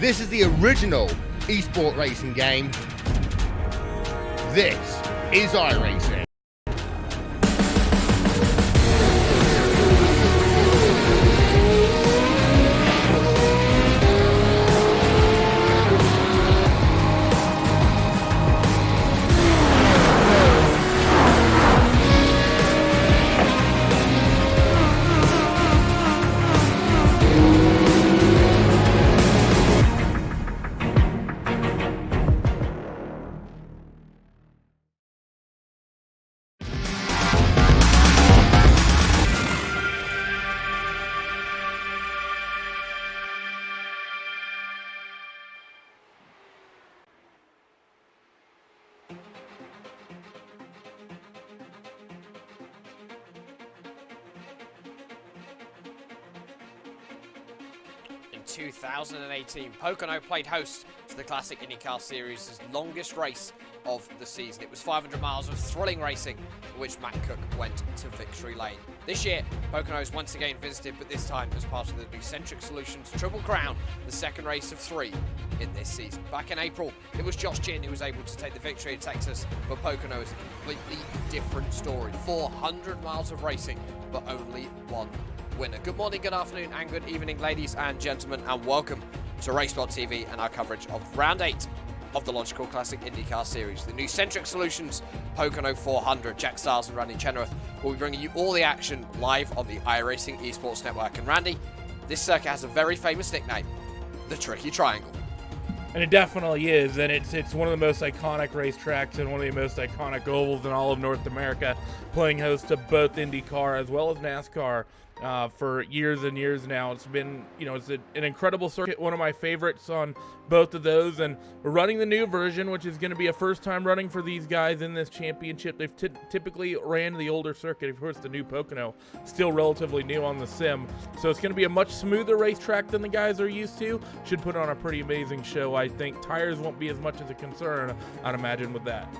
This is the original esport racing game. This is iRacing. In 2018, Pocono played host to the Classic Indycar Series' longest race of the season. It was 500 miles of thrilling racing, for which Matt Cook went to victory lane. This year, Pocono is once again visited, but this time as part of the Nucentric Solutions Triple Crown, the second race of 3 in this season. Back in April, it was Josh Ginn who was able to take the victory at Texas, but Pocono is a completely different story. 400 miles of racing, but only one winner. Good morning, good afternoon, and good evening, ladies and gentlemen, and welcome to RaceSpot TV and our coverage of Round 8 of the Logykal Classic IndyCar Series. The Nucentric Solutions Pocono 400. Jack Stiles and Randy Chenoweth will be bringing you all the action live on the iRacing Esports Network. And Randy, this circuit has a very famous nickname, the Tricky Triangle. And it definitely is, and it's one of the most iconic racetracks and one of the most iconic ovals in all of North America, playing host to both IndyCar as well as NASCAR for years and years now. It's been, it's an incredible circuit, one of my favorites on both of those, and we're running the new version, which is going to be a first time running for these guys in this championship. They've typically ran the older circuit. Of course, the new Pocono, still relatively new on the sim, so it's going to be a much smoother racetrack than the guys are used to. Should put on a pretty amazing show, I think. Tires won't be as much of a concern, I'd imagine, with that.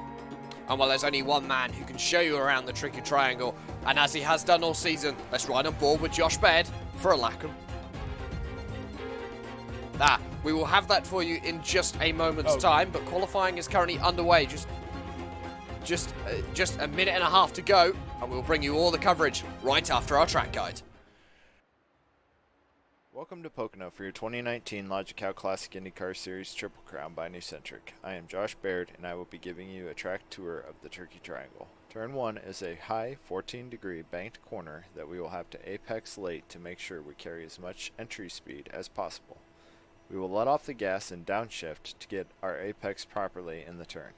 And well, there's only one man who can show you around the Tricky Triangle, and as he has done all season, let's ride on board with Josh Baird for a lap. We will have that for you in just a moment's time, but qualifying is currently underway. Just a minute and a half to go, and we'll bring you all the coverage right after our track guide. Welcome to Pocono for your 2019 Logykal Classic IndyCar Series Triple Crown by Nucentric. I am Josh Baird, and I will be giving you a track tour of the Tricky Triangle. Turn 1 is a high 14-degree banked corner that we will have to apex late to make sure we carry as much entry speed as possible. We will let off the gas and downshift to get our apex properly in the turn.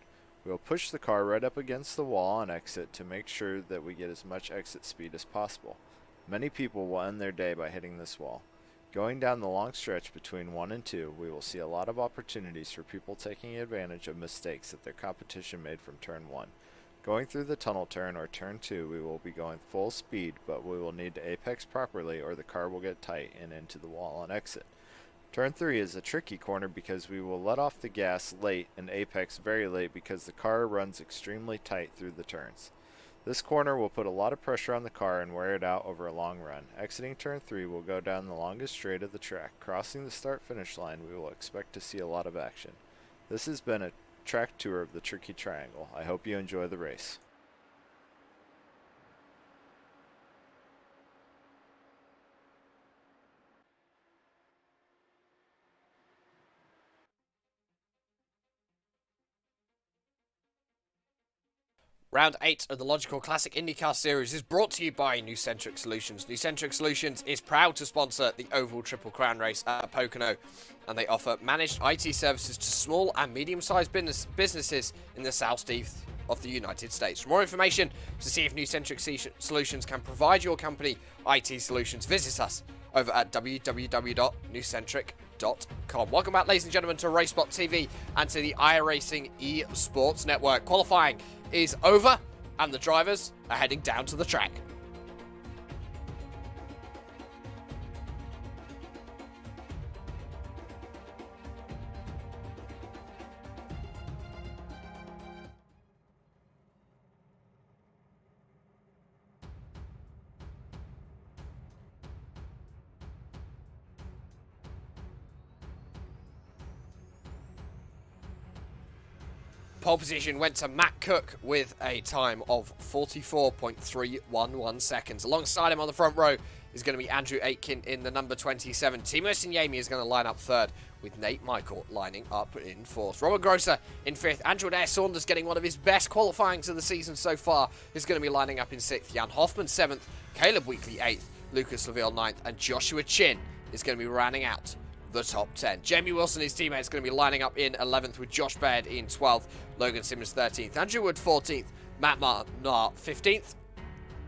We will push the car right up against the wall on exit to make sure that we get as much exit speed as possible. Many people will end their day by hitting this wall. Going down the long stretch between 1 and 2, we will see a lot of opportunities for people taking advantage of mistakes that their competition made from turn 1. Going through the tunnel turn or turn 2, we will be going full speed, but we will need to apex properly or the car will get tight and into the wall on exit. Turn 3 is a tricky corner because we will let off the gas late and apex very late because the car runs extremely tight through the turns. This corner will put a lot of pressure on the car and wear it out over a long run. Exiting turn 3 will go down the longest straight of the track. Crossing the start-finish line, we will expect to see a lot of action. This has been a track tour of the Tricky Triangle. I hope you enjoy the race. Round 8 of the Logykal Classic IndyCar Series is brought to you by Nucentric Solutions. Nucentric Solutions is proud to sponsor the Oval Triple Crown race at Pocono, and they offer managed IT services to small and medium-sized businesses in the southeast of the United States. For more information, to see if Nucentric Solutions can provide your company IT solutions, visit us over at www.nucentric.com. Welcome back, ladies and gentlemen, to RaceSpot TV and to the iRacing Esports Network. Qualifying is over, and the drivers are heading down to the track. Pole position went to Matt Cook with a time of 44.311 seconds. Alongside him on the front row is going to be Andrew Aitken in the number 27. Timo Sinyemi is going to line up third, with Nate Michael lining up in fourth. Robert Grosser in fifth. Andrew Adair Saunders, getting one of his best qualifyings of the season so far, is going to be lining up in sixth. Jan Hoffman seventh. Caleb Weekly eighth. Lucas Laville ninth. And Joshua Chin is going to be rounding out the top 10. Jamie Wilson, his teammate, is going to be lining up in 11th, with Josh Baird in 12th. Logan Simmons 13th. Andrew Wood 14th. Matt Marnar 15th.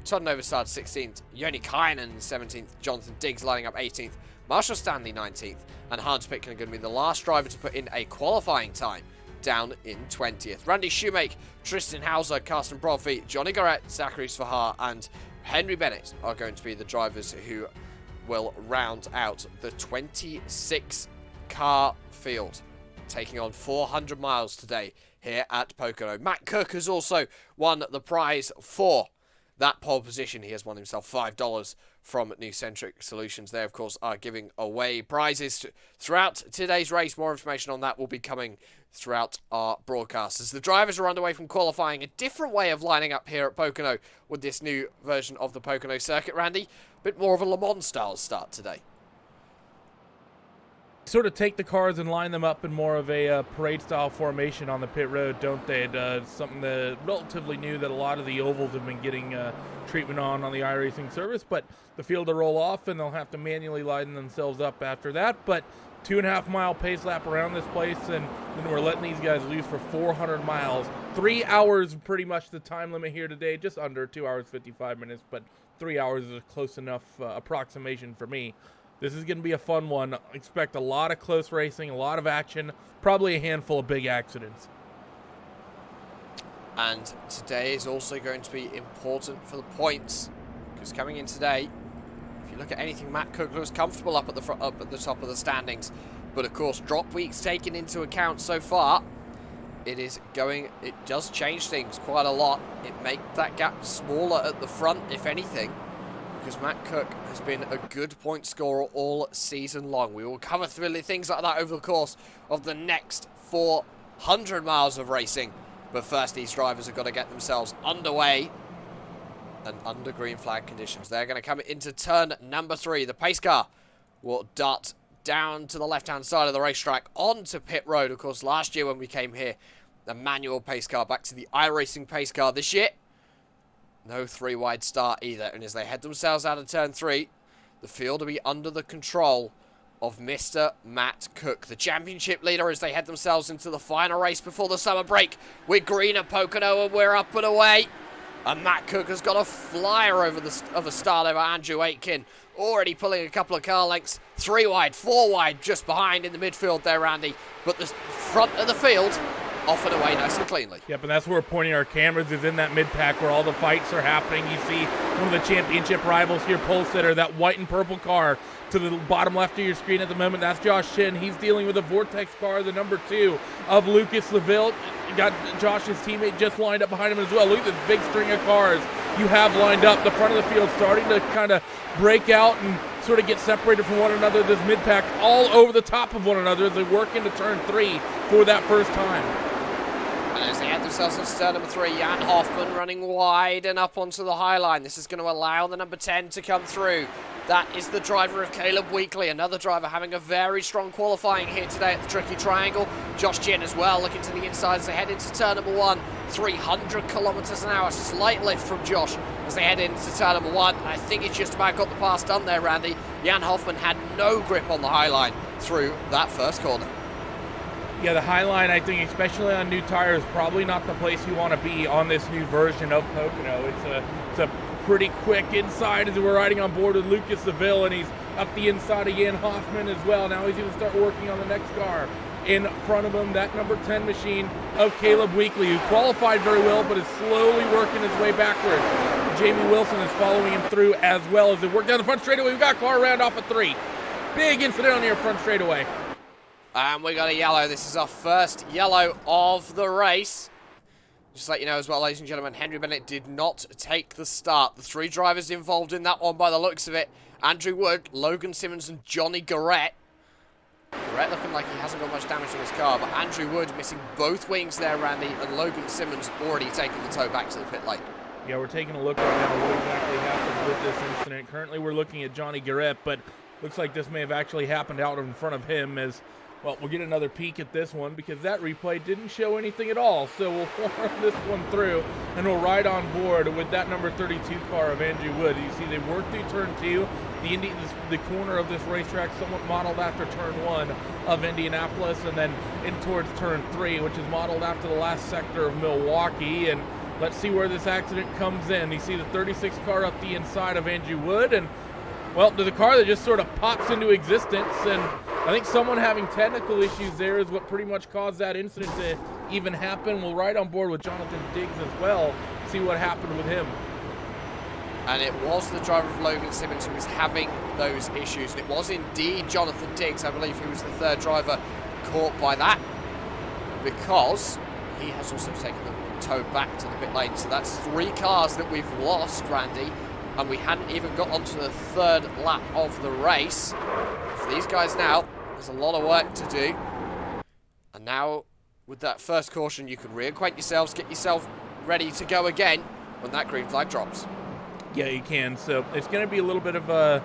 Todd Novastad 16th. Yoni Kainen 17th. Jonathan Diggs lining up 18th. Marshall Stanley 19th. And Hans Pitkin are going to be the last driver to put in a qualifying time, down in 20th. Randy Shoemake, Tristan Hauser, Carsten Brodby, Johnny Garrett, Zachary Svahar, and Henry Bennett are going to be the drivers who will round out the 26-car field, taking on 400 miles today here at Pocono. Matt Cook has also won the prize for that pole position. He has won himself $5 from New Centric Solutions. They, of course, are giving away prizes throughout today's race. More information on that will be coming throughout our broadcast. As the drivers are underway from qualifying, a different way of lining up here at Pocono with this new version of the Pocono circuit, Randy. A bit more of a Le Mans style start today. Sort of take the cars and line them up in more of a parade-style formation on the pit road, don't they? Something that relatively new that a lot of the ovals have been getting treatment on the iRacing service, but the field will roll off and they'll have to manually line themselves up after that. But 2.5 mile pace lap around this place, and then we're letting these guys loose for 400 miles. 3 hours, pretty much the time limit here today, just under 2 hours 55 minutes, but 3 hours is a close enough approximation for me. This is going to be a fun one. Expect a lot of close racing, a lot of action, probably a handful of big accidents. And today is also going to be important for the points, because coming in today, if you look at anything, Matt Cook looks comfortable up at the front, up at the top of the standings. But of course, drop weeks taken into account so far, it does change things quite a lot. It makes that gap smaller at the front, if anything, because Matt Cook has been a good point scorer all season long. We will cover things like that over the course of the next 400 miles of racing. But first, these drivers have got to get themselves underway and under green flag conditions. They're going to come into turn number 3. The pace car will dart down to the left-hand side of the racetrack onto pit road. Of course, last year when we came here, the manual pace car back to the iRacing pace car. This year, no 3-wide start either. And as they head themselves out of turn 3, the field will be under the control of Mr. Matt Cook, the championship leader, as they head themselves into the final race before the summer break. We're green at Pocono and we're up and away. And Matt Cook has got a flyer of a start over Andrew Aitken, already pulling a couple of car lengths. 3 wide, 4 wide, just behind in the midfield there, Randy. But the front of the field off and away nice and cleanly. Yep, and that's where we're pointing our cameras, is in that mid-pack where all the fights are happening. You see one of the championship rivals here, pole sitter, that white and purple car to the bottom left of your screen at the moment. That's Josh Chin. He's dealing with a Vortex car, the number 2 of Lucas Laville. Got Josh's teammate just lined up behind him as well. Look at this big string of cars you have lined up. The front of the field starting to kind of break out and sort of get separated from one another. This mid-pack all over the top of one another as they work into turn 3 for that first time. And as they head themselves into turn number 3, Jan Hoffman running wide and up onto the high line. This is going to allow the number 10 to come through. That is the driver of Caleb Weekly, another driver having a very strong qualifying here today at the Tricky Triangle. Josh Chin as well, looking to the inside as they head into turn number 1. 300 kilometers an hour, slight lift from Josh as they head into turn number 1. I think he's just about got the pass done there, Randy. Jan Hoffman had no grip on the high line through that first corner. Yeah, the high line, I think, especially on new tires, probably not the place you want to be on this new version of Pocono. It's a pretty quick inside as we're riding on board with Lucas Seville, and he's up the inside of Jan Hoffman as well. Now he's going to start working on the next car in front of him, that number 10 machine of Caleb Weekly, who qualified very well but is slowly working his way backwards. Jamie Wilson is following him through as well as they work down the front straightaway. We've got a car around off at 3. Big incident on your front straightaway. And we got a yellow. This is our first yellow of the race. Just to let you know as well, ladies and gentlemen, Henry Bennett did not take the start. The 3 drivers involved in that one by the looks of it, Andrew Wood, Logan Simmons and Johnny Garrett, Brett looking like he hasn't got much damage on his car, but Andrew Wood missing both wings there, Randy, and Logan Simmons already taking the tow back to the pit lane. Yeah, we're taking a look right now at what exactly happened with this incident. Currently, we're looking at Johnny Garrett, but looks like this may have actually happened out in front of him as, well, we'll get another peek at this one because that replay didn't show anything at all. So we'll run this one through and we'll ride on board with that number 32 car of Andrew Wood. You see they worked through turn 2. The corner of this racetrack somewhat modeled after turn 1 of Indianapolis, and then in towards turn 3, which is modeled after the last sector of Milwaukee. And let's see where this accident comes in. You see the 36 car up the inside of Andrew Wood, and well, there's a car that just sort of pops into existence, and I think someone having technical issues there is what pretty much caused that incident to even happen. We'll ride on board with Jonathan Diggs as well, see what happened with him. And it was the driver of Logan Simmons who was having those issues. And it was indeed Jonathan Diggs, I believe, who was the third driver caught by that, because he has also taken the tow back to the pit lane. So that's 3 cars that we've lost, Randy, and we hadn't even got onto the third lap of the race. For these guys now, there's a lot of work to do. And now, with that first caution, you can reacquaint yourselves, get yourself ready to go again when that green flag drops. Yeah, you can. So it's going to be a little bit of a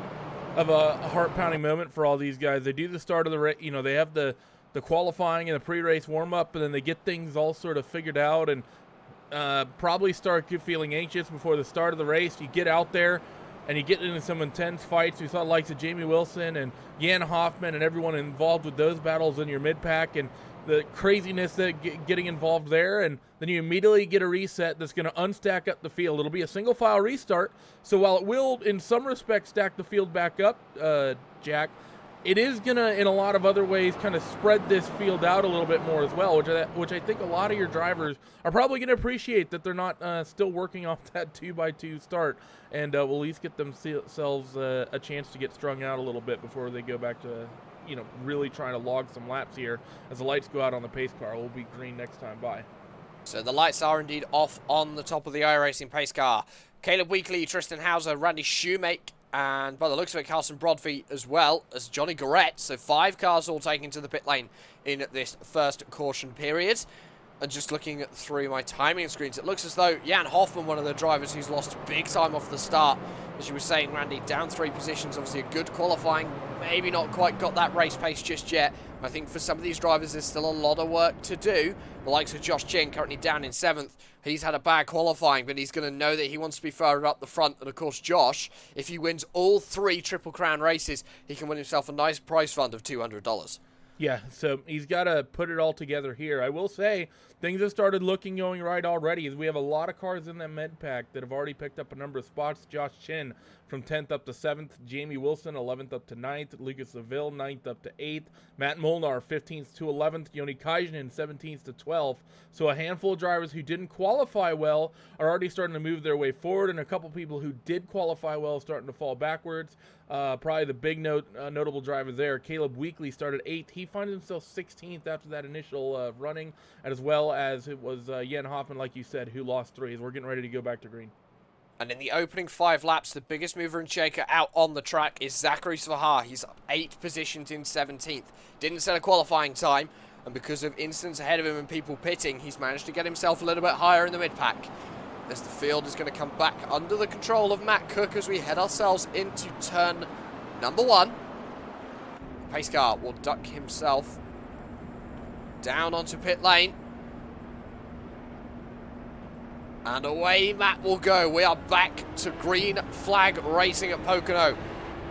heart-pounding moment for all these guys. They do the start of the race. You know, they have the qualifying and the pre-race warm-up, and then they get things all sort of figured out and probably start feeling anxious before the start of the race. You get out there and you get into some intense fights. We saw the likes of Jamie Wilson and Jan Hoffman and everyone involved with those battles in your mid-pack and the craziness that getting involved there, and then you immediately get a reset that's going to unstack up the field. It'll be a single file restart, so while it will in some respects stack the field back up, Jack, it is going to in a lot of other ways kind of spread this field out a little bit more as well, which I think a lot of your drivers are probably going to appreciate, that they're not still working off that 2x2 start, and will at least get themselves a chance to get strung out a little bit before they go back to really trying to log some laps here as the lights go out on the pace car. We'll be green next time by. So the lights are indeed off on the top of the iRacing pace car. Caleb Weekly, Tristan Hauser, Randy Shoemake, and by the looks of it, Carlson Brodby as well as Johnny Garrett. So 5 cars all taken to the pit lane in this first caution period. And just looking through my timing screens, it looks as though Jan Hoffman, one of the drivers who's lost big time off the start, as you were saying, Randy, down 3 positions, obviously a good qualifying, maybe not quite got that race pace just yet. I think for some of these drivers there's still a lot of work to do. The likes of Josh Chin, currently down in 7th. He's had a bad qualifying, but he's going to know that he wants to be further up the front. And of course, Josh, if he wins all 3 Triple Crown races, he can win himself a nice prize fund of $200. Yeah, so he's got to put it all together here. I will say things have started going right already, as we have a lot of cars in that med pack that have already picked up a number of spots. Josh Chin from 10th up to 7th, Jamie Wilson 11th up to 9th, Lucas Seville 9th up to 8th, Matt Molnar 15th to 11th, Yoni Kajanen 17th to 12th. So a handful of drivers who didn't qualify well are already starting to move their way forward, and a couple people who did qualify well starting to fall backwards. Probably the big notable driver there, Caleb Weekly, started 8th. He finds himself 16th after that initial running, as well as it was Jan Hoffman, like you said, who lost 3 as we're getting ready to go back to green. And in the opening 5 laps, the biggest mover and shaker out on the track is Zachary Svahar. He's up 8 positions in 17th. Didn't set a qualifying time, and because of incidents ahead of him and people pitting, he's managed to get himself a little bit higher in the mid-pack. As the field is going to come back under the control of Matt Cook as we head ourselves into turn number 1. The pace car will duck himself down onto pit lane. And away Matt will go. We are back to green flag racing at Pocono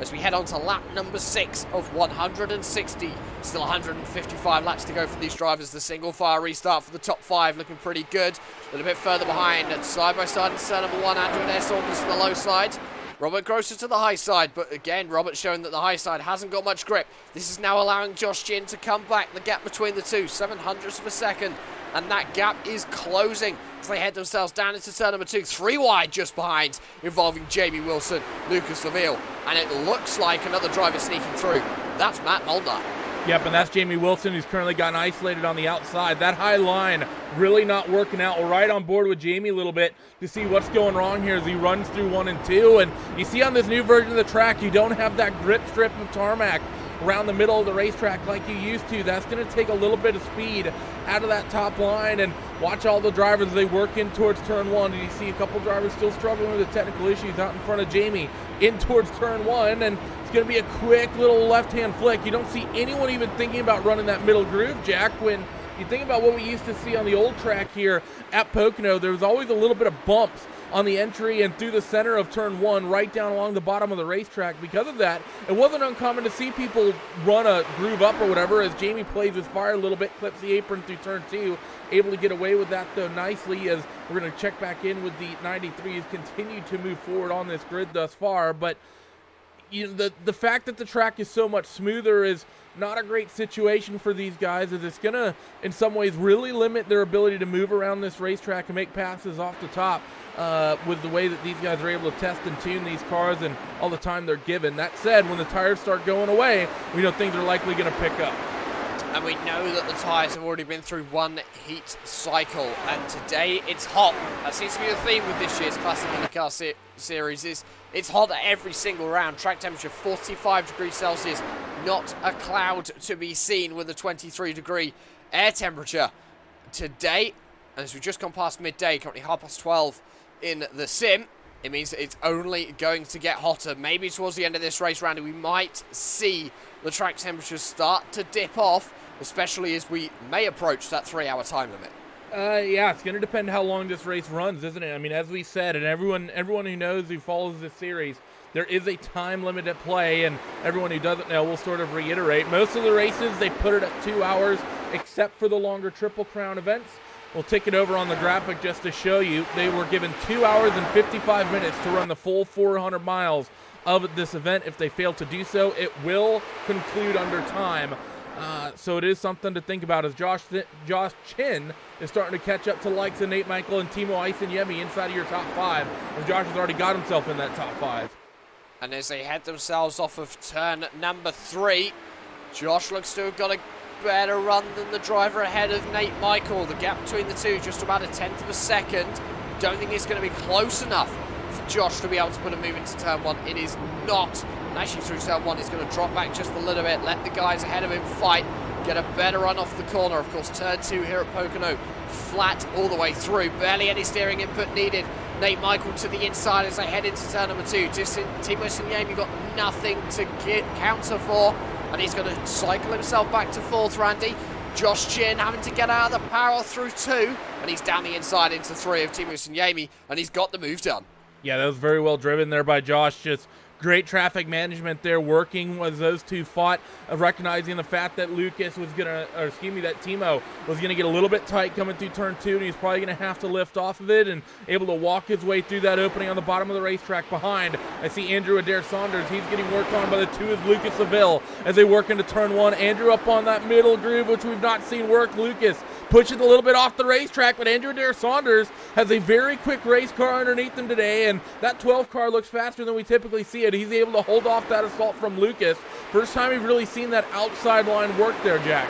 as we head on to lap number 6 of 160. Still 155 laps to go for these drivers. The single fire restart for the top 5 looking pretty good. A little bit further behind and side by side in turn number 1, Andrew Adair Saunders to the low side. Robert Grosser to the high side, but again, Robert showing that the high side hasn't got much grip. This is now allowing Josh Chin to come back. The gap between the two, 700ths of a second. And that gap is closing as they head themselves down into turn number 2. 3 wide just behind, involving Jamie Wilson, Lucas Laville. And it looks like another driver sneaking through. That's Matt Molnar. Yep, and that's Jamie Wilson, who's currently gotten isolated on the outside. That high line really not working out. We're right on board with Jamie a little bit to see what's going wrong here as he runs through 1 and 2. And you see on this new version of the track, you don't have that grip strip of tarmac around the middle of the racetrack like you used to. That's going to take a little bit of speed out of that top line, and watch all the drivers as they work in towards turn 1. And you see a couple drivers still struggling with the technical issues out in front of Jamie in towards turn 1, and it's going to be a quick little left-hand flick. You don't see anyone even thinking about running that middle groove, Jack. When you think about what we used to see on the old track here at Pocono, there was always a little bit of bumps on the entry and through the center of turn 1, right down along the bottom of the racetrack. Because of that, it wasn't uncommon to see people run a groove up or whatever as Jamie plays with fire a little bit, clips the apron through turn 2, able to get away with that though nicely, as we're going to check back in with the 93s, continue to move forward on this grid thus far. But you know, the fact that the track is so much smoother is not a great situation for these guys, as it's going to, in some ways, really limit their ability to move around this racetrack and make passes off the top with the way that these guys are able to test and tune these cars and all the time they're given. That said, when the tires start going away, we know things are likely going to pick up. And we know that the tyres have already been through one heat cycle, and today it's hot. That seems to be the theme with this year's Classic IndyCar series. It's hot at every single round. Track temperature 45 degrees Celsius, not a cloud to be seen with a 23-degree air temperature. Today, as we've just gone past midday, currently 12:30 in the sim, it means that it's only going to get hotter. Maybe towards the end of this race round, we might see the track temperatures start to dip off, especially as we may approach that 3-hour time limit. Yeah, it's going to depend how long this race runs, isn't it? I mean, as we said, and everyone who knows, who follows this series, there is a time limit at play, and everyone who doesn't know will sort of reiterate. Most of the races, they put it at 2 hours, except for the longer Triple Crown events. We'll take it over on the graphic just to show you. They were given 2 hours and 55 minutes to run the full 400 miles of this event. If they fail to do so, it will conclude under time. So it is something to think about, as Josh Chin is starting to catch up to likes of Nate Michael and Timo Eisen-Yemi inside of your top 5, as Josh has already got himself in that top 5. And as they head themselves off of turn number 3, Josh looks to have got a better run than the driver ahead of Nate Michael. The gap between the two, just about a tenth of a second. Don't think it's going to be close enough for Josh to be able to put a move into turn 1. It is not. And actually through turn 1, he's going to drop back just a little bit, let the guys ahead of him fight, get a better run off the corner. Of course, turn 2 here at Pocono, flat all the way through. Barely any steering input needed. Nate Michael to the inside as they head into turn number 2. Just Timo Eisen-Yemi got nothing to counter for, and he's going to cycle himself back to 4th, Randy. Josh Chin having to get out of the power through 2, and he's down the inside into 3 of Timo Eisen-Yemi, and he's got the move done. Yeah, that was very well driven there by Josh. Just great traffic management there, working as those two fought, recognizing the fact that Timo was going to get a little bit tight coming through turn 2, and he's probably going to have to lift off of it and able to walk his way through that opening on the bottom of the racetrack behind. I see Andrew Adair-Saunders. He's getting worked on by the 2 of Lucas Seville as they work into turn 1. Andrew up on that middle groove, which we've not seen work. Lucas pushing a little bit off the racetrack, but Andrew Adair-Saunders has a very quick race car underneath him today, and that 12 car looks faster than we typically see it. He's able to hold off that assault from Lucas. First time we've really seen that outside line work there, Jack.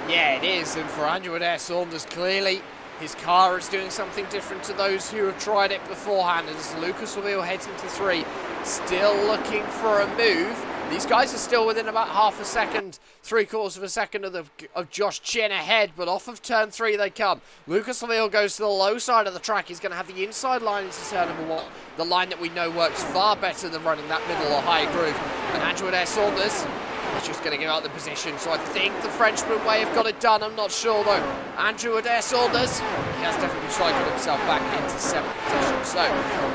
Yeah, it is, and for Andrew Adair-Saunders, clearly his car is doing something different to those who have tried it beforehand. As Lucas Seville heads into 3, still looking for a move. These guys are still within about half a second, 3/4 of a second of Josh Chin ahead, but off of turn 3 they come. Lucas Seville goes to the low side of the track. He's going to have the inside line into turn number 1, the line that we know works far better than running that middle or high groove. And Andrew Adair-Saunders is just going to give out the position, so I think the Frenchman may have got it done. I'm not sure though. Andrew Adair-Saunders, he has definitely cycled himself back into 7th position, so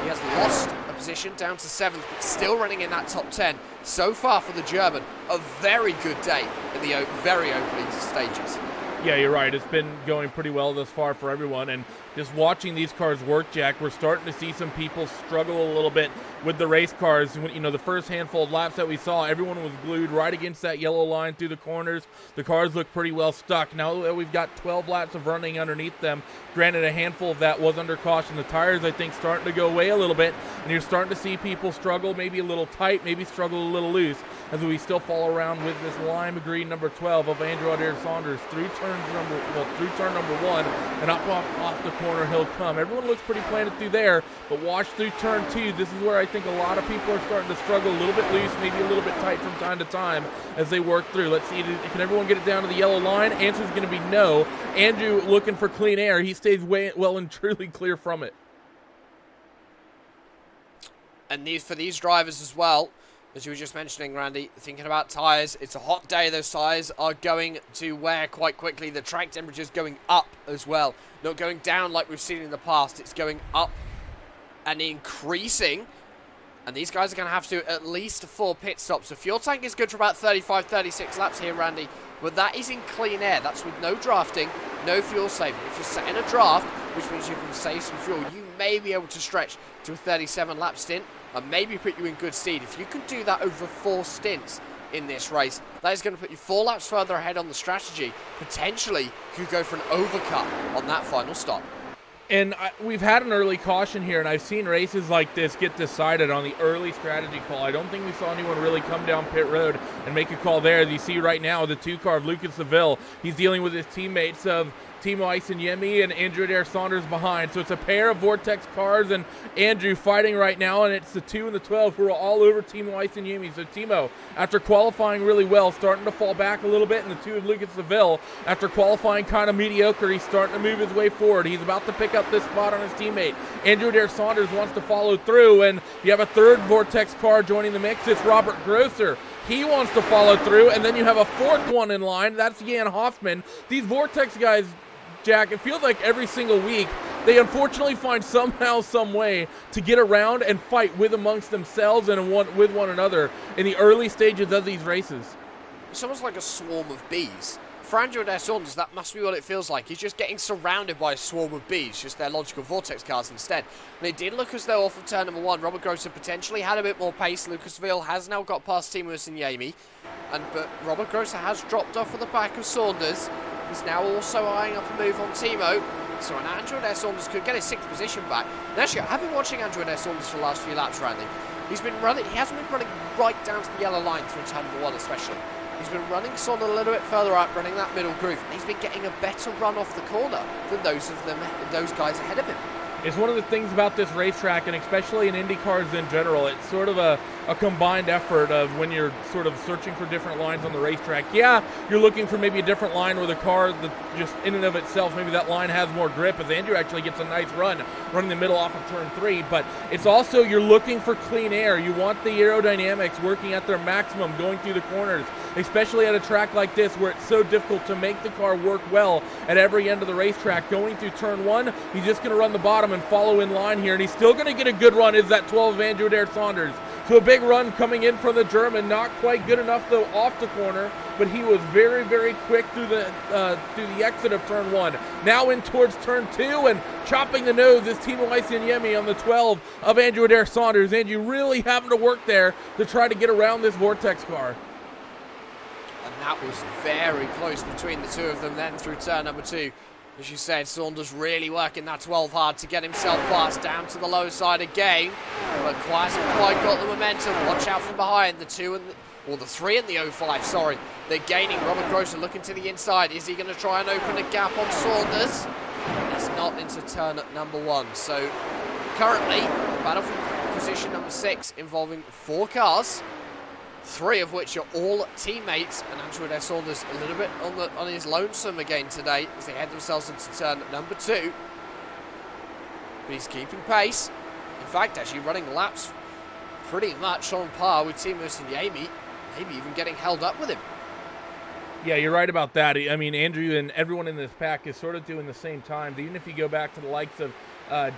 he has lost a position down to 7th, but still running in that top 10. So far for the German, a very good day in the very opening stages. Yeah, you're right. It's been going pretty well thus far for everyone, and just watching these cars work, Jack, we're starting to see some people struggle a little bit with the race cars. You know, the first handful of laps that we saw, everyone was glued right against that yellow line through the corners. The cars look pretty well stuck. Now that we've got 12 laps of running underneath them, granted a handful of that was under caution. The tires, I think, starting to go away a little bit, and you're starting to see people struggle maybe a little tight, maybe struggle a little loose. as we still follow around with this lime green number 12 of Andrew Adair Saunders through turn number 1, and up off the corner he'll come. Everyone looks pretty planted through there, but watch through turn 2. This is where I think a lot of people are starting to struggle, a little bit loose, maybe a little bit tight from time to time as they work through. Let's see, can everyone get it down to the yellow line? Answer is going to be no. Andrew looking for clean air. He stays well and truly clear from it. And for these drivers as well, as you were just mentioning, Randy, thinking about tyres, it's a hot day. Those tyres are going to wear quite quickly. The track temperature is going up as well, not going down like we've seen in the past. It's going up and increasing. And these guys are going to have to do at least 4 pit stops. The fuel tank is good for about 35, 36 laps here, Randy. But that is in clean air. That's with no drafting, no fuel saving. If you're set in a draft, which means you can save some fuel, you may be able to stretch to a 37 lap stint and maybe put you in good stead. If you can do that over 4 stints in this race, that is going to put you 4 laps further ahead on the strategy. Potentially, you could go for an overcut on that final stop. And we've had an early caution here, and I've seen races like this get decided on the early strategy call. I don't think we saw anyone really come down pit road and make a call there. As you see right now, the 2 car of Lucas Seville, he's dealing with his teammates of Timo Eisen-Yemi and Andrew Adair Saunders behind. So it's a pair of Vortex cars and Andrew fighting right now, and it's the 2 and the 12 who are all over Timo Eisen-Yemi. So Timo, after qualifying really well, starting to fall back a little bit, and the 2 of Lucas Seville, after qualifying kind of mediocre, he's starting to move his way forward. He's about to pick up this spot on his teammate. Andrew Adair Saunders wants to follow through, and you have a 3rd Vortex car joining the mix. It's Robert Grosser. He wants to follow through, and then you have a 4th one in line. That's Jan Hoffman. These Vortex guys, Jack, it feels like every single week they unfortunately find somehow, some way to get around and fight with amongst themselves and with one another in the early stages of these races. It's almost like a swarm of bees. For Andrew Adair Saunders, that must be what it feels like. He's just getting surrounded by a swarm of bees, just their Logykal Vortex cars instead. And it did look as though off of turn number 1, Robert Grosser potentially had a bit more pace. Lucasville has now got past Timo Eisen-Yemi, but Robert Grosser has dropped off at the back of Saunders. He's now also eyeing up a move on Timo. So an Andrew Adair Saunders could get his 6th position back. And actually, I've been watching Andrew Adair Saunders for the last few laps, Randy. He hasn't been running right down to the yellow line through turn number 1 especially. He's been running sort of a little bit further up, running that middle groove. And he's been getting a better run off the corner than those guys ahead of him. It's one of the things about this racetrack, and especially in Indycars in general, it's sort of a combined effort of when you're sort of searching for different lines on the racetrack. Yeah, you're looking for maybe a different line where the car, just in and of itself, maybe that line has more grip, as Andrew actually gets a nice run running the middle off of turn 3, but it's also you're looking for clean air. You want the aerodynamics working at their maximum going through the corners, especially at a track like this where it's so difficult to make the car work well at every end of the racetrack. Going through turn 1, he's just going to run the bottom and follow in line here, and he's still going to get a good run. Is that 12 of Andrew Adair Saunders. So a big run coming in from the German, not quite good enough though off the corner, but he was very, very quick through the exit of turn 1. Now in towards turn 2 and chopping the nose is Timo Eisen-Yemi on the 12 of Andrew Adair Saunders. And you really having to work there to try to get around this Vortex car. And that was very close between the 2 of them then through turn number 2. As you said, Saunders really working that 12 hard to get himself past down to the low side again. But hasn't quite got the momentum. Watch out from behind. The 3 and the 05, sorry. They're gaining. Robert Grosser looking to the inside. Is he going to try and open a gap on Saunders? He's not into turn number 1. So currently, the battle for position number 6 involving 4 cars. 3 of which are all teammates, and Andrew Adair Saunders a little bit on his lonesome again today as they head themselves into turn number 2. But he's keeping pace. In fact, actually running laps pretty much on par with Timo Eisen-Yemi, maybe even getting held up with him. Yeah, you're right about that. I mean, Andrew and everyone in this pack is sort of doing the same time. Even if you go back to the likes of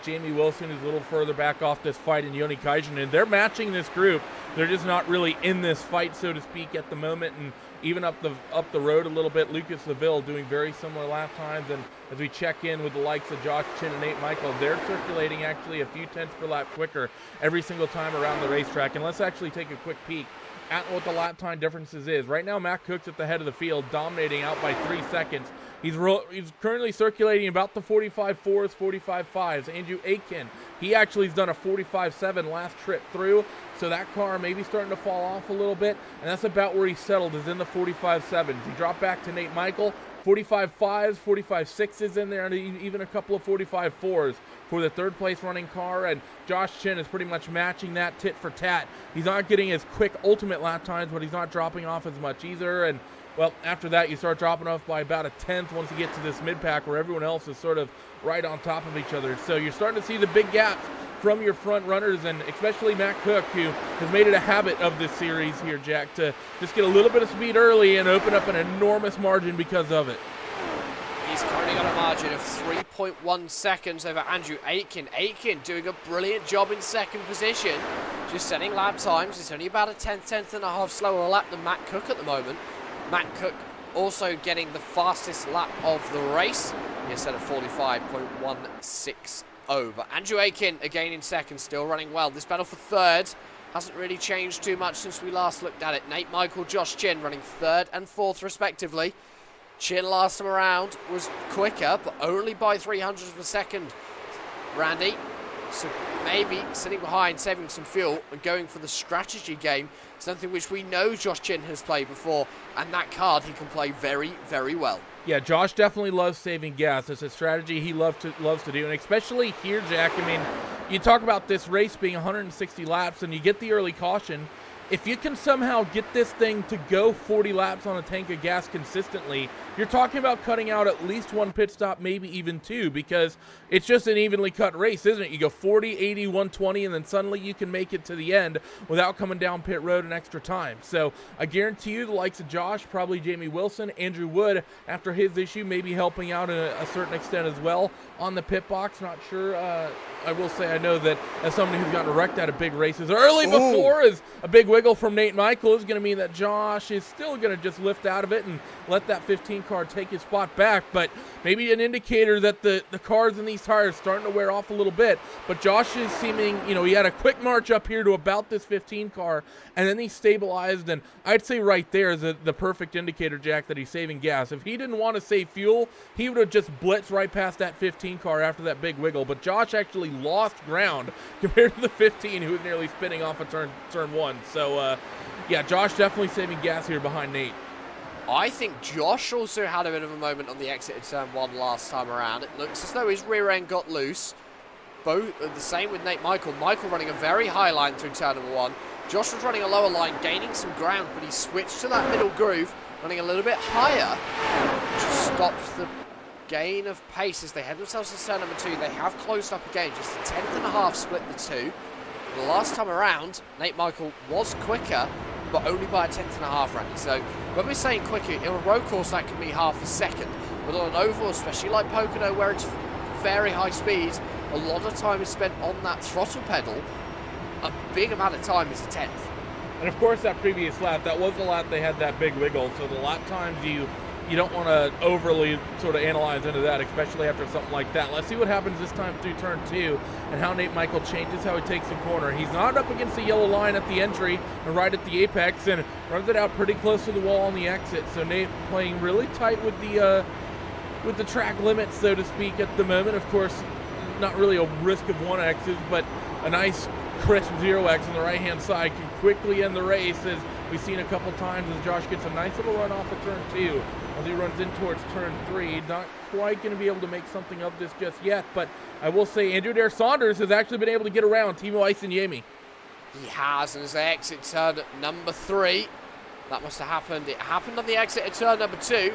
Jamie Wilson, who's a little further back off this fight, and Joni Kaisen, and they're matching this group. They're just not really in this fight, so to speak, at the moment. And even up the road a little bit, Lucas Seville doing very similar lap times. And as we check in with the likes of Josh Chin and Nate Michael, they're circulating actually a few tenths per lap quicker every single time around the racetrack. And let's actually take a quick peek at what the lap time differences is. Right now, Matt Cook's at the head of the field, dominating out by 3 seconds. He's currently circulating about the 45.4s, 45.5s. Andrew Aiken, he actually has done a 45.7 last trip through, so that car may be starting to fall off a little bit, and that's about where he settled, is in the 45.7s. He dropped back to Nate Michael, 45.5s, 45.6s in there, and even a couple of 45.4s for the third place running car, and Josh Chin is pretty much matching that tit for tat. He's not getting as quick ultimate lap times, but he's not dropping off as much either, and well, after that, you start dropping off by about a tenth once you get to this mid-pack where everyone else is sort of right on top of each other. So you're starting to see the big gaps from your front runners, and especially Matt Cook, who has made it a habit of this series here, Jack, to just get a little bit of speed early and open up an enormous margin because of it. He's currently got a margin of 3.1 seconds over Andrew Aiken. Aiken doing a brilliant job in second position, just setting lap times. It's only about a tenth and a half slower lap than Matt Cook at the moment. Matt Cook also getting the fastest lap of the race. He set a 45.160. But Andrew Aiken again in second, still running well. This battle for third hasn't really changed too much since we last looked at it. Nate Michael, Josh Chin running third and fourth respectively. Chin last time around was quicker, but only by 300ths of a second. Randy, so maybe sitting behind, saving some fuel and going for the strategy game, something which we know Josh Chin has played before, and that card he can play very, very well. Yeah, Josh definitely loves saving gas. It's a strategy he loves to do, and especially here, Jack. I mean, you talk about this race being 160 laps, and you get the early caution. If you can somehow get this thing to go 40 laps on a tank of gas consistently, you're talking about cutting out at least one pit stop, maybe even two, because it's just an evenly cut race, isn't it? You go 40, 80, 120, and then suddenly you can make it to the end without coming down pit road an extra time. So I guarantee you the likes of Josh, probably Jamie Wilson, Andrew Wood, after his issue, maybe helping out in a certain extent as well on the pit box. Not sure. I will say I know that as somebody who's gotten wrecked out of big races early before, is a big wiggle from Nate Michael is going to mean that Josh is still going to just lift out of it and let that 15 car take his spot back, but maybe an indicator that the cars in these tires starting to wear off a little bit. But Josh is seeming, he had a quick march up here to about this 15 car, and then he stabilized, and I'd say right there is the perfect indicator, Jack, that he's saving gas. If he didn't want to save fuel, he would have just blitzed right past that 15 car after that big wiggle, but Josh actually lost ground compared to the 15 who was nearly spinning off of turn one. So yeah, Josh definitely saving gas here behind Nate. I think Josh also had a bit of a moment on the exit of turn one last time around. It looks as though his rear end got loose. Both the same with Nate Michael. Michael running a very high line through turn number one. Josh was running a lower line, gaining some ground, but he switched to that middle groove, running a little bit higher, which stops the gain of pace as they head themselves to turn number two. They have closed up again, just a tenth and a half split the two. The last time around, Nate Michael was quicker, but only by a tenth and a half, Randy. So when we're saying quicker, in a road course that can be half a second, but on an oval, especially like Pocono, where it's very high speed, a lot of time is spent on that throttle pedal. A big amount of time is a tenth. And of course, that previous lap, that was the lap they had that big wiggle, so the lap times you don't want to overly sort of analyze into that, especially after something like that. Let's see what happens this time through turn two and how Nate Michael changes how he takes the corner. He's not up against the yellow line at the entry and right at the apex, and runs it out pretty close to the wall on the exit. So Nate playing really tight with the track limits, so to speak, at the moment. Of course, not really a risk of 1Xs, but a nice crisp 0X on the right-hand side can quickly end the race, as we've seen a couple times as Josh gets a nice little run off of turn two. As he runs in towards turn three, not quite going to be able to make something of this just yet, but I will say Andrew Dare Saunders has actually been able to get around Timo Isinniemi. He has, and as they exit turn number three, that must have happened. It happened on the exit of turn number two.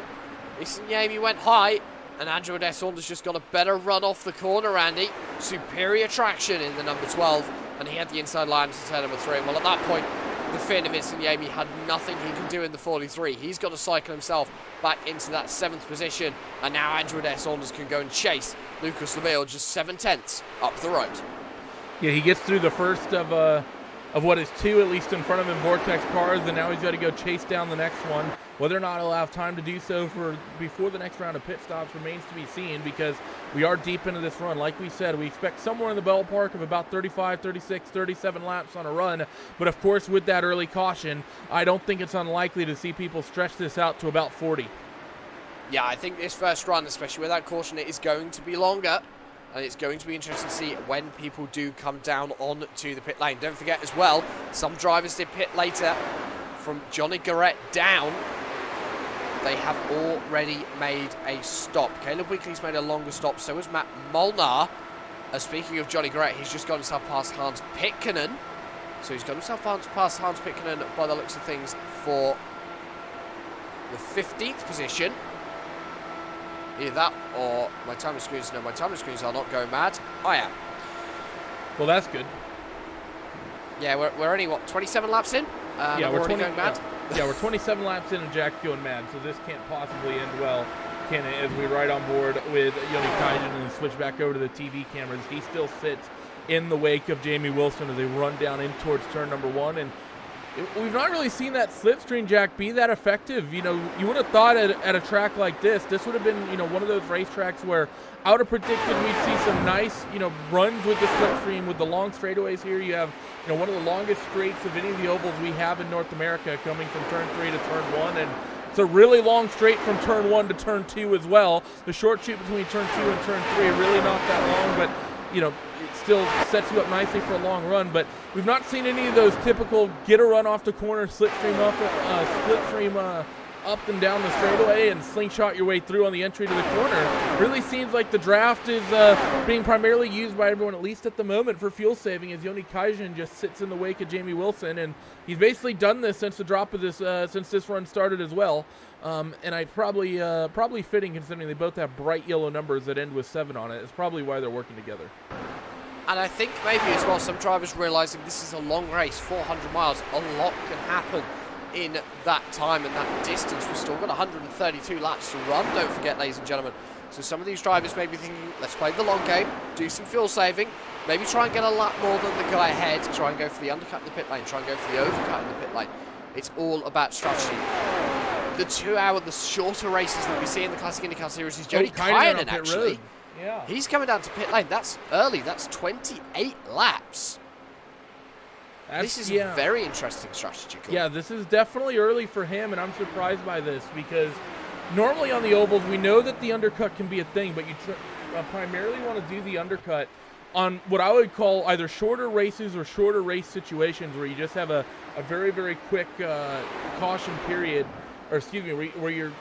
Isinniemi went high, and Andrew Dare Saunders just got a better run off the corner, Andy. Superior traction in the number 12, and he had the inside line to turn number three. And well, at that point, the Finn of Isinniemi had nothing he can do in the 43. He's got to cycle himself back into that 7th position, and now Andrew Dare Saunders can go and chase Lucas Laville just 7/10 up the road. Yeah, he gets through the first of what is two, at least in front of him, Vortex cars, and now he's got to go chase down the next one. Whether or not he'll have time to do so before the next round of pit stops remains to be seen, because we are deep into this run. Like we said, we expect somewhere in the ballpark of about 35, 36, 37 laps on a run. But of course, with that early caution, I don't think it's unlikely to see people stretch this out to about 40. Yeah, I think this first run, especially with that caution, it is going to be longer. And it's going to be interesting to see when people do come down onto the pit lane. Don't forget as well, some drivers did pit later. From Johnny Garrett down, they have already made a stop. Caleb Weakley's made a longer stop, so has Matt Molnar. Speaking of Johnny Garrett, he's just got himself past Hans Pitkanen. So he's got himself past Hans Pitkanen by the looks of things for the 15th position. Either that or my timing screens. No, my timing screens are not going mad. I am. Well, that's good. Yeah, we're only, what, 27 laps in? Yeah, we're already going mad. Yeah, we're 27 laps in and Jack's going mad, so this can't possibly end well, can it? As we ride on board with Yoni Kaijin and switch back over to the TV cameras, he still sits in the wake of Jamie Wilson as they run down in towards turn number 1, and we've not really seen that slipstream, Jack, be that effective. You know, you would have thought at a track like this would have been, you know, one of those racetracks where I would have predicted we'd see some nice, you know, runs with the slipstream, with the long straightaways here. You have, you know, one of the longest straights of any of the ovals we have in North America, coming from turn 3 to turn 1, and it's a really long straight from turn 1 to turn 2 as well. The short chute between turn 2 and turn 3, really not that long, but, you know, it still sets you up nicely for a long run. But we've not seen any of those typical get a run off the corner, slipstream up and down the straightaway and slingshot your way through on the entry to the corner. Really seems like the draft is being primarily used by everyone, at least at the moment, for fuel saving, as Yoni Kaijin just sits in the wake of Jamie Wilson, and he's basically done this since the drop of this since this run started as well. And I probably fitting, considering they both have bright yellow numbers that end with 7 on it. It's probably why they're working together. And I think maybe as well some drivers realizing this is a long race, 400 miles, a lot can happen in that time and that distance. We've still got 132 laps to run, don't forget, ladies and gentlemen. So some of these drivers may be thinking, let's play the long game, do some fuel saving, maybe try and get a lap more than the guy ahead, try and go for the undercut in the pit lane, try and go for the overcut in the pit lane. It's all about strategy. The shorter races that we see in the Classic IndyCar Series is Jody Kynan, actually. Yeah. He's coming down to pit lane. That's early. That's 28 laps. This is a very interesting strategy call. Yeah, this is definitely early for him, and I'm surprised by this because normally on the ovals, we know that the undercut can be a thing, but you primarily want to do the undercut on what I would call either shorter races or shorter race situations where you just have a very, very quick caution period. Or excuse me, where you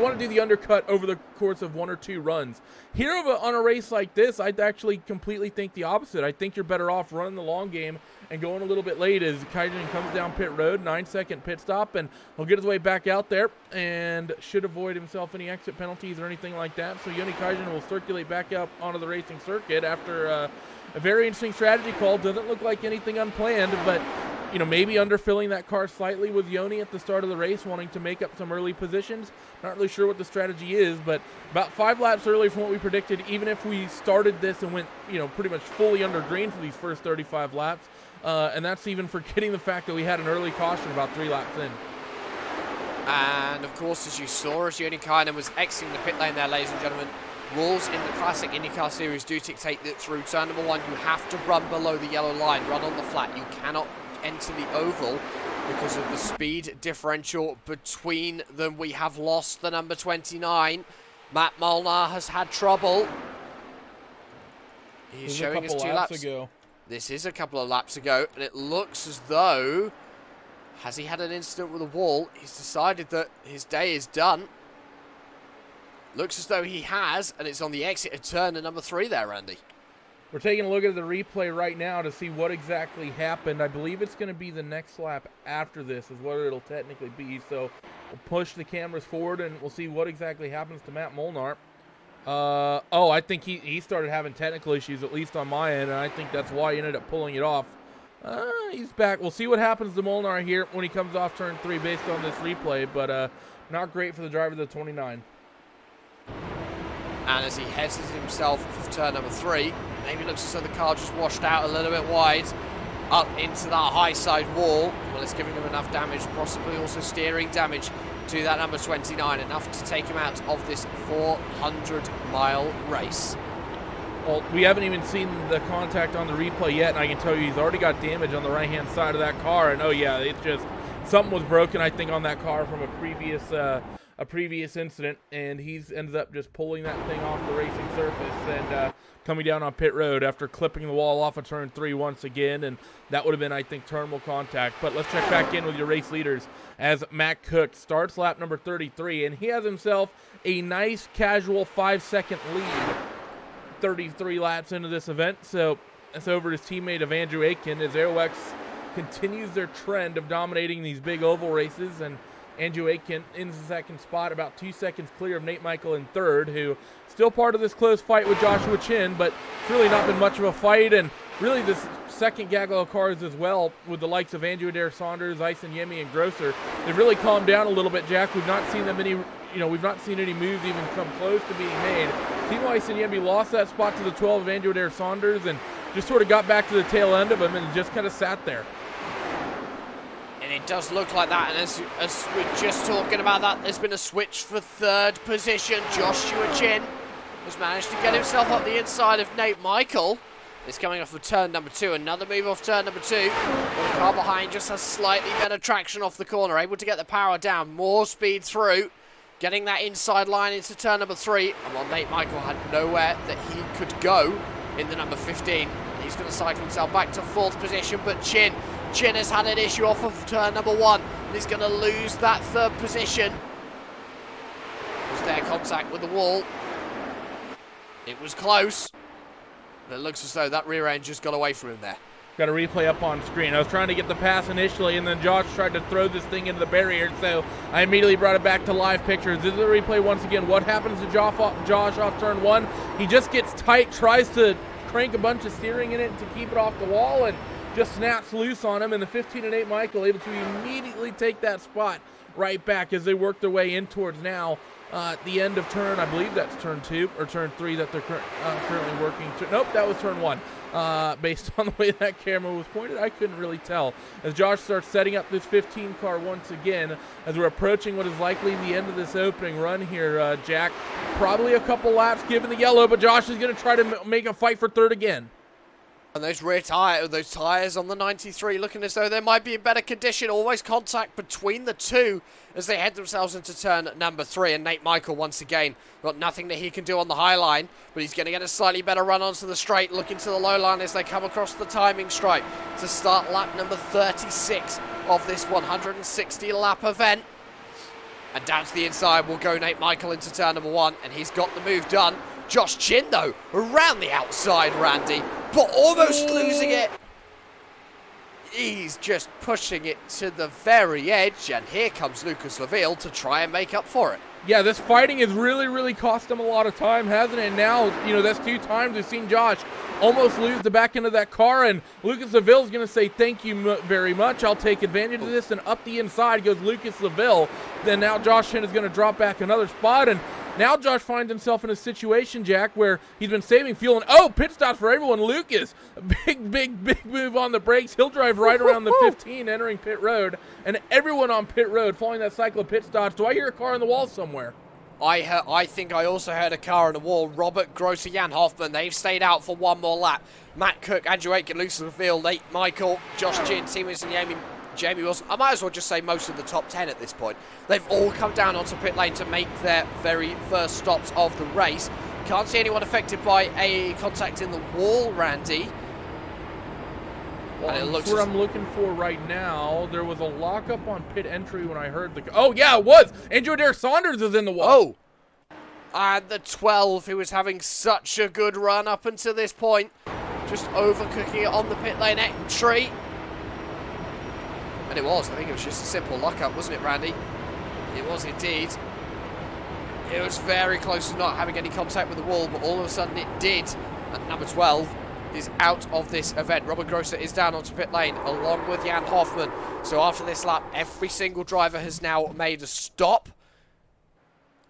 want to do the undercut over the course of 1 or 2 runs. Here on a race like this, I'd actually completely think the opposite. I think you're better off running the long game and going a little bit late as Kaijin comes down pit road, 9-second pit stop, and he'll get his way back out there and should avoid himself any exit penalties or anything like that. So Yoni Kaijin will circulate back out onto the racing circuit after a very interesting strategy call. Doesn't look like anything unplanned, but you know, maybe underfilling that car slightly with Yoni at the start of the race, wanting to make up some early positions. Not really sure what the strategy is, but about 5 laps early from what we predicted, even if we started this and went, you know, pretty much fully under green for these first 35 laps. And that's even forgetting the fact that we had an early caution about 3 laps in. And, of course, as you saw, as Yoni Kynan was exiting the pit lane there, ladies and gentlemen, rules in the Classic IndyCar Series do dictate that through turn number 1, you have to run below the yellow line, run on the flat. You cannot enter the oval because of the speed differential between them. We have lost the number 29. Matt Molnar has had trouble. He's showing us 2 laps ago. This is a couple of laps ago, and it looks as though, has he had an incident with a wall? He's decided that his day is done. Looks as though he has, and it's on the exit of turn number 3 there, Randy. We're taking a look at the replay right now to see what exactly happened. I believe it's going to be the next lap after this is what it'll technically be. So we'll push the cameras forward and we'll see what exactly happens to Matt Molnar. I think he started having technical issues, at least on my end, and I think that's why he ended up pulling it off. He's back. We'll see what happens to Molnar here when he comes off turn 3 based on this replay, but not great for the driver of the 29. And as he heads himself for turn number 3, maybe looks as though the car just washed out a little bit wide up into that high side wall. Well, it's giving him enough damage, possibly also steering damage to that number 29, enough to take him out of this 400-mile race. Well, we haven't even seen the contact on the replay yet, and I can tell you he's already got damage on the right-hand side of that car. And, oh, yeah, it's just something was broken, I think, on that car from a previous a previous incident, and he's ended up just pulling that thing off the racing surface and coming down on pit road after clipping the wall off of turn 3 once again, and that would have been, I think, terminal contact. But let's check back in with your race leaders as Matt Cook starts lap number 33, and he has himself a nice casual 5-second lead 33 laps into this event. So that's over his teammate of Andrew Aiken as Aerox continues their trend of dominating these big oval races, and Andrew Aiken in the second spot, about 2 seconds clear of Nate Michael in third, who still part of this close fight with Joshua Chin, but it's really not been much of a fight. And really this second gaggle of cars as well, with the likes of Andrew Adair Saunders, Ison Yemi, and Grosser, they've really calmed down a little bit, Jack. We've not seen them we've not seen any moves even come close to being made. Timo Ison Yemi lost that spot to the 12 of Andrew Adair Saunders and just sort of got back to the tail end of him and just kind of sat there. And it does look like that, and as we're just talking about that, there's been a switch for third position. Joshua Chin has managed to get himself up the inside of Nate Michael. He's coming off of turn number 2. Another move off turn number 2. The car behind just has slightly better traction off the corner, able to get the power down, more speed through, getting that inside line into turn number 3. And while Nate Michael had nowhere that he could go in the number 15, he's going to cycle himself back to 4th position, but Chin has had an issue off of turn number 1. And he's going to lose that 3rd position. Was there contact with the wall? It was close. But it looks as though that rear end just got away from him there. Got a replay up on screen. I was trying to get the pass initially, and then Josh tried to throw this thing into the barrier, so I immediately brought it back to live pictures. This is the replay once again. What happens to Josh off turn 1? He just gets tight, tries to crank a bunch of steering in it to keep it off the wall, and just snaps loose on him, and the 15 and 8 Michael able to immediately take that spot right back as they work their way in towards now the end of turn, I believe that's turn 2 or turn 3 that they're currently working to. Nope, that was turn 1. Based on the way that camera was pointed, I couldn't really tell. As Josh starts setting up this 15 car once again, as we're approaching what is likely the end of this opening run here, Jack. Probably a couple laps given the yellow, but Josh is going to try to make a fight for third again. And those tyres on the 93 looking as though they might be in better condition. Almost contact between the two as they head themselves into turn number 3. And Nate Michael, once again, got nothing that he can do on the high line, but he's going to get a slightly better run onto the straight, looking to the low line as they come across the timing stripe to start lap number 36 of this 160-lap event. And down to the inside will go Nate Michael into turn number 1, and he's got the move done. Josh Chin, though, around the outside, Randy, but almost losing it. He's just pushing it to the very edge, and here comes Lucas Laville to try and make up for it. Yeah, this fighting has really cost him a lot of time, hasn't it? Now, that's 2 times we've seen Josh almost lose the back end of that car, and Lucas Laville's going to say, thank you very much, I'll take advantage of this, and up the inside goes Lucas Laville. Then now Josh Chin is going to drop back another spot, and now Josh finds himself in a situation, Jack, where he's been saving fuel, and pit stops for everyone. Lucas, big move on the brakes. He'll drive right around the 15 entering pit road, and everyone on pit road following that cycle of pit stops. Do I hear a car on the wall somewhere? I think I also heard a car on the wall. Robert Grosser, Jan Hoffman, they've stayed out for one more lap. Matt Cook, Andrew Aiken, Lucas Laville, Nate Michael, Josh Chin, Timo Ison Yemi, Jamie Wilson. I might as well just say most of the top 10 at this point. They've all come down onto pit lane to make their very first stops of the race. Can't see anyone affected by a contact in the wall, Randy. Well, and it looks what I'm looking for right now. There was a lockup on pit entry when I heard the... Oh, yeah, it was! Andrew Adair Saunders is in the wall. Oh! And the 12, who was having such a good run up until this point, just overcooking it on the pit lane entry. And it was. I think it was just a simple lockup, wasn't it, Randy? It was indeed. It was very close to not having any contact with the wall, but all of a sudden it did. And number 12 is out of this event. Robert Grosser is down onto pit lane along with Jan Hoffman. So after this lap, every single driver has now made a stop.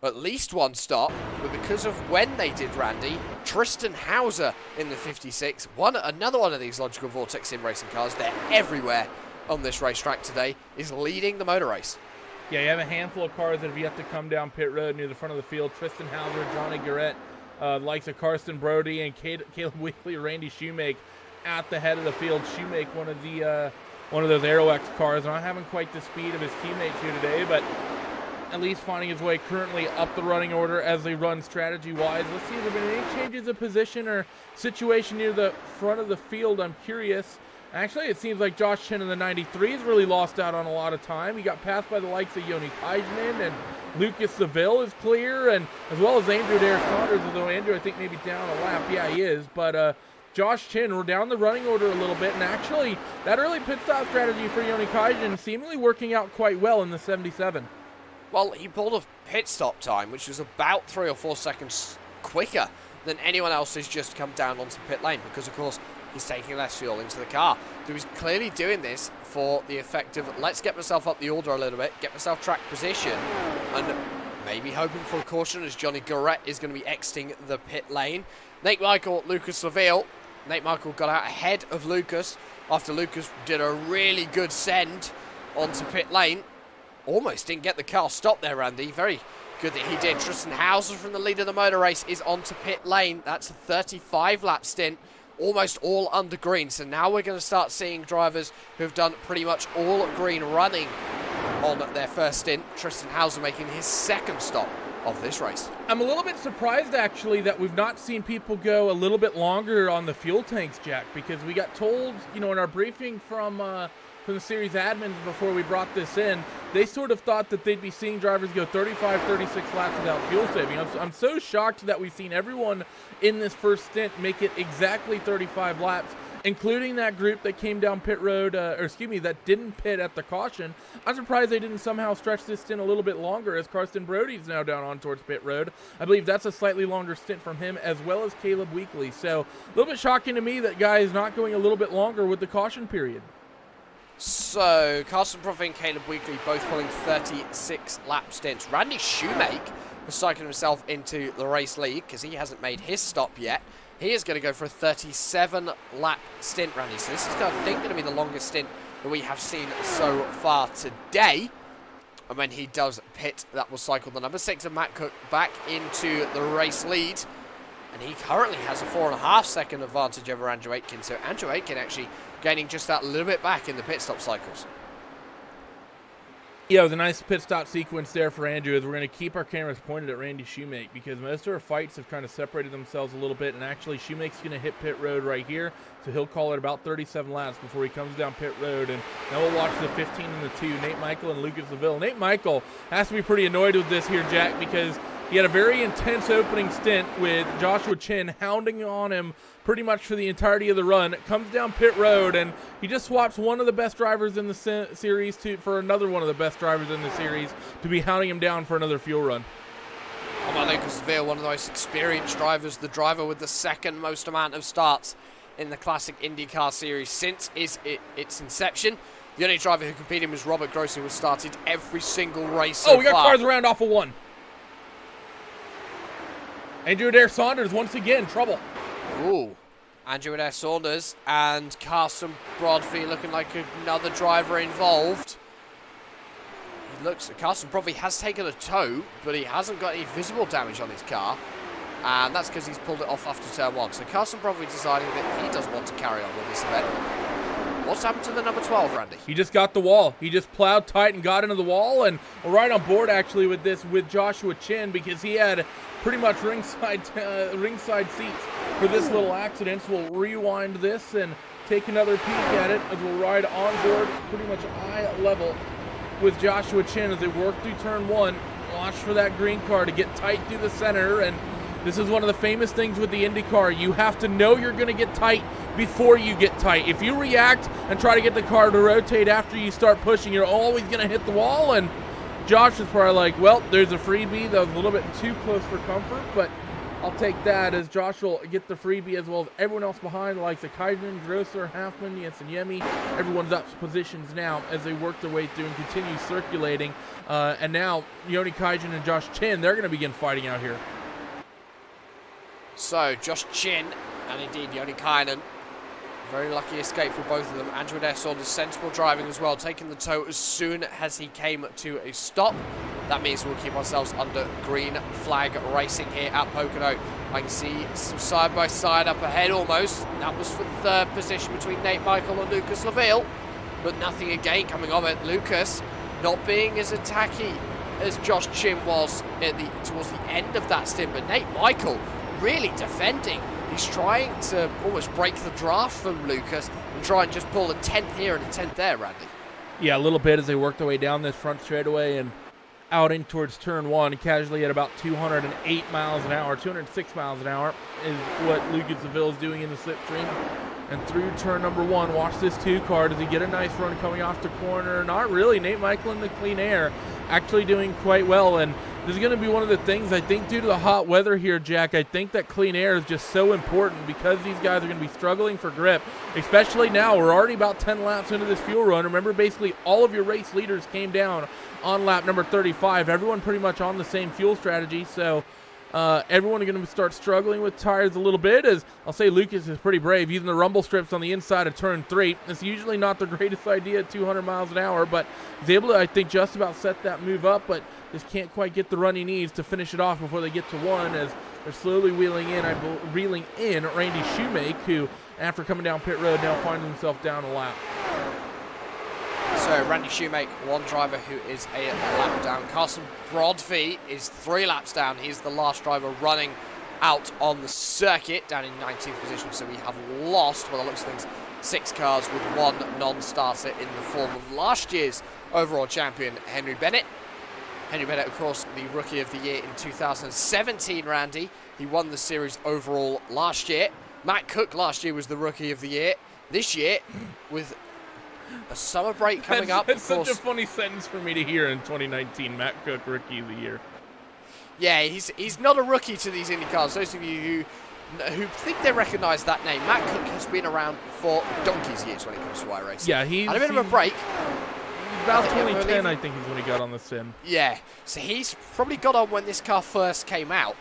At least one stop. But because of when they did, Randy, Tristan Hauser in the 56, another one of these Logical Vortex Sim racing cars, they're everywhere on this racetrack today, is leading the motor race. Yeah, you have a handful of cars that have yet to come down pit road near the front of the field. Tristan Hauser, Johnny Garrett, likes of Karsten Brody and Caleb Weekly, Randy Shoemake at the head of the field. Shoemake, one of those Aero X cars, not having quite the speed of his teammates here today, but at least finding his way currently up the running order as they run strategy-wise. Let's see if there have been any changes of position or situation near the front of the field. I'm curious. Actually, it seems like Josh Chen in the 93 has really lost out on a lot of time. He got passed by the likes of Joni Kajanen, and Lucas Seville is clear, and as well as Andrew Derek Saunders, although Andrew I think maybe down a lap. Yeah, he is. But Josh Chen, we're down the running order a little bit, and actually that early pit stop strategy for Joni Kajanen seemingly working out quite well in the 77. Well, he pulled a pit stop time, which was about 3 or 4 seconds quicker than anyone else who's just come down onto pit lane, because of course he's taking less fuel into the car. So he's clearly doing this for the effect of, let's get myself up the order a little bit, get myself track position, and maybe hoping for a caution as Johnny Garrett is going to be exiting the pit lane. Nate Michael, Lucas Seville. Nate Michael got out ahead of Lucas after Lucas did a really good send onto pit lane. Almost didn't get the car stopped there, Randy. Very good that he did. Tristan Hauser from the lead of the motor race is onto pit lane. That's a 35-lap stint, almost all under green. So now we're going to start seeing drivers who have done pretty much all green running on their first stint. Tristan Hauser making his second stop of this race. I'm a little bit surprised, actually, that we've not seen people go a little bit longer on the fuel tanks, Jack, because we got told, you know, in our briefing from the series admins before we brought this in, they sort of thought that they'd be seeing drivers go 35, 36 laps without fuel saving. I'm so shocked that we've seen everyone in this first stint make it exactly 35 laps, including that group that came down pit road, that didn't pit at the caution. I'm surprised they didn't somehow stretch this stint a little bit longer, as Karsten Brody's now down on towards pit road. I believe that's a slightly longer stint from him, as well as Caleb Weekly. So a little bit shocking to me that guy is not going a little bit longer with the caution period. So, Carson Profi and Caleb Weekly both pulling 36 lap stints. Randy Shoemake has cycled himself into the race lead because he hasn't made his stop yet. He is going to go for a 37 lap stint, Randy. So this is, I think, going to be the longest stint that we have seen so far today. And when he does pit, that will cycle the number 6 of Matt Cook back into the race lead. And he currently has a 4.5 second advantage over Andrew Aitken. So Andrew Aitken actually gaining just that little bit back in the pit stop cycles. Yeah, it was a nice pit stop sequence there for Andrew, as we're going to keep our cameras pointed at Randy Shoemake, because most of our fights have kind of separated themselves a little bit, and actually Shoemake's going to hit pit road right here, so he'll call it about 37 laps before he comes down pit road, and now we'll watch the 15 and the 2, Nate Michael and Lucas Seville. Nate Michael has to be pretty annoyed with this here, Jack, because he had a very intense opening stint with Joshua Chin hounding on him pretty much for the entirety of the run. Comes down pit road, and he just swaps one of the best drivers in the series for another one of the best drivers in the series to be hounding him down for another fuel run. Omar Lucas Seville, one of the most experienced drivers, the driver with the second most amount of starts in the Classic IndyCar Series since its inception. The only driver who competed was Robert Grossi, who started every single race so far. We got cars around off of one. Andrew Adair Saunders once again, trouble. Ooh, Andrew Adair Saunders and Carson Brodby looking like another driver involved. Carson Brodby has taken a tow, but he hasn't got any visible damage on his car. And that's because he's pulled it off after turn 1. So Carson Brodby deciding that he doesn't want to carry on with this event. What's happened to the number 12, Randy? He just got the wall. He just plowed tight and got into the wall, and we're right on board actually with this with Joshua Chin, because he had pretty much ringside seats for this little accident. So we'll rewind this and take another peek at it as we'll ride on board pretty much eye level with Joshua Chin as they work through turn 1. Watch for that green car to get tight through the center, and this is one of the famous things with the IndyCar. You have to know you're going to get tight before you get tight. If you react and try to get the car to rotate after you start pushing, you're always going to hit the wall. And Josh is probably like, well, there's a freebie. That was a little bit too close for comfort, but I'll take that, as Josh will get the freebie as well as everyone else behind, the likes of Kaiden, Grosser, Halfman, Jensen Yemi. Everyone's up positions now as they work their way through and continue circulating. And now Joni Kaiden and Josh Chin, they're going to begin fighting out here. So, Josh Chin and indeed Joni Kainen. Very lucky escape for both of them. Andrew Adair Saunders sensible driving as well, taking the tow as soon as he came to a stop. That means we'll keep ourselves under green flag racing here at Pocono. I can see some side-by-side up ahead almost. That was for third position between Nate Michael and Lucas Seville, but nothing again coming of it. Lucas not being as attacky as Josh Chin was towards the end of that stint, but Nate Michael really defending. He's trying to almost break the draft from Lucas and try and just pull a 10th here and a 10th there, Randy. Yeah, a little bit as they work their way down this front straightaway and out in towards turn one, casually at about 208 miles an hour, 206 miles an hour is what Lucas Seville is doing in the slipstream. And through turn number one, watch this 2 car. Does he get a nice run coming off the corner? Not really. Nate Michael in the clean air actually doing quite well. And this is going to be one of the things, I think, due to the hot weather here, Jack. I think that clean air is just so important because these guys are going to be struggling for grip, especially now. We're already about 10 laps into this fuel run. Remember, basically all of your race leaders came down on lap number 35. Everyone pretty much on the same fuel strategy. So everyone is going to start struggling with tires a little bit, as I'll say Lucas is pretty brave using the rumble strips on the inside of turn 3. It's usually not the greatest idea at 200 miles an hour, but he's able to, I think, just about set that move up, but just can't quite get the run he needs to finish it off before they get to 1, as they're slowly reeling in Randy Shoemake, who, after coming down pit road, now finds himself down a lap. So Randy Shoemake, one driver who is a lap down. Carson Broadfee is 3 laps down. He's the last driver running out on the circuit, down in 19th position. So we have lost, by the looks of things, 6 cars with 1 non-starter in the form of last year's overall champion, Henry Bennett. Henry Bennett, of course, the Rookie of the Year in 2017, Randy. He won the series overall last year. Matt Cook last year was the Rookie of the Year. This year, with a summer break coming up. It's such a funny sentence for me to hear in 2019, Matt Cook, Rookie of the Year. Yeah, he's not a rookie to these IndyCars. Those of you who think they recognise that name, Matt Cook has been around for donkey's years when it comes to iRacing. Yeah, he's had a bit of a break. About 2010, I think, is when he got on the sim. Yeah, so he's probably got on when this car first came out,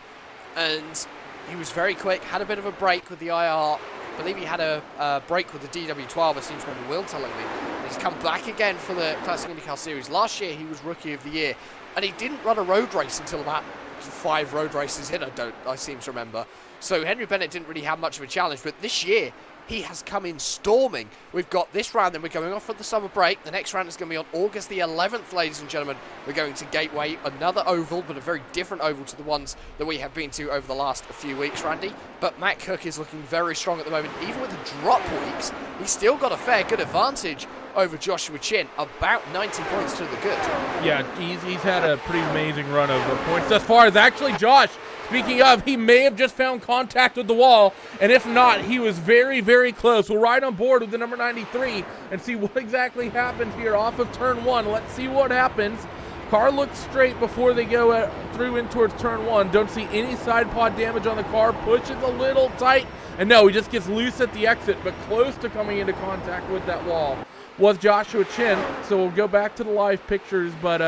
and he was very quick, had a bit of a break with the IR. I believe he had a break with the DW12, I seem to remember Will telling me. And he's come back again for the Classic IndyCar Series. Last year, he was Rookie of the Year, and he didn't run a road race until about 5 road races in, I seem to remember. So Henry Bennett didn't really have much of a challenge, but this year, he has come in storming. We've got this round, then we're going off for the summer break. The next round is going to be on August the 11th, ladies and gentlemen. We're going to Gateway, another oval, but a very different oval to the ones that we have been to over the last few weeks, Randy. But Matt Cook is looking very strong at the moment. Even with the drop weeks, he's still got a fair good advantage over Joshua Chin, about 90 points to the good. Yeah, he's had a pretty amazing run of points thus far. As actually, Josh, speaking of, he may have just found contact with the wall, and if not, he was very, very close. We'll ride on board with the number 93 and see what exactly happens here off of turn 1. Let's see what happens. Car looks straight before they go through in towards turn 1. Don't see any side pod damage on the car. Pushes a little tight, and no, he just gets loose at the exit, but close to coming into contact with that wall was Joshua Chin. So we'll go back to the live pictures, but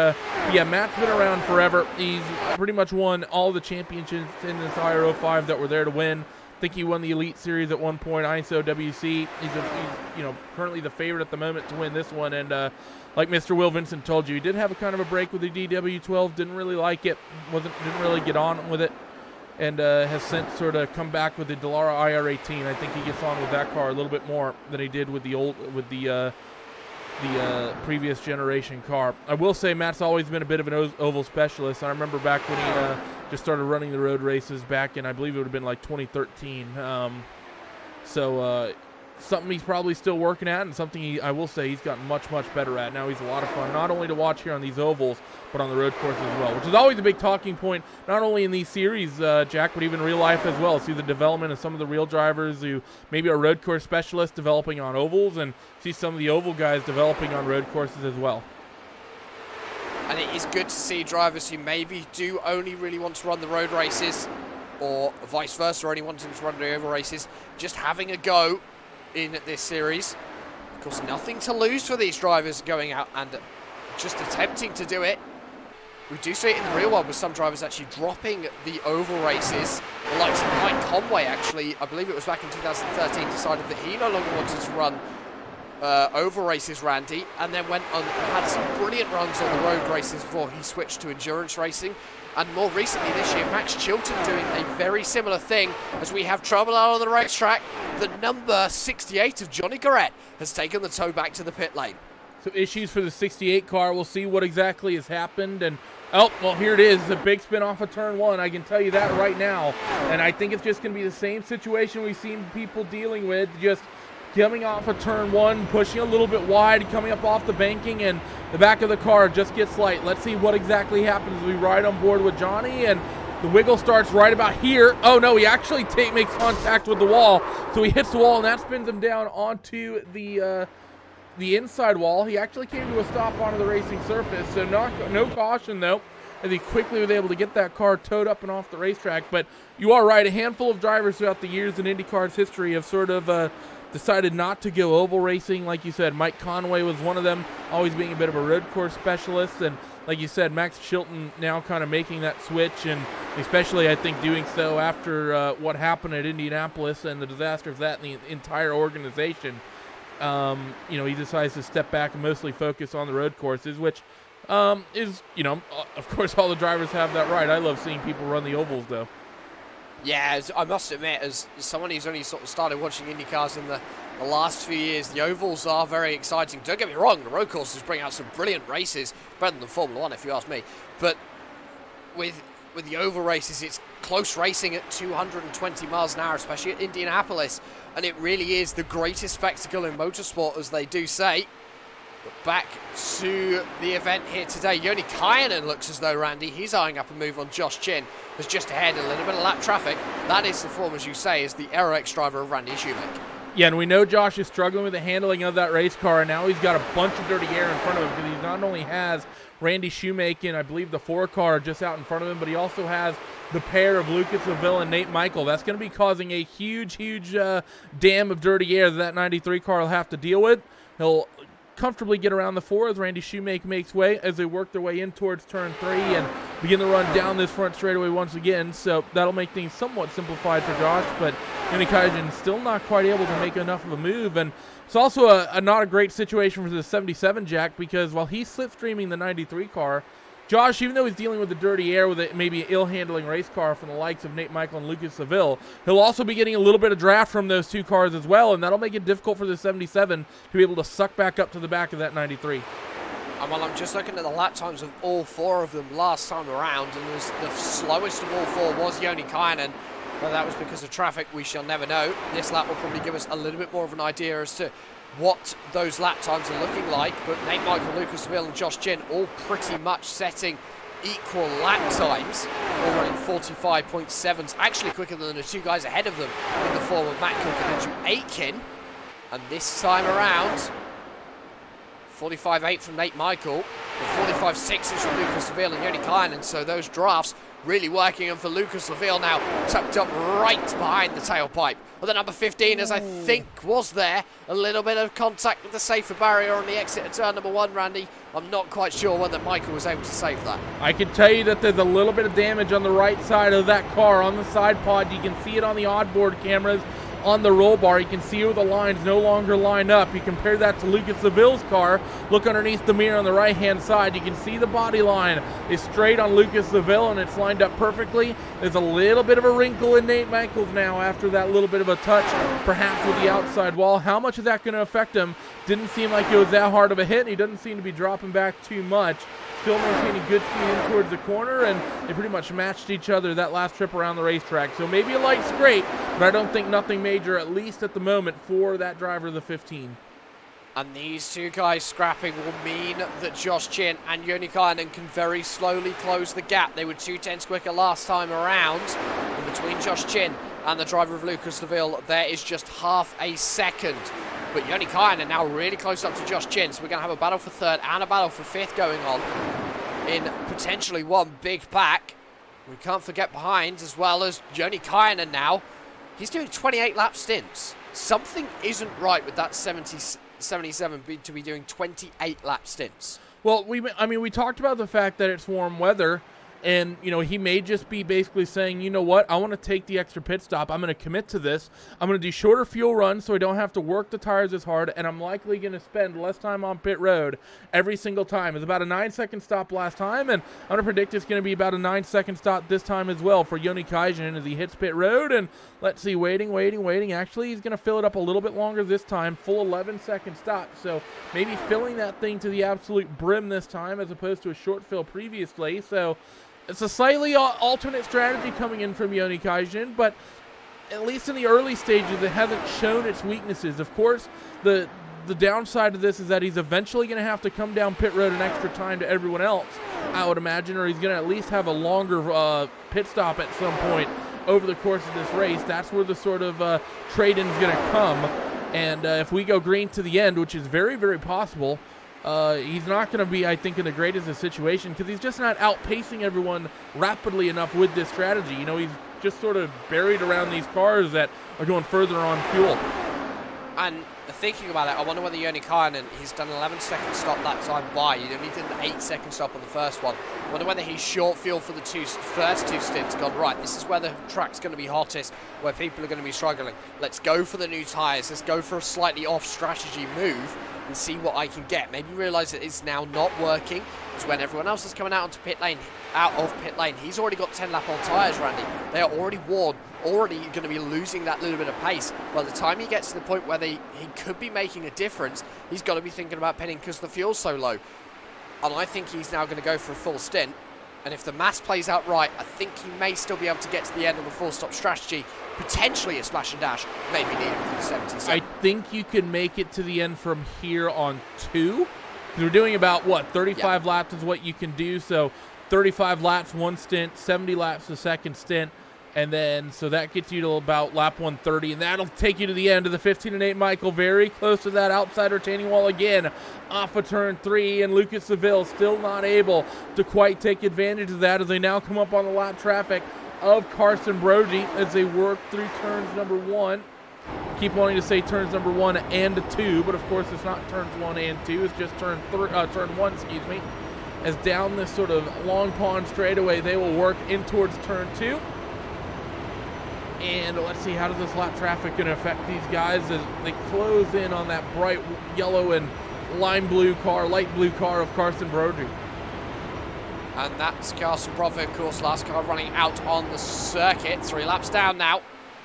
yeah, Matt's been around forever. He's pretty much won all the championships in this IR05 that were there to win. I think he won the Elite Series at one point, ISO WC. He's currently the favorite at the moment to win this one, and like Mr. Will Vincent told you, he did have a kind of a break with the DW12, didn't really like it, didn't really get on with it, and has since sort of come back with the Dallara IR18. I think he gets on with that car a little bit more than he did with the previous generation car. I will say Matt's always been a bit of an oval specialist. I remember back when he just started running the road races back in, I believe it would have been like 2013. So something he's probably still working at, and something I will say he's gotten much, much better at. Now he's a lot of fun, not only to watch here on these ovals, but on the road course as well, which is always a big talking point, not only in these series, Jack, but even real life as well. See the development of some of the real drivers who maybe are road course specialists developing on ovals, and see some of the oval guys developing on road courses as well. And it is good to see drivers who maybe do only really want to run the road races, or vice versa, only wanting to run the oval races, just having a go in this series. Of course, nothing to lose for these drivers going out and just attempting to do it. We do see it in the real world with some drivers actually dropping the oval races. The likes of Mike Conway, actually, I believe it was back in 2013, decided that he no longer wanted to run oval races, Randy, and then went on and had some brilliant runs on the road races before he switched to endurance racing. And more recently this year, Max Chilton doing a very similar thing as we have trouble out on the racetrack. The number 68 of Johnny Garrett has taken the tow back to the pit lane. some issues for the 68 car. We'll see what exactly has happened. And, oh, well, here it is. A big spin off of turn 1. I can tell you that right now. And I think it's just going to be the same situation we've seen people dealing with, just coming off of turn 1, pushing a little bit wide, coming up off the banking, and the back of the car just gets light. Let's see what exactly happens as we ride on board with Johnny, and the wiggle starts right about here. Oh, no, he actually makes contact with the wall, so he hits the wall, and that spins him down onto the inside wall. He actually came to a stop onto the racing surface, so no caution, though, as he quickly was able to get that car towed up and off the racetrack. But you are right, a handful of drivers throughout the years in IndyCar's history have sort of decided not to go oval racing. Like you said, Mike Conway was one of them, always being a bit of a road course specialist. And like you said, Max Chilton now kind of making that switch, and especially I think doing so after what happened at Indianapolis and the disaster of that in the entire organization. He decides to step back and mostly focus on the road courses, which is, of course, all the drivers have that right. I love seeing people run the ovals, though. Yeah, I must admit, as someone who's only sort of started watching IndyCars in the last few years, the ovals are very exciting. Don't get me wrong, the road courses bring out some brilliant races, better than Formula 1 if you ask me. But with the oval races, it's close racing at 220 miles an hour, especially at Indianapolis, and it really is the greatest spectacle in motorsport, as they do say. But back to the event here today. Joni Kainen looks as though, Randy, he's eyeing up a move on Josh Chin, who's just ahead, a little bit of lap traffic. That is the form, as you say, is the Aerox driver of Randy Shoemaker. Yeah, and we know Josh is struggling with the handling of that race car, and now he's got a bunch of dirty air in front of him, because he not only has Randy Shoemaker and I believe the 4 car just out in front of him, but he also has the pair of Lucas Seville and Nate Michael. That's going to be causing a huge dam of dirty air that 93 car will have to deal with. He'll comfortably get around the 4 as Randy Shoemaker makes way as they work their way in towards turn 3 and begin to run down this front straightaway once again. So that'll make things somewhat simplified for Josh, but Joni Kainen still not quite able to make enough of a move. And it's also not a great situation for the 77 Jack, because while he's slipstreaming the 93 car, Josh, even though he's dealing with the dirty air with maybe an ill-handling race car from the likes of Nate Michael and Lucas Seville, he'll also be getting a little bit of draft from those 2 cars as well, and that'll make it difficult for the 77 to be able to suck back up to the back of that 93. And while I'm just looking at the lap times of all 4 of them last time around, and the slowest of all 4 was Joni Kainen. Whether that was because of traffic, we shall never know. This lap will probably give us a little bit more of an idea as to what those lap times are looking like. But Nate Michael, Lucas Seville and Josh Chin all pretty much setting equal lap times, all running 45.7s, actually quicker than the 2 guys ahead of them in the form of Matt Cook and Andrew Aitken. And this time around, 45.8 from Nate Michael, and 45.6 is from Lucas Seville and Joni Kainen. So those drafts really working, and for Lucas Seville now tucked up right behind the tailpipe. Well, the number 15, as I think was there, a little bit of contact with the safer barrier on the exit of turn number 1, Randy. I'm not quite sure whether Michael was able to save that. I can tell you that there's a little bit of damage on the right side of that car on the side pod. You can see it on the onboard cameras on the roll bar. You can see where the lines no longer line up. You compare that to Lucas Seville's car. Look underneath the mirror on the right-hand side. You can see the body line is straight on Lucas Seville, and it's lined up perfectly. There's a little bit of a wrinkle in Nate Michaels now after that little bit of a touch, perhaps with the outside wall. How much is that going to affect him? Didn't seem like it was that hard of a hit, and he doesn't seem to be dropping back too much. Still maintaining good speed in towards the corner, and they pretty much matched each other that last trip around the racetrack. So maybe a light scrape, but I don't think nothing major, at least at the moment, for that driver of the 15. And these 2 guys scrapping will mean that Josh Chin and Joni Kainen can very slowly close the gap. They were 2/10 quicker last time around. And between Josh Chin and the driver of Lucas Seville, there is just half a second. But Joni Kainen now really close up to Josh Chin, so we're going to have a battle for 3rd and a battle for 5th going on in potentially one big pack. We can't forget behind, as well as Joni Kainen now. He's doing 28 lap stints. Something isn't right with that 77 to be doing 28 lap stints. Well, we talked about the fact that it's warm weather, And, he may just be basically saying, you know what, I want to take the extra pit stop. I'm going to commit to this. I'm going to do shorter fuel runs so I don't have to work the tires as hard, and I'm likely going to spend less time on pit road every single time. It's about a 9-second stop last time, and I'm going to predict it's going to be about a 9-second stop this time as well for Yoni Kaisen as he hits pit road. And let's see, waiting. Actually, he's going to fill it up a little bit longer this time, full 11-second stop. So maybe filling that thing to the absolute brim this time as opposed to a short fill previously. So it's a slightly alternate strategy coming in from Yoni Kaisen, but at least in the early stages, it hasn't shown its weaknesses. Of course, the downside of this is that he's eventually going to have to come down pit road an extra time to everyone else, I would imagine, or he's going to at least have a longer pit stop at some point over the course of this race. That's where the sort of trade-in is going to come. And if we go green to the end, which is very, very possible, he's not going to be, I think, in the greatest of situation because he's just not outpacing everyone rapidly enough with this strategy. He's just sort of buried around these cars that are going further on fuel. And thinking about it, I wonder whether Yoni Kainen, he's done an 11-second stop that time by. He only did an 8-second stop on the first one. I wonder whether he's short fuel for the first two stints, gone, right, this is where the track's going to be hottest, where people are going to be struggling. Let's go for the new tyres. Let's go for a slightly off-strategy move and see what I can get. Maybe realise that it's now not working. It's when everyone else is coming out of pit lane. He's already got 10-lap on tyres, Randy. They are already worn, already going to be losing that little bit of pace. By the time he gets to the point where he could be making a difference, he's got to be thinking about pitting because the fuel's so low. And I think he's now going to go for a full stint. And if the maths plays out right, I think he may still be able to get to the end of the full-stop strategy. Potentially a splash and dash, maybe needed for the 77. I think you can make it to the end from here on 2. Because we're doing about, 35 laps is what you can do. So 35 laps, one stint, 70 laps the second stint. And then, so that gets you to about lap 130, and that'll take you to the end of the 15-8 Michael. Very close to that outside retaining wall again, off of turn 3, and Lucas Seville still not able to quite take advantage of that as they now come up on the lap traffic of Carson Brody as they work through turns number 1. Keep wanting to say turns number 1 and 2, but of course it's not turns 1 and 2, it's just turn 1, excuse me. As down this sort of long pond straightaway, they will work in towards turn 2. And let's see, how does this lap traffic going to affect these guys as they close in on that bright yellow and light blue car of Carson Brody. And that's Carson Brody, of course, last car running out on the circuit. 3 laps down now.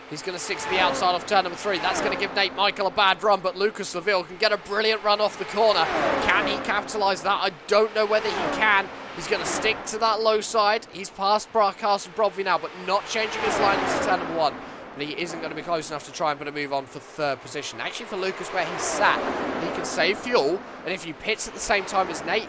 He's going to stick to the outside of turn number 3. That's going to give Nate Michael a bad run, but Lucas Seville can get a brilliant run off the corner. Can he capitalise that? I don't know whether he can. He's going to stick to that low side. He's past Carson Brody now, but not changing his line into turn number 1. But he isn't going to be close enough to try and put a move on for 3rd position. Actually, for Lucas, where he's sat, he can save fuel. And if he pits at the same time as Nate,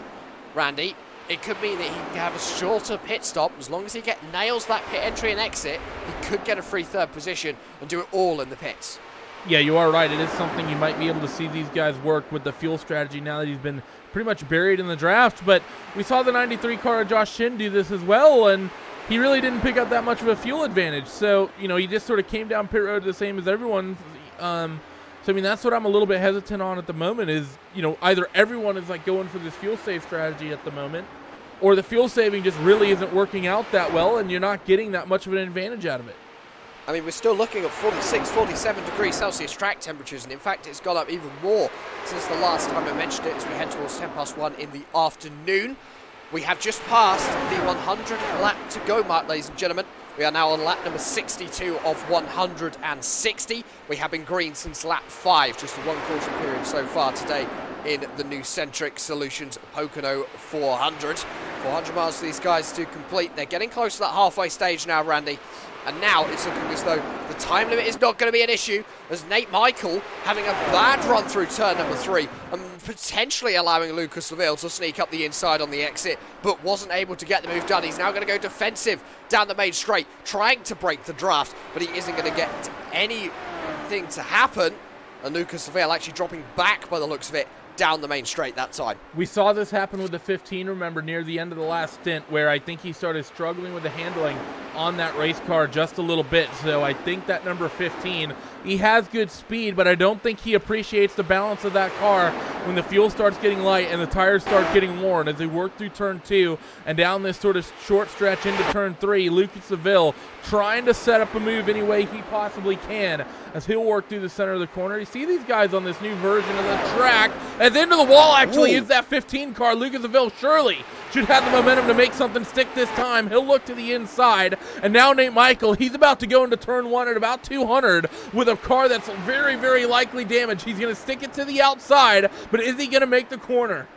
Randy, it could mean that he can have a shorter pit stop. As long as he nails that pit entry and exit, he could get a free 3rd position and do it all in the pits. Yeah, you are right. It is something you might be able to see these guys work with the fuel strategy now that he's been pretty much buried in the draft. But we saw the 93 car of Josh Shin do this as well, and he really didn't pick up that much of a fuel advantage. So, he just sort of came down pit road the same as everyone. So, that's what I'm a little bit hesitant on at the moment is, either everyone is going for this fuel save strategy at the moment, or the fuel saving just really isn't working out that well and you're not getting that much of an advantage out of it. We're still looking at 46, 47 degrees Celsius track temperatures, and in fact it's gone up even more since the last time I mentioned it as we head towards 1:10 in the afternoon. We have just passed the 100 lap to go mark, ladies and gentlemen. We are now on lap number 62 of 160. We have been green since lap 5, just a 1/4 period so far today in the new Centric Solutions Pocono 400. 400 miles for these guys to complete. They're getting close to that halfway stage now, Randy. And now it's looking as though the time limit is not going to be an issue, as Nate Michael having a bad run through turn number 3 and potentially allowing Lucas Seville to sneak up the inside on the exit, but wasn't able to get the move done. He's now going to go defensive down the main straight, trying to break the draft, but he isn't going to get anything to happen. And Lucas Seville actually dropping back by the looks of it down the main straight that time. We saw this happen with the 15, remember, near the end of the last stint, where I think he started struggling with the handling on that race car just a little bit. So I think that number 15, he has good speed, but I don't think he appreciates the balance of that car when the fuel starts getting light and the tires start getting worn. As they work through turn 2 and down this sort of short stretch into turn 3, Lucas Seville trying to set up a move any way he possibly can as he'll work through the center of the corner. You see these guys on this new version of the track, and into the wall actually is that 15 car. Lucas Seville surely should have the momentum to make something stick this time. He'll look to the inside, and now Nate Michael, he's about to go into turn 1 at about 200 with a car that's very, very likely damaged. He's going to stick it to the outside, but is he going to make the corner?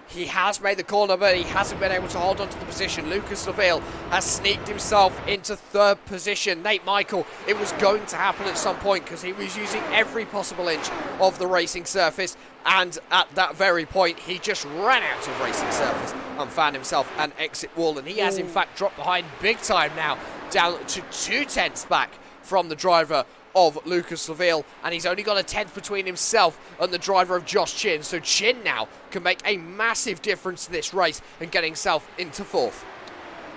He has made the corner, but he hasn't been able to hold on to the position. Lucas Seville has sneaked himself into 3rd position. Nate Michael, it was going to happen at some point because he was using every possible inch of the racing surface, and at that very point, he just ran out of racing surface and found himself an exit wall, and he has in fact dropped behind big time now, down to 2 tenths back from the driver of Lucas Seville, and he's only got a 10th between himself and the driver of Josh Chin. So Chin now can make a massive difference to this race and get himself into 4th.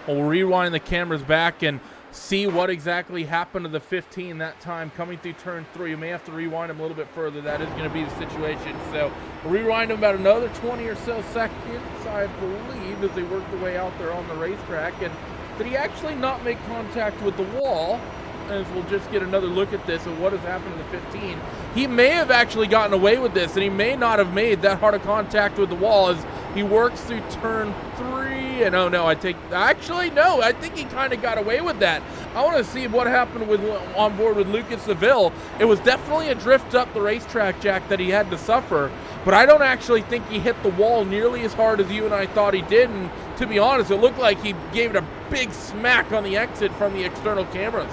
We'll rewind the cameras back and see what exactly happened to the 15 that time coming through turn 3. You may have to rewind him a little bit further. That is going to be the situation. So we'll rewind him about another 20 or so seconds, I believe, as they work their way out there on the racetrack. And did he actually not make contact with the wall? As we'll just get another look at this and what has happened to the 15. He may have actually gotten away with this, and he may not have made that hard of contact with the wall as he works through turn 3. And I think he kind of got away with that. I want to see what happened with on board with Lucas Seville. It was definitely a drift up the racetrack, Jack, that he had to suffer, but I don't actually think he hit the wall nearly as hard as you and I thought he did. And to be honest, it looked like he gave it a big smack on the exit from the external cameras.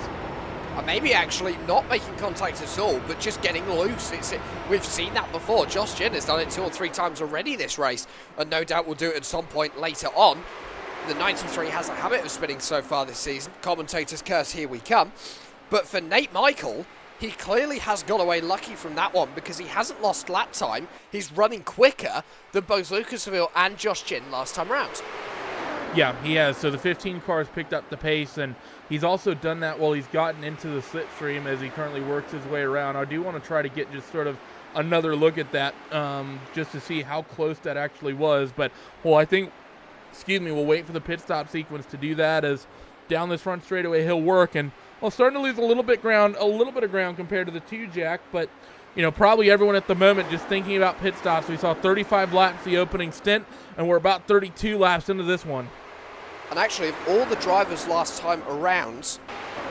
Maybe actually not making contact at all, but just getting loose. We've seen that before. Josh Chin has done it 2 or 3 times already this race, and no doubt will do it at some point later on. The 93 has a habit of spinning so far this season. Commentators curse, here we come. But for Nate Michael, he clearly has got away lucky from that one because he hasn't lost lap time. He's running quicker than both Lucas Seville and Josh Chin last time round. Yeah, he has. So the 15 car has picked up the pace, and he's also done that while he's gotten into the slipstream as he currently works his way around. I do want to try to get just sort of another look at that just to see how close that actually was. But, we'll wait for the pit stop sequence to do that as down this front straightaway he'll work. And, starting to lose a little bit of ground compared to the 2, Jack. But, probably everyone at the moment just thinking about pit stops. We saw 35 laps the opening stint, and we're about 32 laps into this one. And actually, of all the drivers last time around,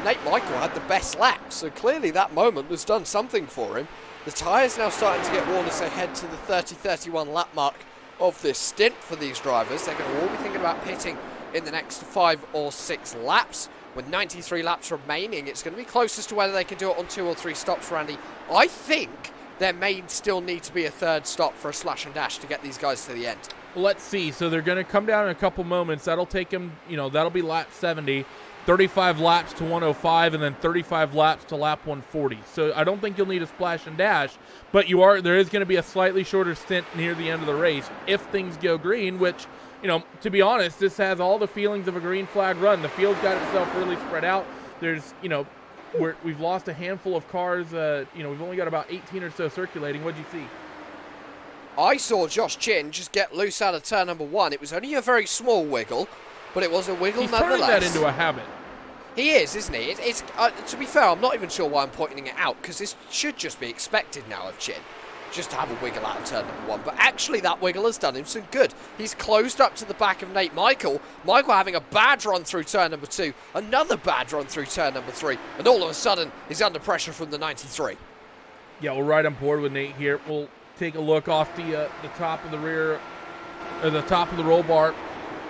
Nate Michael had the best lap, so clearly that moment has done something for him. The tyres now starting to get worn as they head to the 30-31 lap mark of this stint for these drivers. They're going to all be thinking about pitting in the next 5 or 6 laps. With 93 laps remaining, it's going to be close as to whether they can do it on 2 or 3 stops, Randy. I think there may still need to be a 3rd stop for a slash and dash to get these guys to the end. Well, let's see. So they're going to come down in a couple moments. That'll take them, that'll be lap 70, 35 laps to 105, and then 35 laps to lap 140. So I don't think you'll need a splash and dash, but there is going to be a slightly shorter stint near the end of the race if things go green, which, to be honest, this has all the feelings of a green flag run. The field's got itself really spread out. There's, we've lost a handful of cars. We've only got about 18 or so circulating. What'd you see? I saw Josh Chin just get loose out of turn number 1. It was only a very small wiggle, but it was a wiggle nonetheless. He's turning that into a habit. He is, isn't he? It's to be fair, I'm not even sure why I'm pointing it out, because this should just be expected now of Chin, just to have a wiggle out of turn number 1. But actually, that wiggle has done him some good. He's closed up to the back of Nate Michael. Michael having a bad run through turn number 2, another bad run through turn number 3, and all of a sudden, he's under pressure from the 93. Yeah, we're right on board with Nate here. We'll take a look off the top of the rear, or the top of the roll bar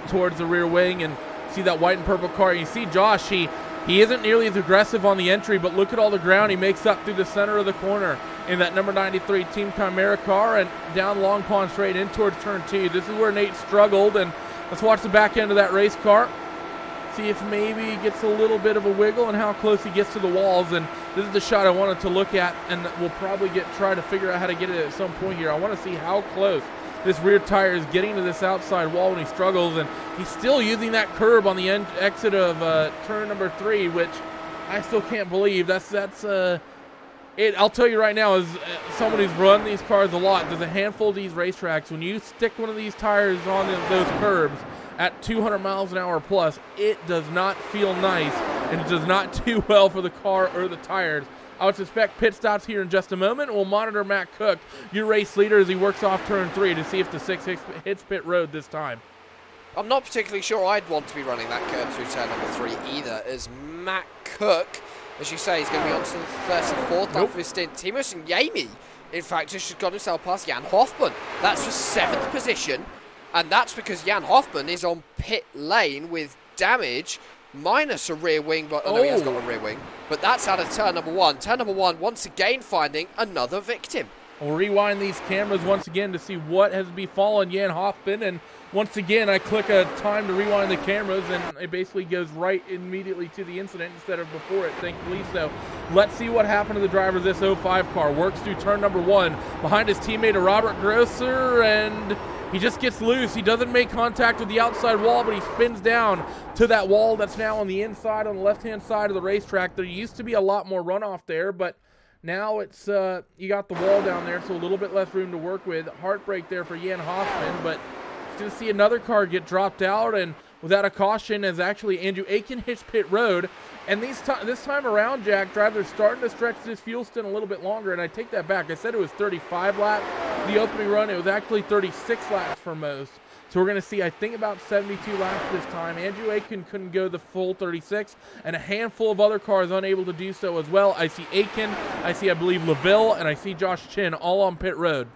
towards the rear wing, and see that white and purple car. You see Josh, he isn't nearly as aggressive on the entry, but look at all the ground he makes up through the center of the corner in that number 93 Team Chimera car, and down Long Pond straight in towards turn 2. This is where Nate struggled, and let's watch the back end of that race car. See if maybe he gets a little bit of a wiggle and how close he gets to the walls. And this is the shot I wanted to look at, and we'll probably try to figure out how to get it at some point here. I want to see how close this rear tire is getting to this outside wall and he struggles, and he's still using that curb on the exit of turn number 3, which I still can't believe. I'll tell you right now, as someone who's run these cars a lot, there's a handful of these racetracks. When you stick one of these tires on those curbs at 200 miles an hour plus, it does not feel nice, and it does not do well for the car or the tires. I would suspect pit stops here in just a moment. We'll monitor Matt Cook, your race leader, as he works off turn 3 to see if the 6 hits pit road this time. I'm not particularly sure I'd want to be running that curb through turn number 3 either, as Matt Cook, as you say, is going to be on to the 34th lap of his stint. Timo Sanyemi, in fact, just got himself past Jan Hoffman. That's for 7th position, and that's because Jan Hoffman is on pit lane with damage, minus a rear wing, but no, he has got a rear wing. But that's out of turn number 1. Turn number 1 once again finding another victim. We'll rewind these cameras once again to see what has befallen Jan Hoffman, and once again I click a time to rewind the cameras and it basically goes right immediately to the incident instead of before it, thankfully. So let's see what happened to the driver of this 05 car. Works through turn number 1 behind his teammate Robert Grosser, and he just gets loose. He doesn't make contact with the outside wall, but he spins down to that wall that's now on the inside, on the left-hand side of the racetrack. There used to be a lot more runoff there, but now it's you got the wall down there, so a little bit less room to work with. Heartbreak there for Jan Hoffman, but he's going to see another car get dropped out, and without a caution, as actually Andrew Aiken hits pit road. And this time around, Jack, drivers starting to stretch this fuel stint a little bit longer, and I take that back. I said it was 35 laps. The opening run, it was actually 36 laps for most. So we're going to see, I think, about 72 laps this time. Andrew Aiken couldn't go the full 36, and a handful of other cars unable to do so as well. I see Aiken, I see, I believe, Laville, and I see Josh Chin all on pit road.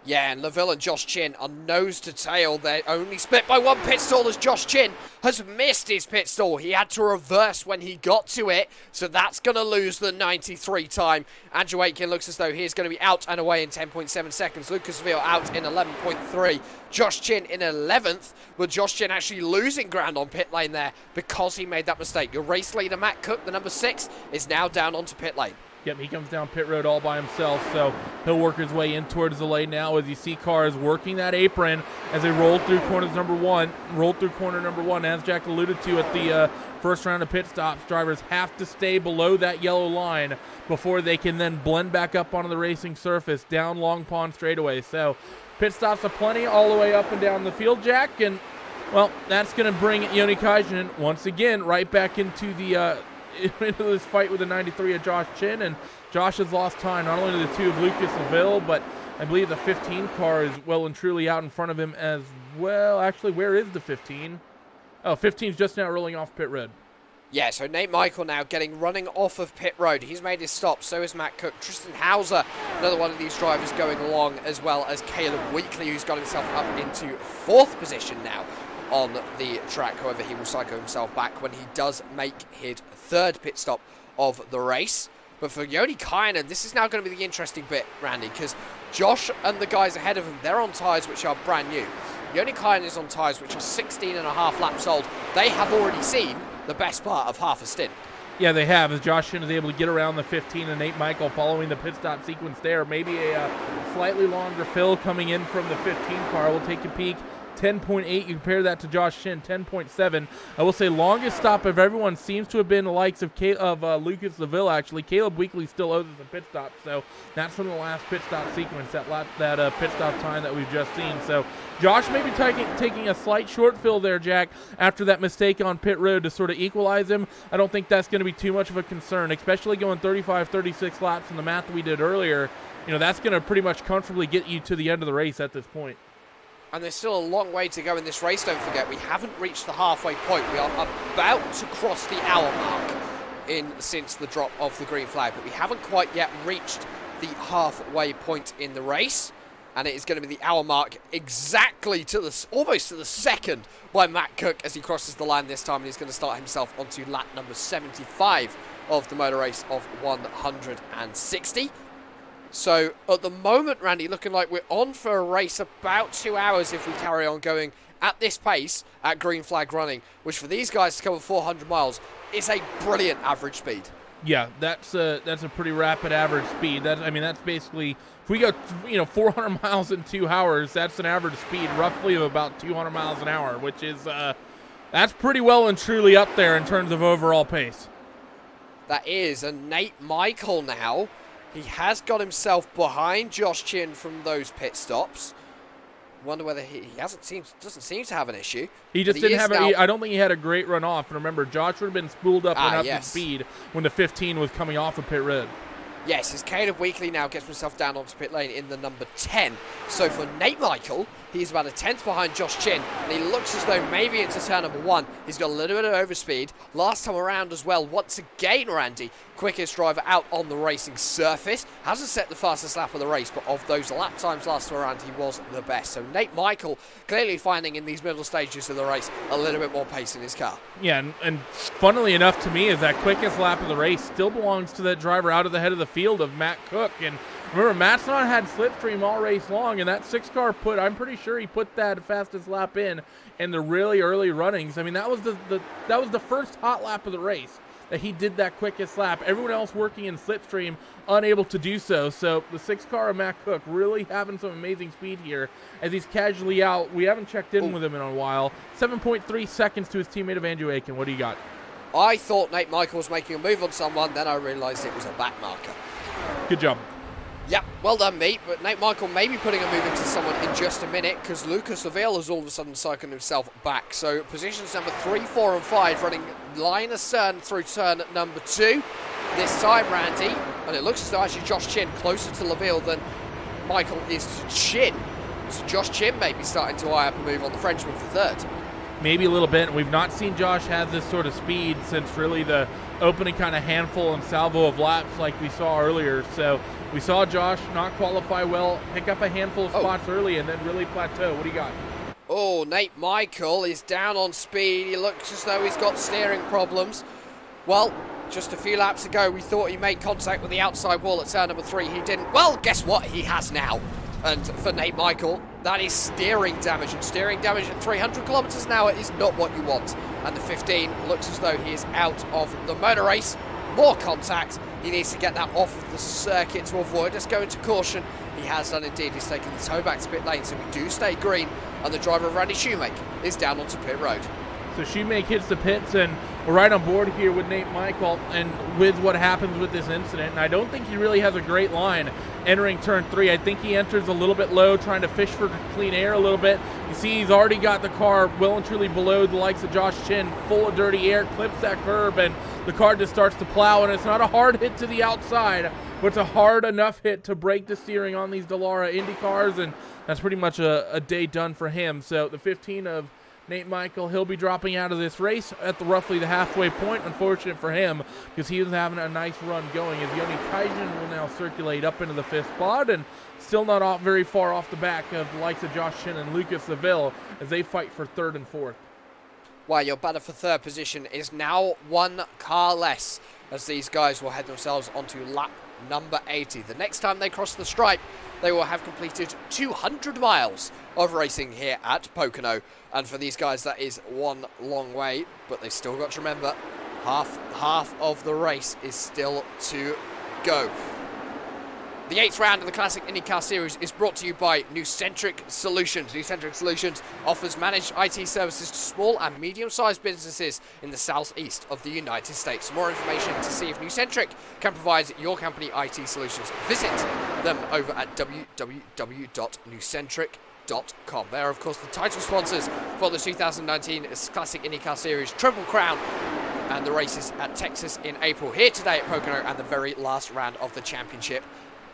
Yeah, and Laville and Josh Chin are nose to tail. They're only split by 1 pit stall, as Josh Chin has missed his pit stall. He had to reverse when he got to it, so that's going to lose the 93 time. Andrew Aiken looks as though he's going to be out and away in 10.7 seconds. Lucas Ville out in 11.3. Josh Chin in 11th, but Josh Chin actually losing ground on pit lane there because he made that mistake. Your race leader, Matt Cook, the number 6, is now down onto pit lane. Yep, he comes down pit road all by himself, so he'll work his way in towards the lane now as you see cars working that apron as they roll through corner number one. As Jack alluded to at the first round of pit stops, drivers have to stay below that yellow line before they can then blend back up onto the racing surface down Long Pond straightaway. So pit stops aplenty all the way up and down the field, Jack, and well, that's going to bring Joni Kaisen once again right back into the into this fight with the 93 of Josh Chin, and Josh has lost time, not only to the 2 of Lucas Laville, but I believe the 15 car is well and truly out in front of him as well. Actually, where is the 15? Oh, 15's just now rolling off pit road. Yeah, so Nate Michael now running off of pit road. He's made his stop, so is Matt Cook. Tristan Hauser, another one of these drivers going along, as well as Caleb Weekly, who's got himself up into 4th position now on the track. However, he will psycho himself back when he does make his 3rd pit stop of the race. But for Joni Kainen, this is now going to be the interesting bit, Randy, because Josh and the guys ahead of him, they're on tyres which are brand new. Joni Kainen is on tyres which are 16 and a half laps old. They have already seen the best part of half a stint. Yeah, they have, as Josh Chin is able to get around the 15 and Nate Michael following the pit stop sequence there. Maybe a slightly longer fill coming in from the 15 car. We'll take a peek. 10.8, you compare that to Josh Chin, 10.7. I will say longest stop of everyone seems to have been the likes of Lucas Laville, actually. Caleb Weekly still owes us a pit stop, so that's from the last pit stop sequence, that pit stop time that we've just seen. So Josh may be taking a slight short fill there, Jack, after that mistake on pit road to sort of equalize him. I don't think that's going to be too much of a concern, especially going 35, 36 laps in the math we did earlier. You know, that's going to pretty much comfortably get you to the end of the race at this point. And there's still a long way to go in this race, don't forget. We haven't reached the halfway point. We are about to cross the hour mark since the drop of the green flag, but we haven't quite yet reached the halfway point in the race. And it is going to be the hour mark exactly almost to the second by Matt Cook as he crosses the line this time. And he's going to start himself onto lap number 75 of the motor race of 160. So at the moment, Randy, looking like we're on for a race about 2 hours if we carry on going at this pace at green flag running, which for these guys to cover 400 miles is a brilliant average speed. Yeah, that's a pretty rapid average speed. That's basically if we go, 400 miles in 2 hours, that's an average speed roughly of about 200 miles an hour, which is, that's pretty well and truly up there in terms of overall pace. That is, and Nate Michael now, he has got himself behind Josh Chin from those pit stops. Wonder whether he doesn't seem to have an issue. He just didn't have I don't think he had a great run off. And remember, Josh would have been spooled up and up to speed when the 15 was coming off of pit road. Yes, as Caleb Weekly now gets himself down onto pit lane in the number 10. So for Nate Michael, he's about a tenth behind Josh Chin, and he looks as though maybe into turn number 1. He's got a little bit of overspeed. Last time around as well, once again, Randy, quickest driver out on the racing surface. Hasn't set the fastest lap of the race, but of those lap times last time around, he was the best. So Nate Michael clearly finding in these middle stages of the race a little bit more pace in his car. Yeah, and funnily enough to me is that quickest lap of the race still belongs to that driver out of the head of the field of Matt Cook. And remember, Matt's not had slipstream all race long, and that 6 car I'm pretty sure he put that fastest lap in the really early runnings. I mean, that was the first hot lap of the race that he did that quickest lap. Everyone else working in slipstream unable to do so. So the 6 car of Matt Cook really having some amazing speed here as he's casually out. We haven't checked in with him in a while. 7.3 seconds to his teammate of Andrew Aiken. What do you got? I thought Nate Michael was making a move on someone, then I realised it was a back marker. Good job. Yep, well done, mate. But Nate Michael may be putting a move into someone in just a minute because Lucas Laville has all of a sudden cycled himself back. So positions number 3, 4, and 5 running line astern through turn number 2. This time, Randy, and it looks as though actually Josh Chin closer to Laville than Michael is to Chin. So Josh Chin may be starting to eye up a move on the Frenchman for 3rd. Maybe a little bit. We've not seen Josh have this sort of speed since really the opening kind of handful and salvo of laps like we saw earlier. So we saw Josh not qualify well, pick up a handful of spots early, and then really plateau. What do you got? Oh, Nate Michael is down on speed. He looks as though he's got steering problems. Well, just a few laps ago, we thought he made contact with the outside wall at turn number 3. He didn't. Well, guess what? He has now. And for Nate Michael, that is steering damage. And steering damage at 300 kilometers an hour is not what you want. And the 15 looks as though he is out of the motor race. More contact. He needs to get that off of the circuit to avoid us going to caution. He has done indeed. He's taken the toe back to pit lane, so we do stay green. And the driver of Randy Shoemake is down onto pit road. So Shoemake hits the pits, and we're right on board here with Nate Michael and with what happens with this incident. And I don't think he really has a great line entering turn 3. I think he enters a little bit low, trying to fish for clean air a little bit. You see he's already got the car well and truly below the likes of Josh Chin, full of dirty air, clips that curb, and the car just starts to plow. And it's not a hard hit to the outside, but it's a hard enough hit to break the steering on these Dallara Indy cars, and that's pretty much a day done for him. So the 15 of Nate Michael, he'll be dropping out of this race at roughly the halfway point. Unfortunate for him because he was having a nice run going as Yoni Kaijin will now circulate up into the 5th spot and still not very far off the back of the likes of Josh Chin and Lucas Laville as they fight for 3rd and 4th. Well, your battle for 3rd position is now 1 car less as these guys will head themselves onto lap number 80. The next time they cross the stripe, they will have completed 200 miles of racing here at Pocono. And for these guys, that is one long way, but they still got to remember half of the race is still to go. The 8th round of the Classic IndyCar Series is brought to you by Nucentric Solutions. Nucentric Solutions offers managed IT services to small and medium-sized businesses in the southeast of the United States. For more information to see if Nucentric can provide your company IT solutions, visit them over at www.nucentric.com. They are, of course, the title sponsors for the 2019 Classic IndyCar Series Triple Crown and the races at Texas in April. Here today at Pocono and the very last round of the championship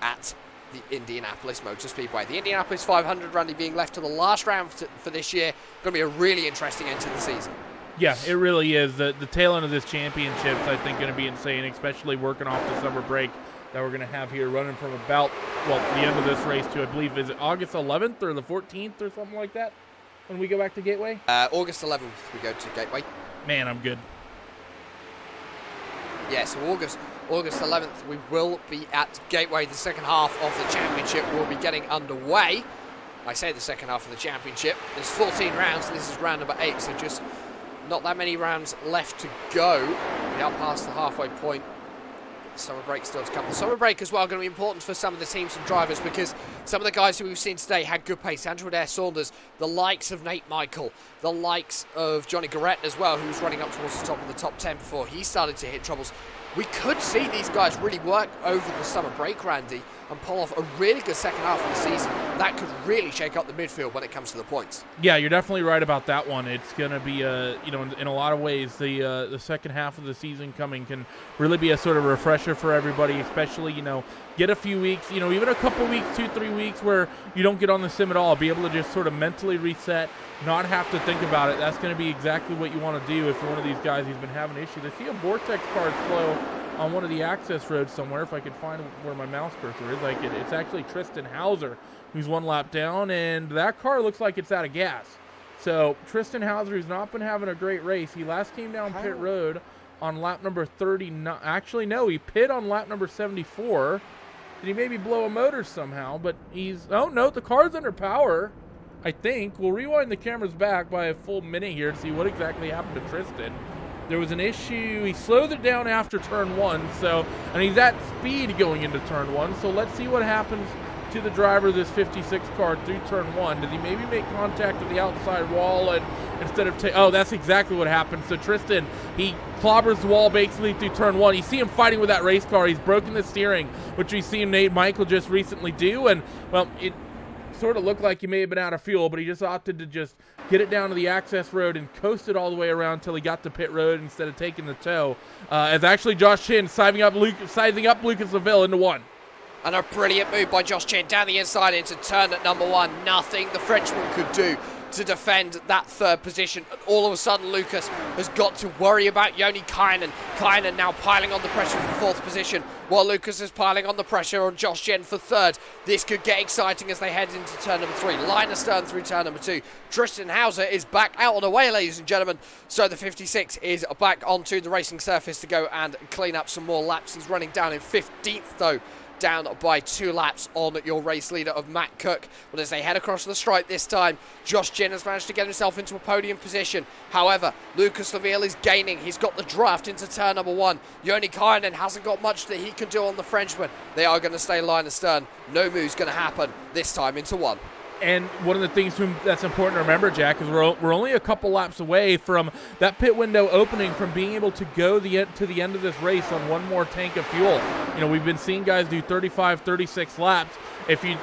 at the Indianapolis Motor Speedway. The Indianapolis 500, Randy, being left to the last round for this year. Going to be a really interesting end to the season. Yeah, it really is. The tail end of this championship is, I think, going to be insane, especially working off the summer break that we're going to have here, running from about, well, the end of this race to, I believe, is it August 11th or the 14th or something like that when we go back to Gateway? August 11th we go to Gateway. Man, I'm good. Yeah, so August 11th, we will be at Gateway. The second half of the championship will be getting underway. I say the second half of the championship. There's 14 rounds, and this is round number 8, so just not that many rounds left to go. We are past the halfway point. summer break still to come. The summer break as well going to be important for some of the teams and drivers, because some of the guys who we've seen today had good pace. Andrew Adair Saunders, the likes of Nate Michael, the likes of Johnny Garrett as well, who was running up towards the top of the top 10 before he started to hit troubles. We could see these guys really work over the summer break, Randy, and pull off a really good second half of the season. That could really shake up the midfield when it comes to the points. Yeah, you're definitely right about that one. It's going to be, in a lot of ways, the second half of the season coming can really be a sort of refresher for everybody, especially, get a few weeks, even a couple weeks, 2-3 weeks where you don't get on the sim at all. Be able to just sort of mentally reset, not have to think about it. That's going to be exactly what you want to do if you're one of these guys who's been having issues. I see a Vortex car slow on one of the access roads somewhere. If I could find where my mouse cursor is, it's actually Tristan Hauser who's one lap down, and that car looks like it's out of gas. So Tristan Hauser, who's not been having a great race, he last came down pit road on lap number 39. Actually, no, he pit on lap number 74. Did he maybe blow a motor somehow? But oh no, the car's under power, I think. We'll rewind the cameras back by a full minute here to see what exactly happened to Tristan. There was an issue. He slowed it down after turn 1, and he's at speed going into turn 1. So let's see what happens to the driver of this 56 car through turn 1. Does he maybe make contact with the outside wall, and instead of oh, that's exactly what happened. So Tristan, he clobbers the wall basically through turn 1. You see him fighting with that race car. He's broken the steering, which we've seen Nate Michael just recently do, and well, it sort of looked like he may have been out of fuel, but he just opted to just get it down to the access road and coast it all the way around until he got to pit road instead of taking the tow. As actually Josh Chin sizing up Lucas LaVille into 1. And a brilliant move by Josh Chin down the inside into turn at number 1. Nothing the Frenchman could do to defend that third position. And all of a sudden, Lucas has got to worry about Joni Kynan. Kynan now piling on the pressure for 4th position, while Lucas is piling on the pressure on Josh Chen for 3rd. This could get exciting as they head into turn number 3. Line astern through turn number 2. Tristan Hauser is back out on the way, ladies and gentlemen. So the 56 is back onto the racing surface to go and clean up some more laps. He's running down in 15th, though, down by 2 laps on your race leader of Matt Cook. But as they head across the stripe this time, Josh Chin has managed to get himself into a podium position. However, Lucas LaVille is gaining. He's got the draft into turn number 1. Joni Kynan hasn't got much that he can do on the Frenchman. They are going to stay line astern. No move's going to happen this time into 1. And one of the things that's important to remember, Jack, is we're only a couple laps away from that pit window opening, from being able to go to the end of this race on one more tank of fuel. We've been seeing guys do 35, 36 laps. If you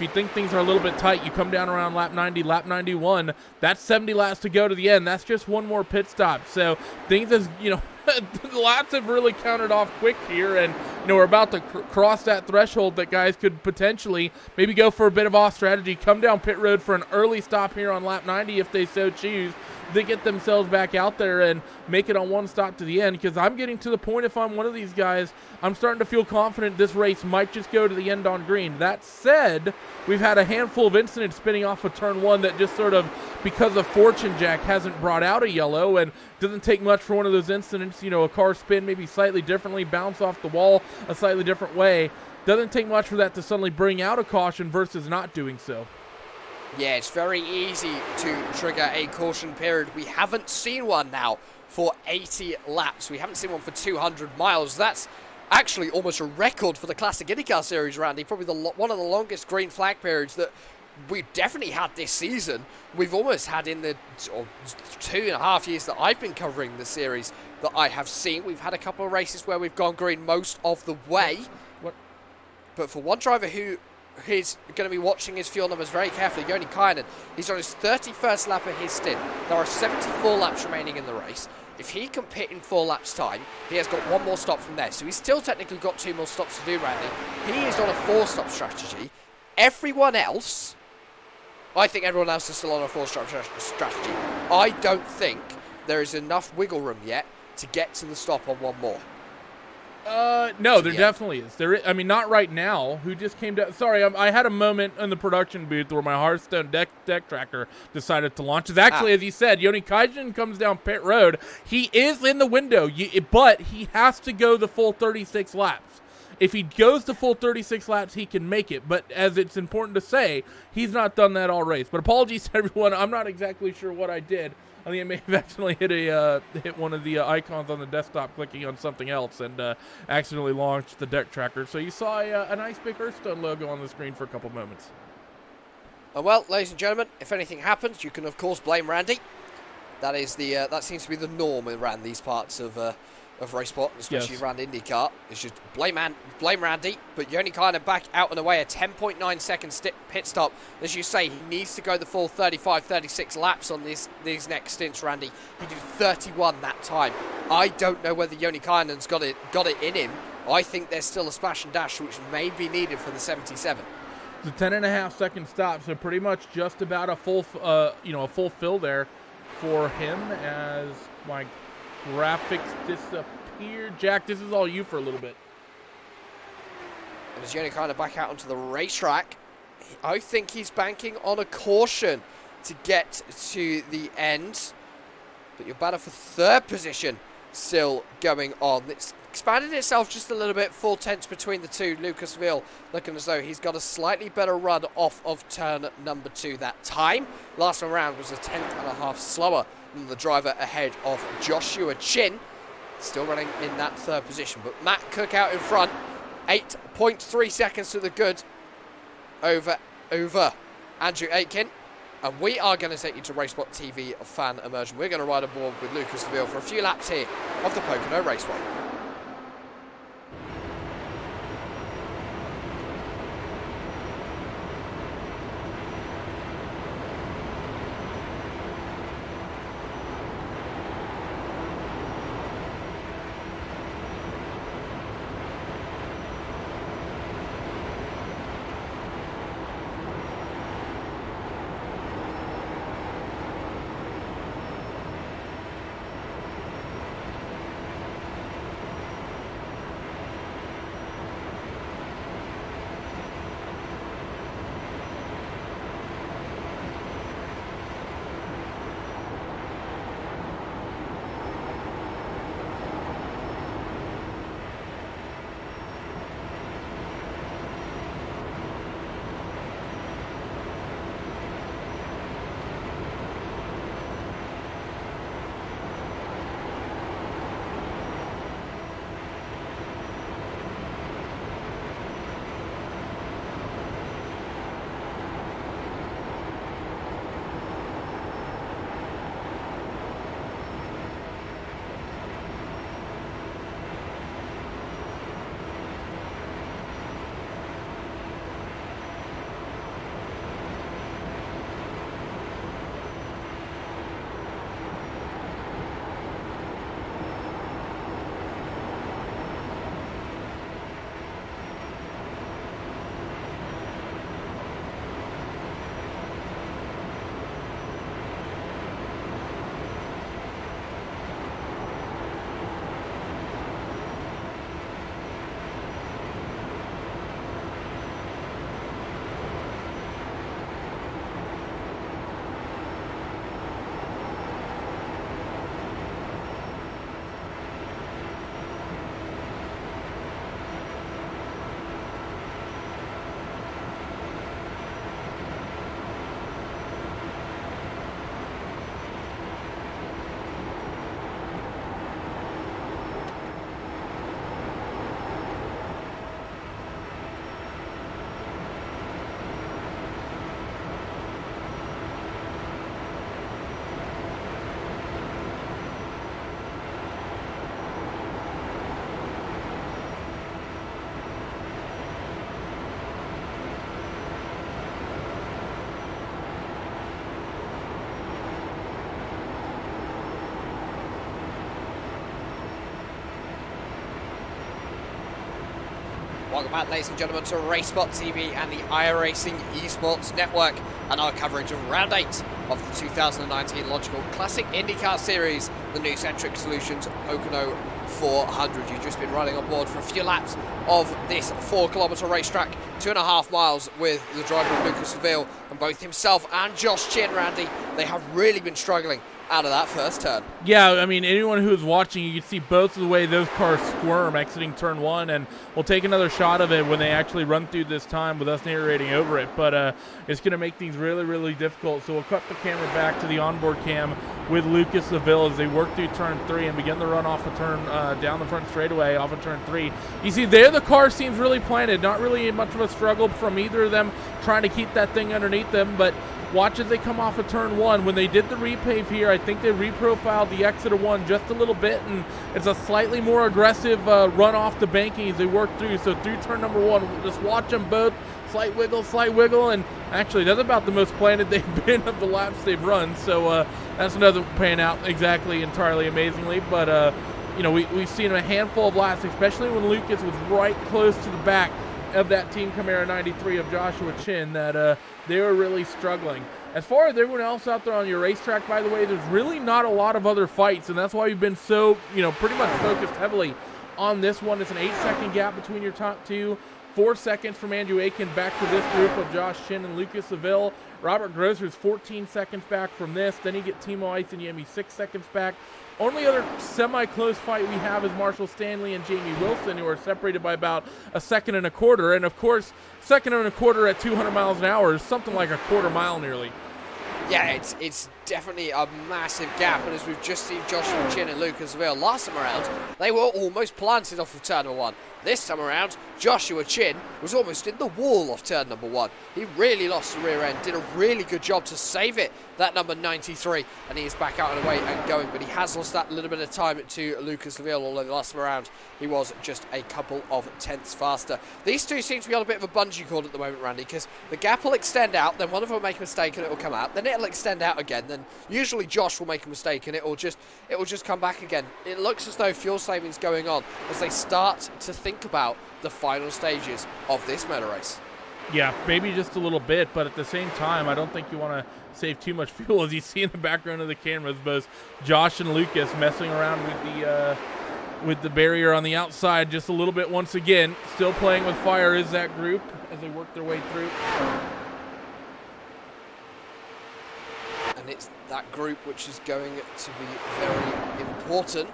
think things are a little bit tight, you come down around lap 90, lap 91. That's 70 laps to go to the end. That's just one more pit stop. So things the laps have really counted off quick here, and we're about to cross that threshold that guys could potentially maybe go for a bit of off strategy, come down pit road for an early stop here on lap 90 if they so choose. They get themselves back out there and make it on one stop to the end, because I'm getting to the point, if I'm one of these guys, I'm starting to feel confident this race might just go to the end on green. That said, we've had a handful of incidents spinning off of turn 1 that just sort of, because of fortune, Jack, hasn't brought out a yellow, and doesn't take much for one of those incidents, a car spin maybe slightly differently, bounce off the wall a slightly different way. Doesn't take much for that to suddenly bring out a caution versus not doing so. Yeah, it's very easy to trigger a caution period. We haven't seen one now for 80 laps. We haven't seen one for 200 miles. That's actually almost a record for the Classic IndyCar Series, Randy. Probably one of the longest green flag periods that we've definitely had this season. We've almost had in the 2.5 years that I've been covering the series that I have seen. We've had a couple of races where we've gone green most of the way. But for one driver who is going to be watching his fuel numbers very carefully, Joni Kynan, he's on his 31st lap of his stint. There are 74 laps remaining in the race. If he can pit in 4 laps time, he has got one more stop from there. So he's still technically got 2 more stops to do, Randy. He is on a 4-stop strategy. Everyone else, I think everyone else is still on a 4-stop strategy. I don't think there is enough wiggle room yet to get to the stop on one more. No, there definitely is. Not right now. Who just came down? Sorry, I had a moment in the production booth where my Hearthstone deck tracker decided to launch. It's actually, as you said, Joni Kynan comes down pit road. He is in the window, but he has to go the full 36 laps. if he goes to full 36 laps, he can make it. But as it's important to say, he's not done that all race. But apologies to everyone. I'm not exactly sure what I did. I think I may have accidentally hit one of the icons on the desktop clicking on something else and accidentally launched the deck tracker. So you saw a nice big Hearthstone logo on the screen for a couple moments. Well, ladies and gentlemen, if anything happens, you can of course blame Randy. That is that seems to be the norm around these parts of race sport, especially Yes. around IndyCar. It's just blame Randy, but you're only kind of back out and away a 10.9 second pit stop. As you say, he needs to go the full 35, 36 laps on these next stints, Randy. He did 31 that time. I don't know whether Joni Kainen's got it in him. I think there's still a splash and dash which may be needed for the 77. It's a 10.5 second stop, so pretty much just about a full fill there for him as my graphics disappear. Jack, this is all you for a little bit. And as Joni kind of back out onto the racetrack, I think he's banking on a caution to get to the end. But your battle for third position still going on. It's expanded itself just a little bit, 4 tenths between the two. Lucas Ville looking as though he's got a slightly better run off of turn number 2 that time. Last one round was a 10.5 slower than the driver ahead of Joshua Chin. Still running in that third position, but Matt Cook out in front, 8.3 seconds to the good over Andrew Aitken. And we are going to take you to RaceSpot TV fan immersion. We're going to ride aboard with Lucas Ville for a few laps here of the Pocono Raceway. Welcome back, ladies and gentlemen, to RaceSpot TV and the iRacing Esports Network and our coverage of Round 8 of the 2019 Logykal Classic IndyCar Series, the new Centric Solutions Pocono 400. You've just been riding on board for a few laps of this 4-kilometre racetrack, 2.5 miles with the driver of Lucas Seville, and both himself and Josh Chin, Randy, they have really been struggling out of that first turn. Yeah, I mean, anyone who is watching, you can see both of the way those cars squirm exiting turn 1, and we'll take another shot of it when they actually run through this time with us narrating over it, but it's going to make things really, really difficult, so we'll cut the camera back to the onboard cam with Lucas Seville as they work through turn 3 and begin the run off a turn down the front straightaway off of turn 3. You see there the car seems really planted, not really much of a struggle from either of them trying to keep that thing underneath them, but watch as they come off of turn 1. When they did the repave here, I think they reprofiled the exit of 1 just a little bit, and it's a slightly more aggressive run off the banking as they work through. So through turn number 1, just watch them both. Slight wiggle, and actually that's about the most planted they've been of the laps they've run. So that's another pan out exactly entirely amazingly. But, you know, we've seen a handful of laps, especially when Lucas was right close to the back of that Team Camaro 93 of Joshua Chin, that they were really struggling. As far as everyone else out there on your racetrack, by the way, there's really not a lot of other fights, and that's why we've been so, you know, pretty much focused heavily on this one. It's an 8-second gap between your top two. 4 seconds from Andrew Aiken back to this group of Josh Chin and Lucas Seville. Robert Grosser's 14 seconds back from this. Then you get Timo Ison-Yemi 6 seconds back. Only other semi-close fight we have is Marshall Stanley and Jamie Wilson, who are separated by about 1.25 seconds. And of course, 1.25 seconds at 200 miles an hour is something like a quarter mile nearly. Yeah, it's definitely a massive gap, and as we've just seen Joshua Chin and Lucas Seville last time around, they were almost planted off of turn number 1. This time around, Joshua Chin was almost in the wall off turn number 1. He really lost the rear end, did a really good job to save it, that number 93, and he is back out and away and going, but he has lost that little bit of time to Lucas Seville, although the last time around he was just a couple of tenths faster. These two seem to be on a bit of a bungee cord at the moment, Randy, because the gap will extend out, then one of them will make a mistake and it will come out, then it'll extend out again, then usually Josh will make a mistake and it will just come back again. It looks as though fuel saving's going on as they start to think about the final stages of this motor race. Yeah, maybe just a little bit, but at the same time, I don't think you want to save too much fuel. As you see in the background of the cameras, both Josh and Lucas messing around with the barrier on the outside just a little bit once again. Still playing with fire is that group as they work their way through. And it's that group which is going to be very important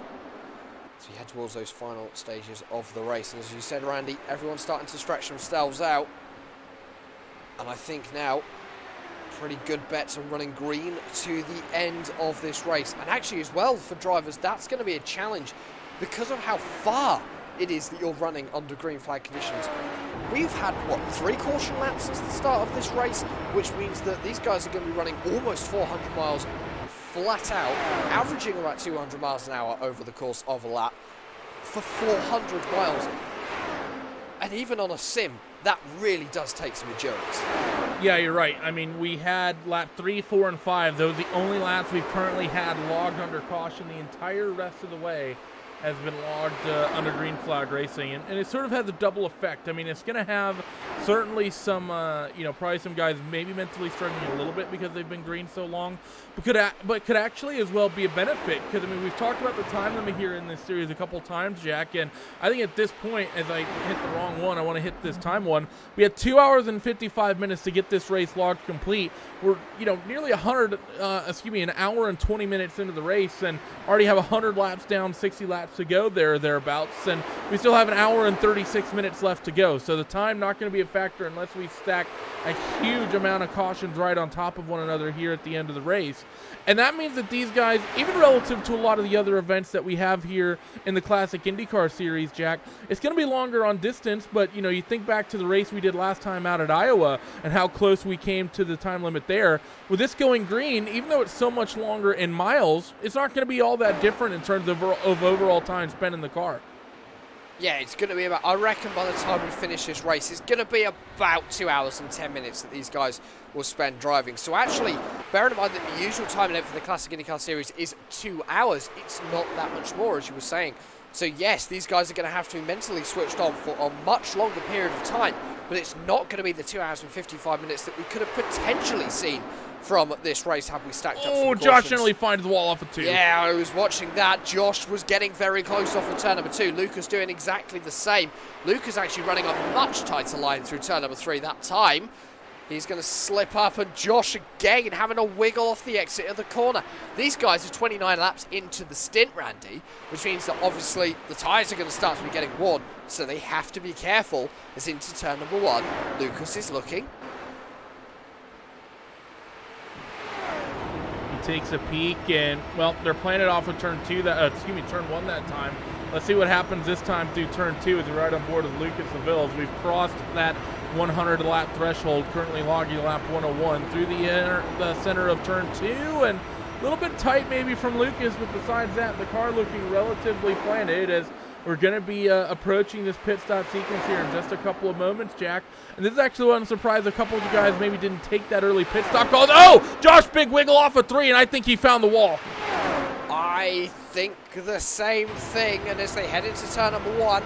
as we head towards those final stages of the race. And as you said, Randy, everyone's starting to stretch themselves out. And I think now, pretty good bets on running green to the end of this race. And actually as well for drivers, that's going to be a challenge because of how far it is that you're running under green flag conditions. We've had, 3 caution laps since the start of this race, which means that these guys are going to be running almost 400 miles flat out, averaging about 200 miles an hour over the course of a lap for 400 miles. And even on a sim, that really does take some endurance. Yeah, you're right. I mean, we had lap 3, 4, and 5. Those are the only laps we've currently had logged under caution. The entire rest of the way has been logged under green flag racing, and it sort of has a double effect. I mean, it's going to have certainly some, probably some guys maybe mentally struggling a little bit because they've been green so long, but could actually as well be a benefit because, I mean, we've talked about the time limit here in this series a couple times, Jack, and I think at this point, as I hit the wrong one, I want to hit this time one. We had 2 hours and 55 minutes to get this race logged complete. We're, nearly an hour and 20 minutes into the race and already have 100 laps down, 60 laps to go there or thereabouts, and we still have an hour and 36 minutes left to go. So the time not going to be a factor unless we stack a huge amount of cautions right on top of one another here at the end of the race. And that means that these guys, even relative to a lot of the other events that we have here in the Classic IndyCar Series, Jack, it's going to be longer on distance, but, you think back to the race we did last time out at Iowa and how close we came to the time limit there. With this going green, even though it's so much longer in miles, it's not going to be all that different in terms of overall time spent in the car. Yeah, it's going to be about, I reckon by the time we finish this race, it's going to be about 2 hours and 10 minutes that these guys will spend driving. So actually, bearing in mind that the usual time limit for the Classic IndyCar Series is 2 hours, it's not that much more, as you were saying. So yes, these guys are going to have to be mentally switched on for a much longer period of time, but it's not going to be the 2 hours and 55 minutes that we could have potentially seen from this race had we stacked up some Oh, cautions. Josh nearly finds the wall off of 2. Yeah, I was watching that. Josh was getting very close off of turn number 2. Lucas doing exactly the same. Lucas actually running a much tighter line through turn number 3 that time. He's going to slip up, and Josh again having a wiggle off the exit of the corner. These guys are 29 laps into the stint, Randy, which means that obviously the tyres are going to start to be getting worn, so they have to be careful as into turn number 1. Lucas is looking. He takes a peek, and, well, they're playing it off of turn 2, turn 1 that time. Let's see what happens this time through turn 2 as we're right on board with Lucas Seville. We've crossed that 100 lap threshold, currently logging lap 101 through the center of turn 2, and a little bit tight maybe from Lucas, but besides that, the car looking relatively planted as we're going to be approaching this pit stop sequence here in just a couple of moments, Jack. And this is actually one surprise. A couple of you guys maybe didn't take that early pit stop call. Oh, Josh, big wiggle off of 3, and I think he found the wall. I think the same thing, and as they head into turn number 1,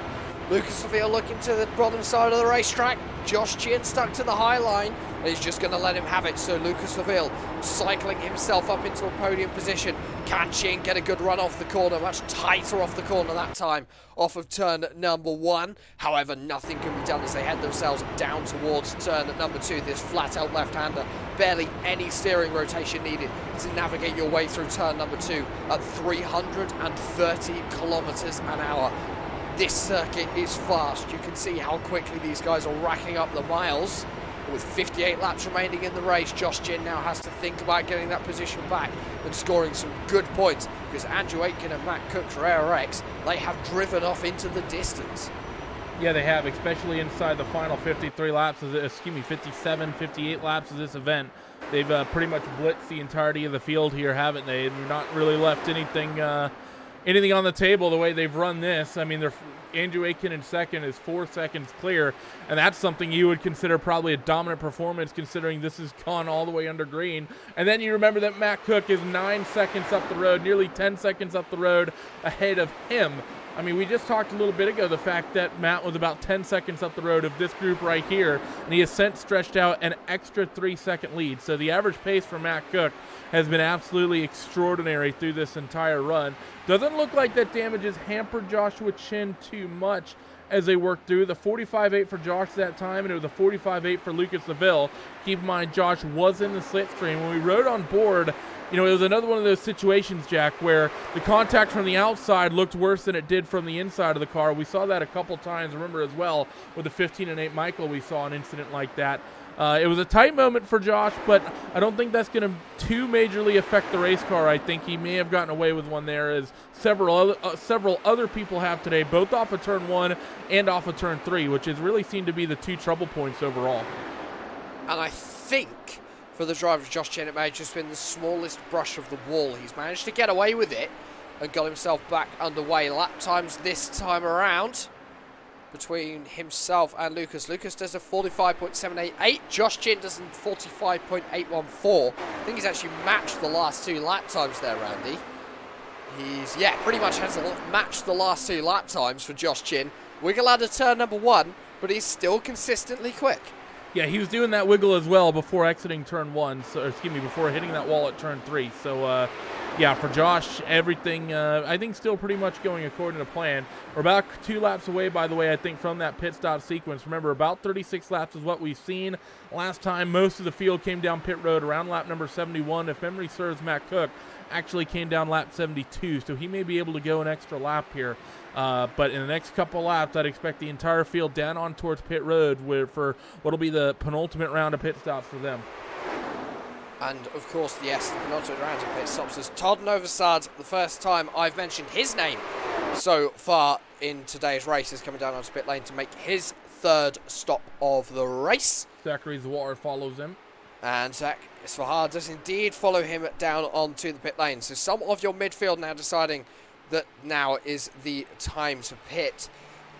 Lucas Seville looking to the bottom side of the racetrack. Josh Chin stuck to the high line, and he's just going to let him have it. So Lucas Seville cycling himself up into a podium position. Can Chin get a good run off the corner? Much tighter off the corner that time, off of turn number 1. However, nothing can be done as they head themselves down towards turn number 2. This flat-out left-hander, barely any steering rotation needed to navigate your way through turn number 2 at 330 kilometers an hour. This circuit is fast. You can see how quickly these guys are racking up the miles. With 58 laps remaining in the race, Josh Chin now has to think about getting that position back and scoring some good points, because Andrew Aitken and Matt Cook for ARX, they have driven off into the distance. Yeah, they have, especially inside the final 53 laps, 57, 58 laps of this event. They've pretty much blitzed the entirety of the field here, haven't they? And not really left anything on the table the way they've run this. I mean, Andrew Aitken in second is 4 seconds clear, and that's something you would consider probably a dominant performance considering this has gone all the way under green. And then you remember that Matt Cook is 9 seconds up the road, nearly 10 seconds up the road ahead of him. I mean, we just talked a little bit ago the fact that Matt was about 10 seconds up the road of this group right here, and he has since stretched out an extra 3-second lead. So the average pace for Matt Cook has been absolutely extraordinary through this entire run. Doesn't look like that damage has hampered Joshua Chin too much as they work through. The 45.8 for Josh that time, and it was a 45.8 for Lucas Seville. Keep in mind, Josh was in the slipstream. When we rode on board, you know, it was another one of those situations, Jack, where the contact from the outside looked worse than it did from the inside of the car. We saw that a couple times, remember, as well, with the 15.8 Michael, we saw an incident like that. It was a tight moment for Josh, but I don't think that's going to too majorly affect the race car. I think he may have gotten away with one there, as several other people have today, both off of turn 1 and off of turn 3, which has really seemed to be the 2 trouble points overall. And I think for the driver of Josh Chin, it may have just been the smallest brush of the wall. He's managed to get away with it and got himself back underway. Lap times this time around between himself and Lucas. Lucas does a 45.788. Josh Chin does a 45.814. I think he's actually matched the last 2 lap times there, Randy. He's, yeah, pretty much has matched the last 2 lap times for Josh Chin. Wiggle out of turn number 1, but he's still consistently quick. Yeah, he was doing that wiggle as well before exiting turn 1, before hitting that wall at turn 3. So, yeah, for Josh, everything, I think, still pretty much going according to plan. We're about 2 laps away, by the way, I think, from that pit stop sequence. Remember, about 36 laps is what we've seen last time. Most of the field came down pit road around lap number 71. If memory serves, Matt Cook actually came down lap 72, so he may be able to go an extra lap here. But in the next couple laps, I'd expect the entire field down on towards pit road for what will be the penultimate round of pit stops for them. And, of course, yes, the penultimate round of pit stops is Todd Novosad. The first time I've mentioned his name so far in today's race is coming down onto pit lane to make his 3rd stop of the race. Zachary Zwar follows him. And Zach Svahar does indeed follow him down onto the pit lane. So some of your midfield now deciding that now is the time to pit.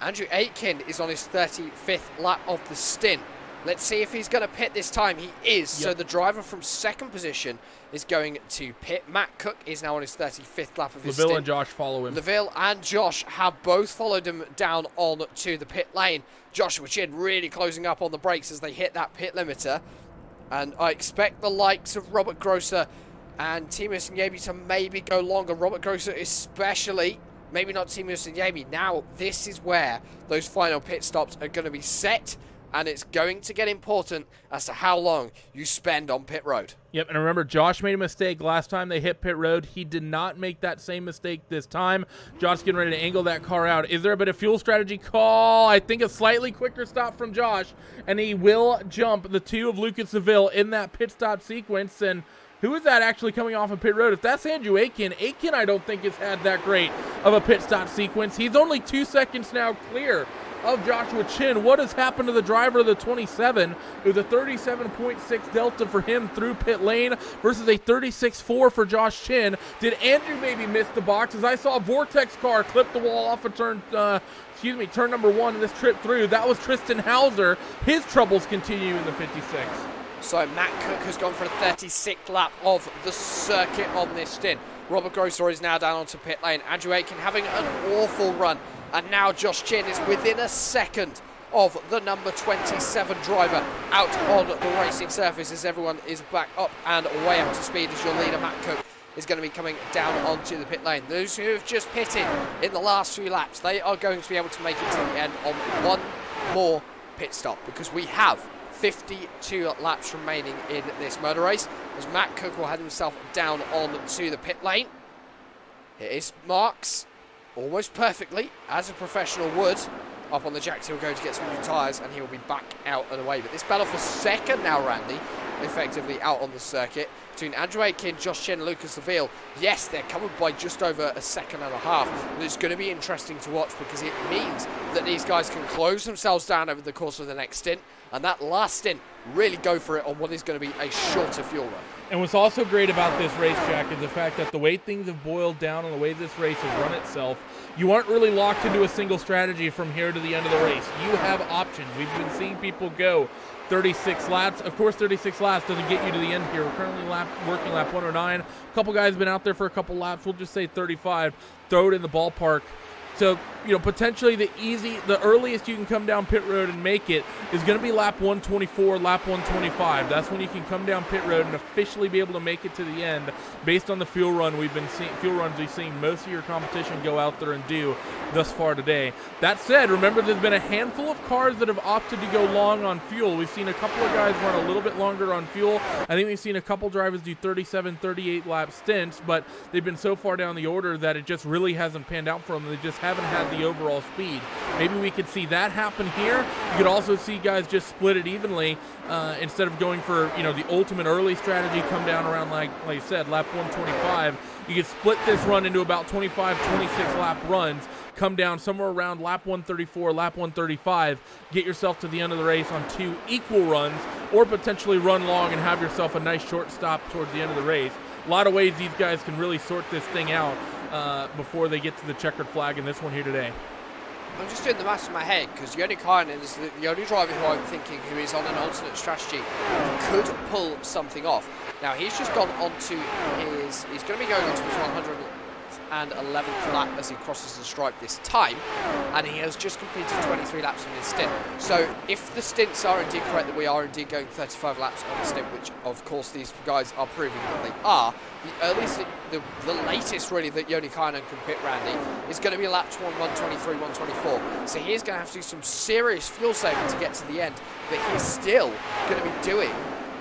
Andrew Aitken is on his 35th lap of the stint. Let's see if he's going to pit this time. He is. So the driver from second position is going to pit. Matt Cook is now on his 35th lap of his stint. LaVille and Josh follow him. LaVille and Josh have both followed him down on to the pit lane. Joshua Chin really closing up on the brakes as they hit that pit limiter. And I expect the likes of Robert Grosser and Timo Sinyabi to maybe go longer. Robert Grosser especially, maybe not Timo Sinyabi. Now, this is where those final pit stops are going to be set. And it's going to get important as to how long you spend on pit road. Yep, and remember, Josh made a mistake last time they hit pit road. He did not make that same mistake this time. Josh's getting ready to angle that car out. Is there a bit of fuel strategy call? I think a slightly quicker stop from Josh, and he will jump the two of Lucas Seville in that pit stop sequence. And who is that actually coming off of pit road? If that's Andrew Aiken, I don't think has had that great of a pit stop sequence. He's only 2 seconds now clear of Joshua Chin. What has happened to the driver of the 27? It was a 37.6 delta for him through pit lane versus a 36.4 for Josh Chin. Did Andrew maybe miss the box? As I saw a Vortex car clip the wall off of turn number 1 in this trip through. That was Tristan Hauser. His troubles continue in the 56. So Matt Cook has gone for a 36th lap of the circuit on this stint. Robert Grosser is now down onto pit lane. Andrew Aiken having an awful run. And now Josh Chin is within a second of the number 27 driver out on the racing surface as everyone is back up and way up to speed as your leader Matt Cook is going to be coming down onto the pit lane. Those who have just pitted in the last few laps, they are going to be able to make it to the end on one more pit stop because we have 52 laps remaining in this motor race as Matt Cook will head himself down onto the pit lane. It is Marks almost perfectly, as a professional would. Up on the jacks, he'll go to get some new tyres, and he will be back out and away. But this battle for second now, Randy, effectively out on the circuit, between Andrew Aiken, Josh Chen, and Lucas Seville. Yes, they're covered by just over a second and a half, but it's going to be interesting to watch because it means that these guys can close themselves down over the course of the next stint, and that last stint really go for it on what is going to be a shorter fuel run. And what's also great about this race, Jack, is the fact that the way things have boiled down and the way this race has run itself, you aren't really locked into a single strategy from here to the end of the race. You have options. We've been seeing people go 36 laps. Of course, 36 laps doesn't get you to the end here. We're currently working lap 109. A couple guys have been out there for a couple laps. We'll just say 35. Throw it in the ballpark. So, potentially the earliest you can come down pit road and make it is going to be lap 124, lap 125. That's when you can come down pit road and officially be able to make it to the end based on the fuel runs we've seen most of your competition go out there and do thus far today. That said, remember there's been a handful of cars that have opted to go long on fuel. We've seen a couple of guys run a little bit longer on fuel. I think we've seen a couple drivers do 37, 38 lap stints, but they've been so far down the order that it just really hasn't panned out for them. They just haven't had the overall speed. Maybe we could see that happen here. You could also see guys just split it evenly instead of going for the ultimate early strategy, come down around like you said, lap 125. You could split this run into about 25, 26 lap runs, come down somewhere around lap 134, lap 135, get yourself to the end of the race on 2 equal runs, or potentially run long and have yourself a nice short stop towards the end of the race. A lot of ways these guys can really sort this thing out before they get to the checkered flag in this one here today. I'm just doing the maths in my head because Yoni Kynan is the only driver who I'm thinking who is on an alternate strategy who could pull something off. Now he's just gone onto he's going to be going onto his 111th lap as he crosses the stripe this time, and he has just completed 23 laps on his stint. So if the stints are indeed correct that we are indeed going 35 laps on the stint, which of course these guys are proving that they are, the earliest, the latest really that Yoni Kynan can pit, Randy, is going to be lap 123, 124. So he's going to have to do some serious fuel saving to get to the end, but he's still going to be doing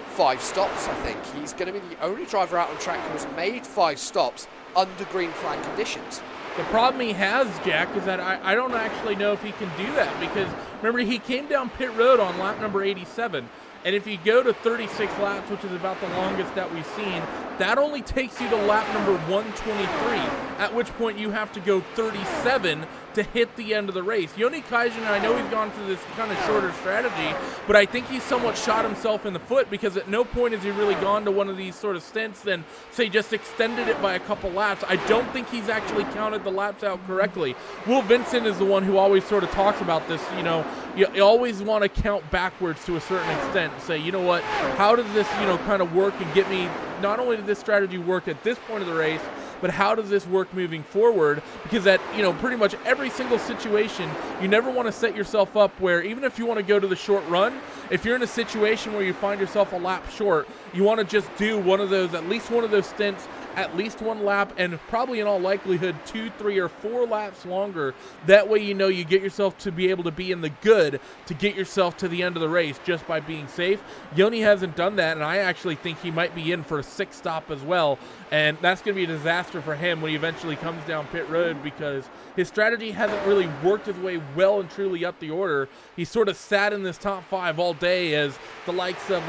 5 stops, I think. He's going to be the only driver out on track who has made 5 stops under green flag conditions. The problem he has, Jack, is that I don't actually know if he can do that because, remember, he came down pit road on lap number 87. And if you go to 36 laps, which is about the longest that we've seen, that only takes you to lap number 123, at which point you have to go 37 to hit the end of the race. Yoni Kaijin, I know he's gone for this kind of shorter strategy, but I think he's somewhat shot himself in the foot, because at no point has he really gone to one of these sort of stints and, say, just extended it by a couple laps. I don't think he's actually counted the laps out correctly. Will Vincent is the one who always sort of talks about this. You know, you always want to count backwards to a certain extent and say, you know what, how does this, you know, kind of work and get me, not only did this strategy work at this point of the race, but how does this work moving forward? Because at, you know, pretty much every single situation, you never want to set yourself up where, even if you want to go to the short run, if you're in a situation where you find yourself a lap short, you want to just do one of those, at least one of those stints, at least one lap, and probably in all likelihood 2, 3, or 4 laps longer. That way you know you get yourself to be able to be in the good to get yourself to the end of the race just by being safe. Yoni hasn't done that, and I actually think he might be in for a 6th stop as well, and that's going to be a disaster for him when he eventually comes down pit road, because his strategy hasn't really worked his way well and truly up the order. He sort of sat in this top 5 all day as the likes of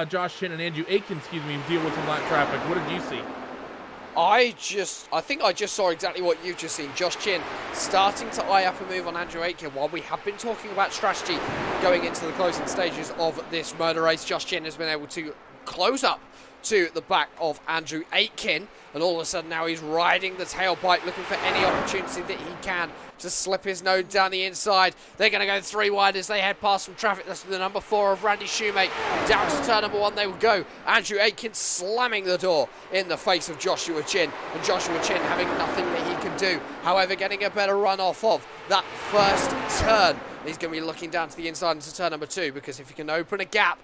Josh Chin and Andrew Aiken, deal with some lap traffic. What did you see? I think I just saw exactly what you've just seen. Josh Chin starting to eye up a move on Andrew Aitken. While we have been talking about strategy going into the closing stages of this murder race, Josh Chin has been able to close up to the back of Andrew Aitken, and all of a sudden now he's riding the tailpipe, looking for any opportunity that he can to slip his nose down the inside. They're going to go 3 wide as they head past some traffic. That's the number 4 of Randy Shoemake. Down to turn number 1 they will go. Andrew Aitken slamming the door in the face of Joshua Chin, and Joshua Chin having nothing that he can do. However, getting a better run off of that first turn. He's going to be looking down to the inside into turn number 2, because if he can open a gap,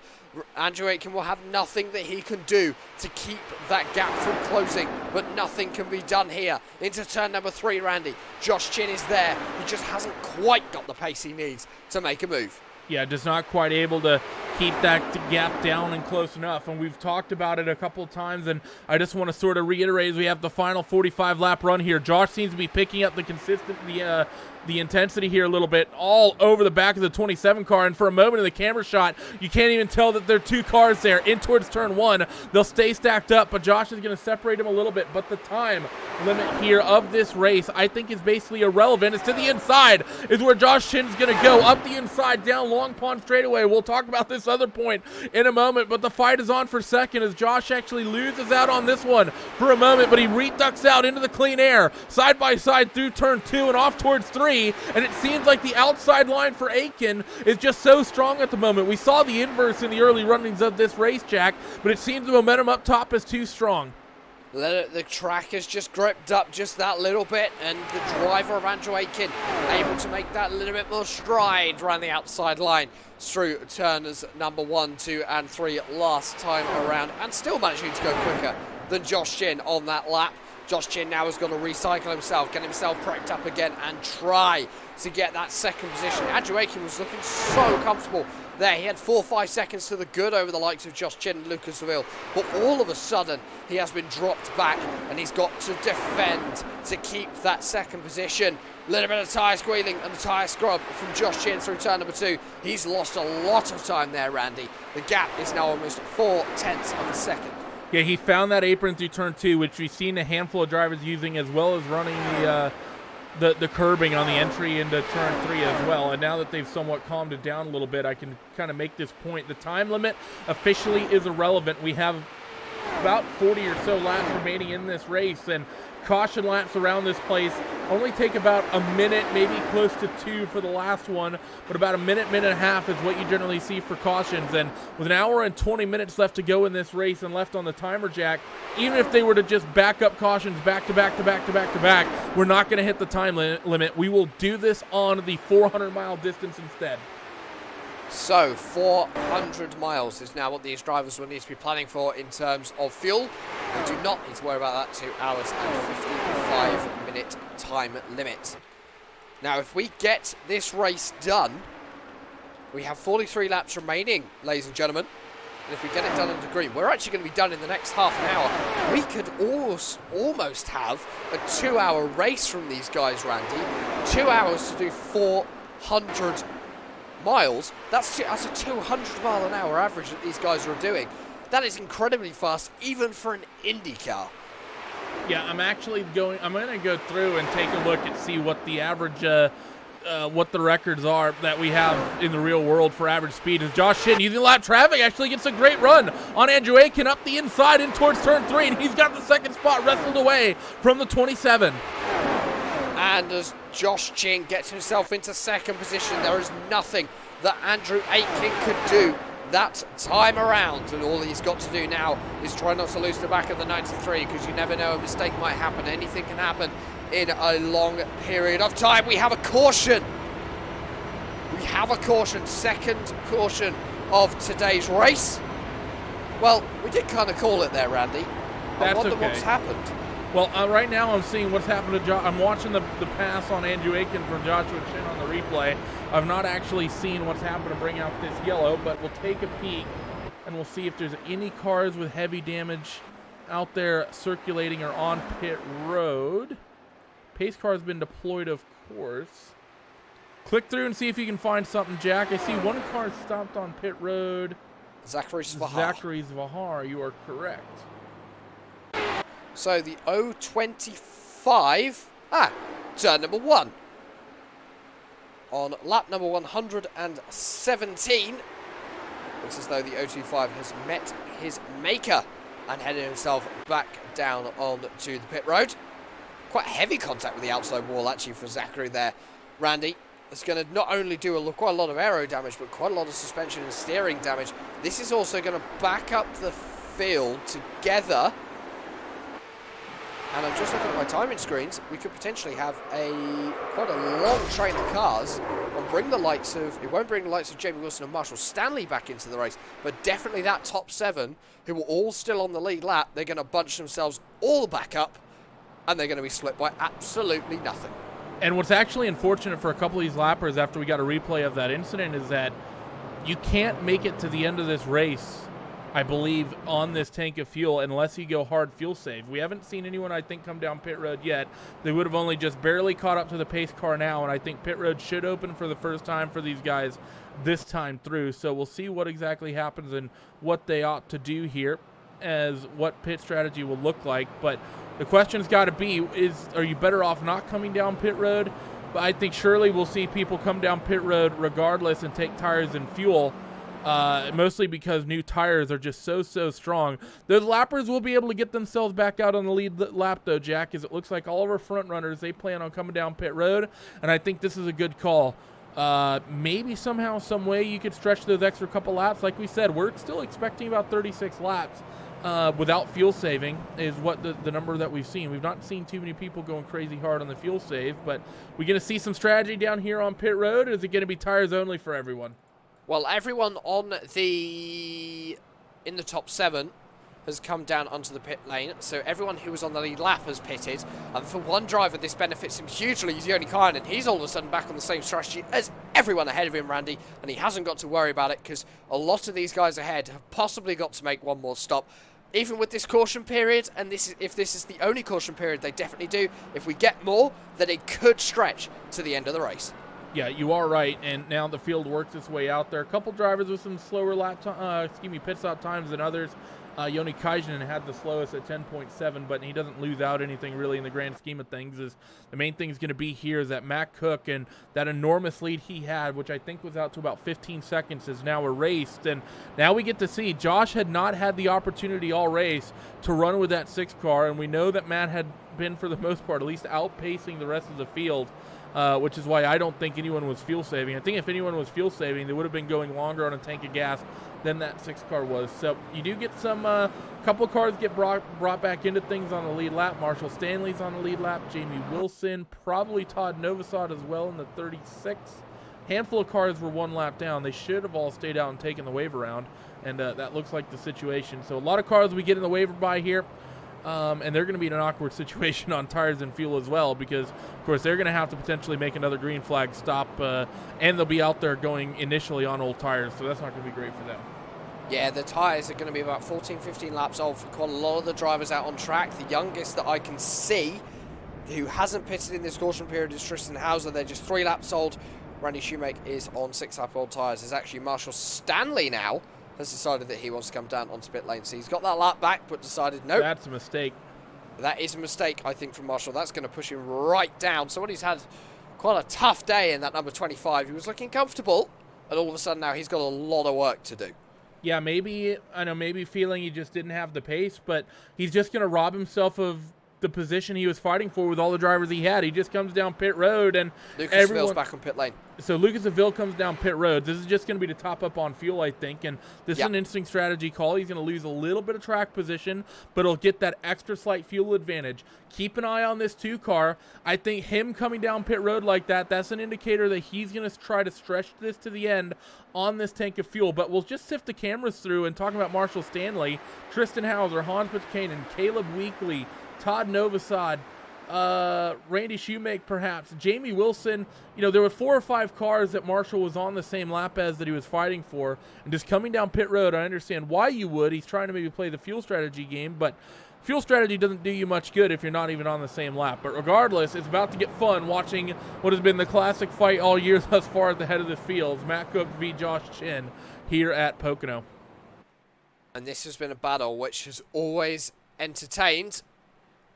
Andrew Aitken will have nothing that he can do to keep that gap from closing, but nothing can be done here. Into turn number 3, Randy. Josh Chin is there. He just hasn't quite got the pace he needs to make a move. Yeah, just not quite able to keep that gap down and close enough. And we've talked about it a couple of times, and I just want to sort of reiterate as we have the final 45-lap run here. Josh seems to be picking up the intensity here a little bit all over the back of the 27 car, and for a moment in the camera shot you can't even tell that there are 2 cars there in towards turn 1. They'll stay stacked up, but Josh is going to separate him a little bit. But the time limit here of this race I think is basically irrelevant. It's to the inside is where Josh Chin's going to go, up the inside down Long Pond straightaway. We'll talk about this other point in a moment, but the fight is on for second as Josh actually loses out on this one for a moment, but he reducts out into the clean air side by side through turn 2 and off towards 3. And it seems like the outside line for Aitken is just so strong at the moment. We saw the inverse in the early runnings of this race, Jack, but it seems the momentum up top is too strong. The track has just gripped up just that little bit, and the driver of Andrew Aitken able to make that little bit more stride around the outside line through turners number 1, 2, and 3 last time around, and still managing to go quicker than Josh Chin on that lap. Josh Chin now has got to recycle himself, get himself prepped up again, and try to get that second position. Andrew Aitken was looking so comfortable there. He had 4 or 5 seconds to the good over the likes of Josh Chin and Lucas Seville, but all of a sudden he has been dropped back, and he's got to defend to keep that second position. A little bit of tyre squealing and a tyre scrub from Josh Chin through turn number 2. He's lost a lot of time there, Randy. The gap is now almost 4/10 of a second. Yeah, he found that apron through turn 2, which we've seen a handful of drivers using, as well as running the curbing on the entry into turn 3 as well. And now that they've somewhat calmed it down a little bit, I can kind of make this point. The time limit officially is irrelevant. We have about 40 or so laps remaining in this race, and caution laps around this place only take about a minute, maybe close to 2 for the last one, but about a minute, minute and a half is what you generally see for cautions. And with an hour and 20 minutes left to go in this race and left on the timer, Jack, even if they were to just back up cautions back to back to back to back to back, we're not going to hit the time limit. We will do this on the 400-mile distance instead. So 400 miles is now what these drivers will need to be planning for in terms of fuel. They do not need to worry about that 2 hours and 55-minute time limit. Now, if we get this race done, we have 43 laps remaining, ladies and gentlemen. And if we get it done under green, we're actually going to be done in the next half an hour. We could almost have a 2-hour race from these guys, Randy. 2 hours to do 400 miles. That's a 200-mile-an-hour average that these guys are doing. That is incredibly fast, even for an Indycar. Yeah, I'm going to go through and take a look and see what the average, what the records are that we have in the real world for average speed. As Josh Shin, using lap traffic, actually gets a great run on Andrew Aiken up the inside in towards turn 3, and he's got the second spot wrestled away from the 27. And as Josh Chin gets himself into second position, there is nothing that Andrew Aiken could do that time around, and all he's got to do now is try not to lose the back of the 93, because you never know, a mistake might happen. Anything can happen in a long period of time. We have a caution. Second caution of today's race. Well, we did kind of call it there, Randy. I wonder what's happened. Well, right now I'm seeing what's happened to I'm watching the pass on Andrew Aiken from Joshua Chin on the replay. I've not actually seen what's happened to bring out this yellow, but we'll take a peek and we'll see if there's any cars with heavy damage out there circulating or on pit road. Pace car has been deployed, of course. Click through and see if you can find something, Jack. I see one car stopped on pit road. Zachary Zvahar. Zachary Zvahar, you are correct. So the 025, turn number 1. On lap number 117, looks as though the 025 has met his maker and headed himself back down onto the pit road. Quite heavy contact with the outside wall actually for Zachary there, Randy. It's going to not only do quite a lot of aero damage, but quite a lot of suspension and steering damage. This is also going to back up the field together. And I'm just looking at my timing screens. We could potentially have quite a long train of cars. It won't bring the likes of Jamie Wilson and Marshall Stanley back into the race, but definitely that top 7, who are all still on the lead lap, they're going to bunch themselves all back up, and they're going to be split by absolutely nothing. And what's actually unfortunate for a couple of these lappers after we got a replay of that incident is that you can't make it to the end of this race, I believe, on this tank of fuel unless you go hard fuel save. We haven't seen anyone, I think, come down pit road yet. They would have only just barely caught up to the pace car now, and I think pit road should open for the first time for these guys this time through. So we'll see what exactly happens and what they ought to do here as what pit strategy will look like. But the question's got to be, are you better off not coming down pit road? But I think surely we'll see people come down pit road regardless and take tires and fuel. Mostly because new tires are just so strong. Those lappers will be able to get themselves back out on the lead lap, though, Jack, as it looks like all of our front runners, they plan on coming down pit road, and I think this is a good call. Maybe somehow, some way you could stretch those extra couple laps. Like we said, we're still expecting about 36 laps without fuel saving is what the number that we've seen. We've not seen too many people going crazy hard on the fuel save, but we're going to see some strategy down here on pit road, or is it going to be tires only for everyone? Well, everyone in the top 7 has come down onto the pit lane, so everyone who was on the lead lap has pitted, and for one driver this benefits him hugely. He's the only car in, and he's all of a sudden back on the same strategy as everyone ahead of him, Randy, and he hasn't got to worry about it because a lot of these guys ahead have possibly got to make one more stop. Even with this caution period, and if this is the only caution period, they definitely do. If we get more, then it could stretch to the end of the race. Yeah, you are right, and now the field works its way out there. A couple drivers with some slower pit stop times than others. Joni Kajanen had the slowest at 10.7, but he doesn't lose out anything really in the grand scheme of things. The main thing is going to be here is that Matt Cook and that enormous lead he had, which I think was out to about 15 seconds, is now erased. And now we get to see Josh had not had the opportunity all race to run with that 6 car, and we know that Matt had been, for the most part, at least outpacing the rest of the field. Which is why I don't think anyone was fuel saving. I think if anyone was fuel saving, they would have been going longer on a tank of gas than that 6 car was. So you do get some, couple cars get brought back into things on the lead lap. Marshall Stanley's on the lead lap. Jamie Wilson, probably Todd Novosad as well in the 36. Handful of cars were 1 lap down. They should have all stayed out and taken the wave around, and that looks like the situation. So a lot of cars we get in the waiver by here. And they're going to be in an awkward situation on tires and fuel as well because, of course, they're going to have to potentially make another green flag stop, and they'll be out there going initially on old tires, so that's not going to be great for them. Yeah, the tyres are going to be about 14, 15 laps old for quite a lot of the drivers out on track. The youngest that I can see who hasn't pitted in this caution period is Tristan Hauser. They're just 3 laps old. Randy Shoemake is on 6-lap-old tyres. There's actually Marshall Stanley now has decided that he wants to come down onto pit lane. So he's got that lap back, but decided, nope. That's a mistake. That is a mistake, I think, from Marshall. That's going to push him right down. Someone who's had quite a tough day in that number 25. He was looking comfortable, and all of a sudden now he's got a lot of work to do. Yeah, maybe feeling he just didn't have the pace, but he's just going to rob himself of the position he was fighting for with all the drivers he had. He just comes down pit road, and Lucas Seville's back on pit lane. So Lucas Seville comes down pit road. This is just going to be to top up on fuel, I think, and this is an interesting strategy call. He's going to lose a little bit of track position, but he'll get that extra slight fuel advantage. Keep an eye on this 2 car. I think him coming down pit road like that, that's an indicator that he's going to try to stretch this to the end on this tank of fuel. But we'll just sift the cameras through and talk about Marshall Stanley, Tristan Hauser, Hans Buchanan, Caleb Weekly, Todd Novosad, Randy Shoemake, perhaps, Jamie Wilson. You know, there were 4 or 5 cars that Marshall was on the same lap as that he was fighting for. And just coming down pit road, I understand why you would. He's trying to maybe play the fuel strategy game, but fuel strategy doesn't do you much good if you're not even on the same lap. But regardless, it's about to get fun watching what has been the classic fight all year thus far at the head of the field. Matt Cook v. Josh Chin here at Pocono. And this has been a battle which has always entertained,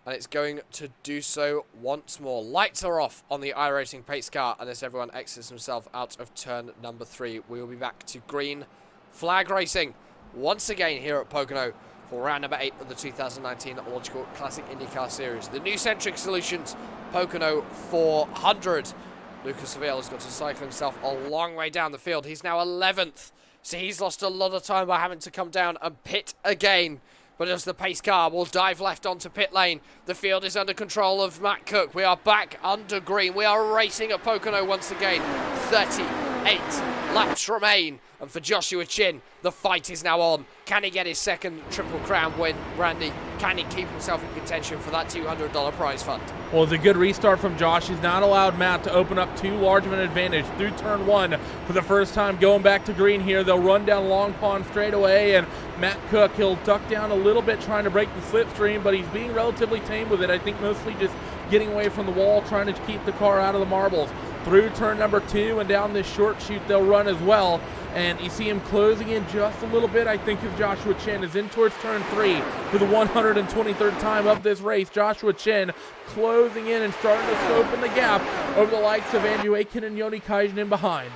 and it's going to do so once more. Lights are off on the iRacing pace car, and as everyone exits himself out of turn number 3, we will be back to green flag racing once again here at Pocono for round number 8 of the 2019 Logykal Classic IndyCar Series. The new Centric Solutions Pocono 400. Lucas Seville has got to cycle himself a long way down the field. He's now 11th, so he's lost a lot of time by having to come down and pit again. But as the pace car will dive left onto pit lane, the field is under control of Matt Cook. We are back under green. We are racing at Pocono once again. 38 laps remain. And for Joshua Chin, the fight is now on. Can he get his second Triple Crown win, Randy? Can he keep himself in contention for that $200 prize fund? Well, it's a good restart from Josh. He's not allowed Matt to open up too large of an advantage through turn 1 for the first time going back to green here. They'll run down Long Pond straight away, and Matt Cook, he'll duck down a little bit trying to break the slipstream, but he's being relatively tame with it. I think mostly just getting away from the wall, trying to keep the car out of the marbles. Through turn number 2 and down this short chute they'll run as well. And you see him closing in just a little bit, I think, as Joshua Chin is in towards turn 3 for the 123rd time of this race. Joshua Chin closing in and starting to open the gap over the likes of Andrew Aiken and Yoni Kaisen in behind.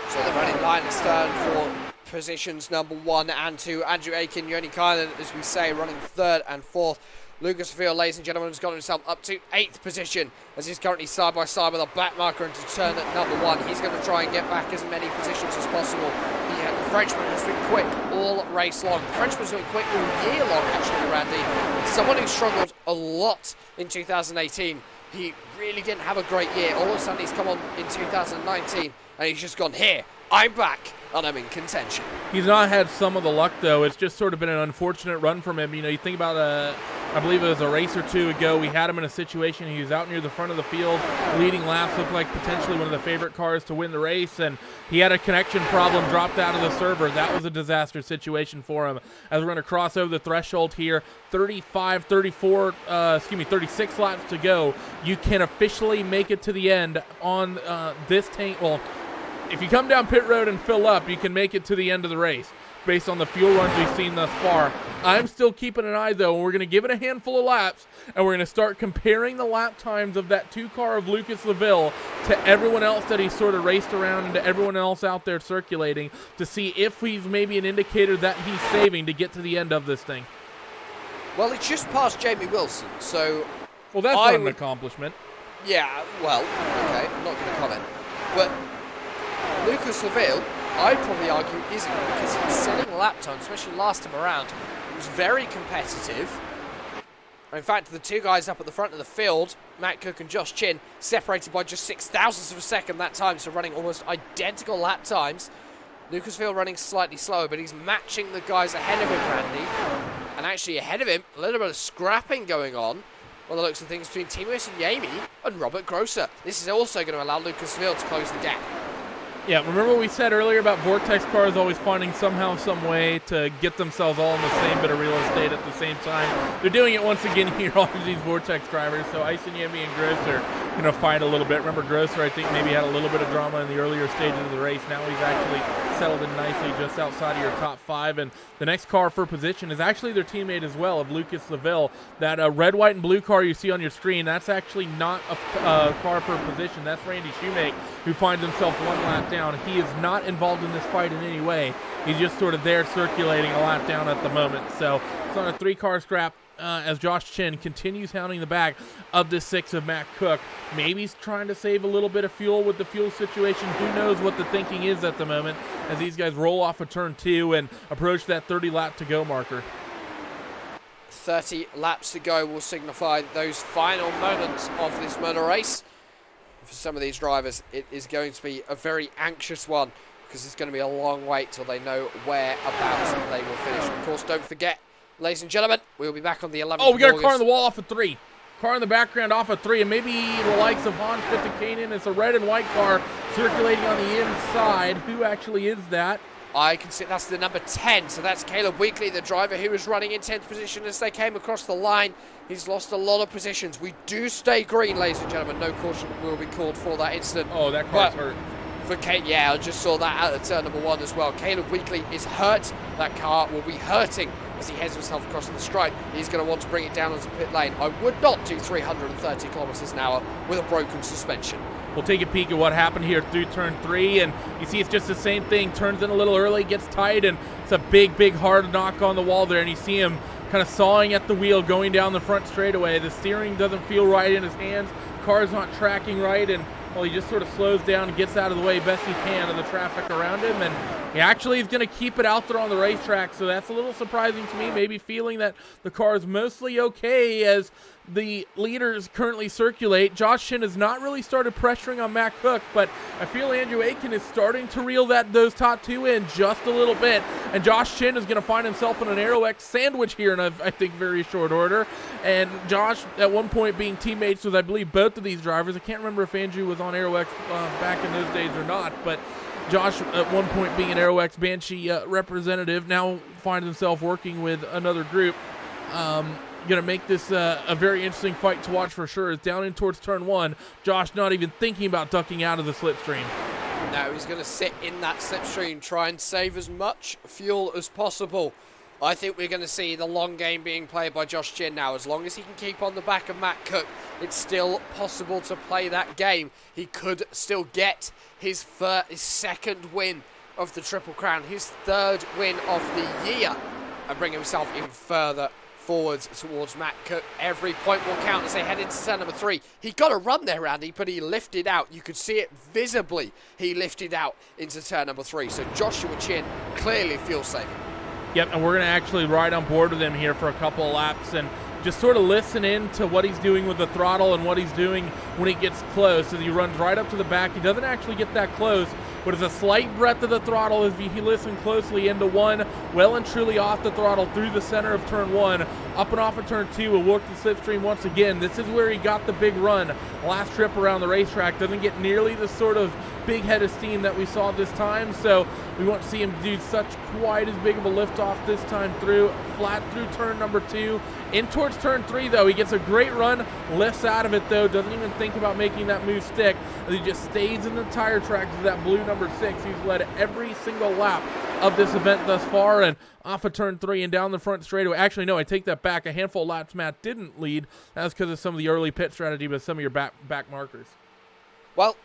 So they're running line and stern for positions number 1 and 2. Andrew Aiken, Yoni Kainen, as we say, running 3rd and 4th. Lucas Seville, ladies and gentlemen, has got himself up to 8th position as he's currently side by side with a back marker into turn at number 1. He's going to try and get back as many positions as possible. The Frenchman has been quick all race long. The Frenchman's been quick all year long, actually, Randy. Someone who struggled a lot in 2018. He really didn't have a great year. All of a sudden, he's come on in 2019, and he's just gone, here, I'm back, and I'm in contention. He's not had some of the luck, though. It's just sort of been an unfortunate run from him. You know, you think about I believe it was a race or 2 ago, we had him in a situation, he was out near the front of the field, leading laps, looked like potentially one of the favorite cars to win the race, and he had a connection problem, dropped out of the server. That was a disaster situation for him. As we're going to cross over the threshold here, 36 laps to go. You can officially make it to the end on this tank. Well, if you come down pit road and fill up, you can make it to the end of the race based on the fuel runs we've seen thus far. I'm still keeping an eye, though, and we're going to give it a handful of laps, and we're going to start comparing the lap times of that 2 car of Lucas Seville to everyone else that he's sort of raced around and to everyone else out there circulating to see if he's maybe an indicator that he's saving to get to the end of this thing. Well, it's just past Jamie Wilson, so... Well, that's not an accomplishment. Yeah, well, okay, I'm not going to comment. But Lucas Seville, I'd probably argue, isn't, because he's selling lap time, especially last time around. It was very competitive. In fact, the 2 guys up at the front of the field, Matt Cook and Josh Chin, separated by just 0.06 of a second that time, so running almost identical lap times. Lucas Seville running slightly slower, but he's matching the guys ahead of him, Randy. And actually ahead of him, a little bit of scrapping going on. By the looks of things between Timo Yami and Robert Grosser. This is also going to allow Lucas Seville to close the gap. Yeah, remember what we said earlier about Vortex cars always finding somehow, some way to get themselves all in the same bit of real estate at the same time. They're doing it once again here, all of these Vortex drivers. So Yami and Gross are going to fight a little bit. Remember, Grosser, I think, maybe had a little bit of drama in the earlier stages of the race. Now he's actually settled in nicely just outside of your top 5. And the next car for position is actually their teammate as well, of Lucas Seville. That red, white, and blue car you see on your screen, that's actually not a car for position. That's Randy Shoemake, who finds himself 1 lap down. He is not involved in this fight in any way. He's just sort of there circulating a lap down at the moment. So it's on a 3-car scrap as Josh Chin continues hounding the back of the 6 of Matt Cook. Maybe he's trying to save a little bit of fuel with the fuel situation. Who knows what the thinking is at the moment as these guys roll off of turn 2 and approach that 30 lap to go marker. 30 laps to go will signify those final moments of this motor race. For some of these drivers, it is going to be a very anxious one because it's going to be a long wait till they know whereabouts they will finish. Of course, don't forget, ladies and gentlemen, we'll be back on the 11th. Oh, we got a car on the wall off of 3. Car in the background off of 3, and maybe the likes of Hans Fittikainen. It's a red and white car circulating on the inside. Who actually is that? I can see that's the number 10, so that's Caleb Weekly, the driver who was running in 10th position as they came across the line. He's lost a lot of positions. We do stay green, ladies and gentlemen. No caution will be called for that incident. Oh, that car's hurt. For yeah, I just saw that out of turn number 1 as well. Caleb Weekly is hurt. That car will be hurting as he heads himself across the stripe. He's going to want to bring it down onto pit lane. I would not do 330 kilometers an hour with a broken suspension. We'll take a peek at what happened here through turn 3, and you see it's just the same thing. Turns in a little early, gets tight, and it's a big, big hard knock on the wall there, and you see him kind of sawing at the wheel going down the front straightaway. The steering doesn't feel right in his hands. Car's not tracking right, and well, he just sort of slows down and gets out of the way best he can of the traffic around him, and he actually is going to keep it out there on the racetrack, so that's a little surprising to me, maybe feeling that the car is mostly okay as the leaders currently circulate. Josh Chin has not really started pressuring on Matt Cook, but I feel Andrew Aiken is starting to reel those top 2 in just a little bit, and Josh Chin is going to find himself in an AeroX sandwich here in a, I think, very short order. And Josh, at one point, being teammates with, I believe, both of these drivers. I can't remember if Andrew was on AeroX back in those days or not, but Josh, at one point being an AeroX Banshee representative, now finds himself working with another group. Going to make this a very interesting fight to watch for sure. It's down in towards turn 1. Josh not even thinking about ducking out of the slipstream. No, he's going to sit in that slipstream, try and save as much fuel as possible. I think we're going to see the long game being played by Josh Chin now. As long as he can keep on the back of Matt Cook, it's still possible to play that game. He could still get his 2nd win of the Triple Crown, his 3rd win of the year, and bring himself even further forwards towards Matt Cook. Every point will count as they head into turn number 3. He got a run there, Andy, but he lifted out. You could see it visibly. He lifted out into turn number 3. So Joshua Chin clearly fuel saving. Yep, and we're going to actually ride on board with him here for a couple of laps and just sort of listen in to what he's doing with the throttle and what he's doing when he gets close. As he runs right up to the back, he doesn't actually get that close, but it's a slight breath of the throttle as he listens closely into 1, well and truly off the throttle through the center of turn 1, up and off of turn 2, will work the slipstream once again. This is where he got the big run last trip around the racetrack. Doesn't get nearly the sort of big head of steam that we saw this time, so we won't see him do such quite as big of a liftoff this time through, flat through turn number 2. In towards turn 3, though, he gets a great run, lifts out of it, though, doesn't even think about making that move stick, as he just stays in the tire tracks of that blue number 6. He's led every single lap of this event thus far, and off of turn 3 and down the front straightaway. Actually, no, I take that back. A handful of laps Matt didn't lead. That's because of some of the early pit strategy with some of your back markers. Well,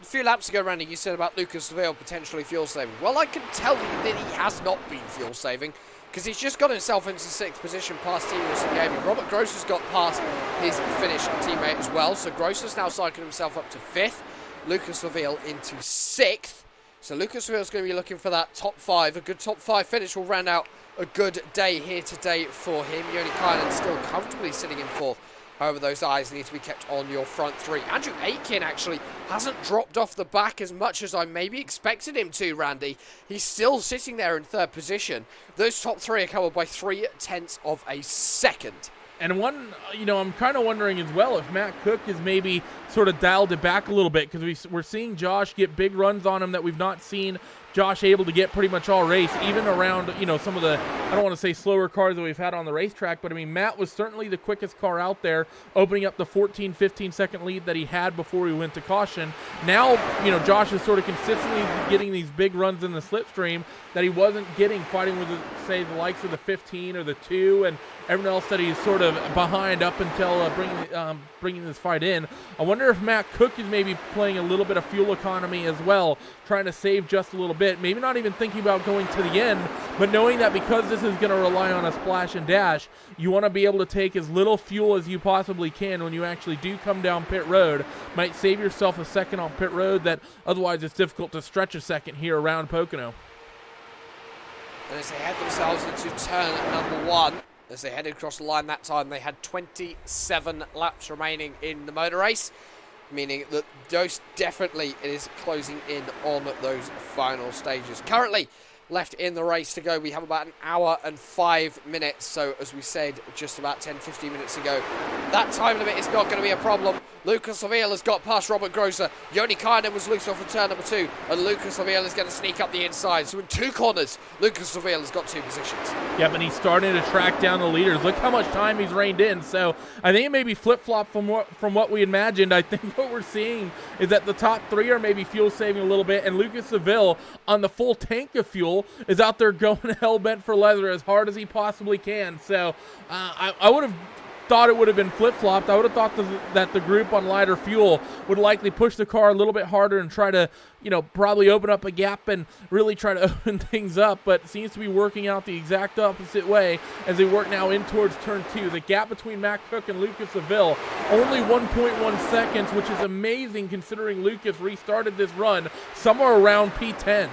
a few laps ago, Randy, you said about Lucas Seville potentially fuel saving. Well, I can tell you that he has not been fuel saving, because he's just got himself into 6th position past Team Wilson Gaming. Robert Gross has got past his Finnish teammate as well, so Gross has now cycled himself up to 5th. Lucas Seville into 6th. So Lucas Seville's going to be looking for that top 5. A good top 5 finish will round out a good day here today for him. Yoni Kylan still comfortably sitting in 4th. However, those eyes need to be kept on your front 3. Andrew Aiken actually hasn't dropped off the back as much as I maybe expected him to, Randy. He's still sitting there in 3rd position. Those top 3 are covered by 0.3 of a second. And one, I'm kind of wondering as well if Matt Cook has maybe sort of dialed it back a little bit, because we're seeing Josh get big runs on him that we've not seen Josh able to get pretty much all race, even around, some of the, I don't want to say slower cars that we've had on the racetrack, but I mean, Matt was certainly the quickest car out there, opening up the 14, 15-second lead that he had before we went to caution. Now, Josh is sort of consistently getting these big runs in the slipstream that he wasn't getting fighting with, say, the likes of the 15 or the 2 and everyone else that he's sort of behind up until bringing this fight in. I wonder if Matt Cook is maybe playing a little bit of fuel economy as well, trying to save just a little bit, maybe not even thinking about going to the end, but knowing that because this is going to rely on a splash and dash, you want to be able to take as little fuel as you possibly can when you actually do come down pit road. Might save yourself a second on pit road that otherwise it's difficult to stretch a second here around Pocono. And as they head themselves into turn number 1, as they headed across the line that time, they had 27 laps remaining in the motor race, meaning that most definitely it is closing in on those final stages. Currently left in the race to go, we have about an hour and 5 minutes, so as we said just about 10-15 minutes ago, that time limit is not going to be a problem. Lucas Laville has got past Robert Grosser. Yoni Kainen was loose off in turn number 2, and Lucas Laville is going to sneak up the inside. So in 2 corners, Lucas Laville has got 2 positions. Yep, and he's starting to track down the leaders. Look how much time he's reined in. So I think it may be flip-flop from what we imagined. I think what we're seeing is that the top 3 are maybe fuel saving a little bit, and Lucas Laville on the full tank of fuel is out there going hell-bent for leather as hard as he possibly can. So I would have thought it would have been flip-flopped. I would have thought that the group on lighter fuel would likely push the car a little bit harder and try to, probably open up a gap and really try to open things up, but it seems to be working out the exact opposite way as they work now in towards turn 2. The gap between Matt Cook and Lucas Laville, only 1.1 seconds, which is amazing considering Lucas restarted this run somewhere around P10.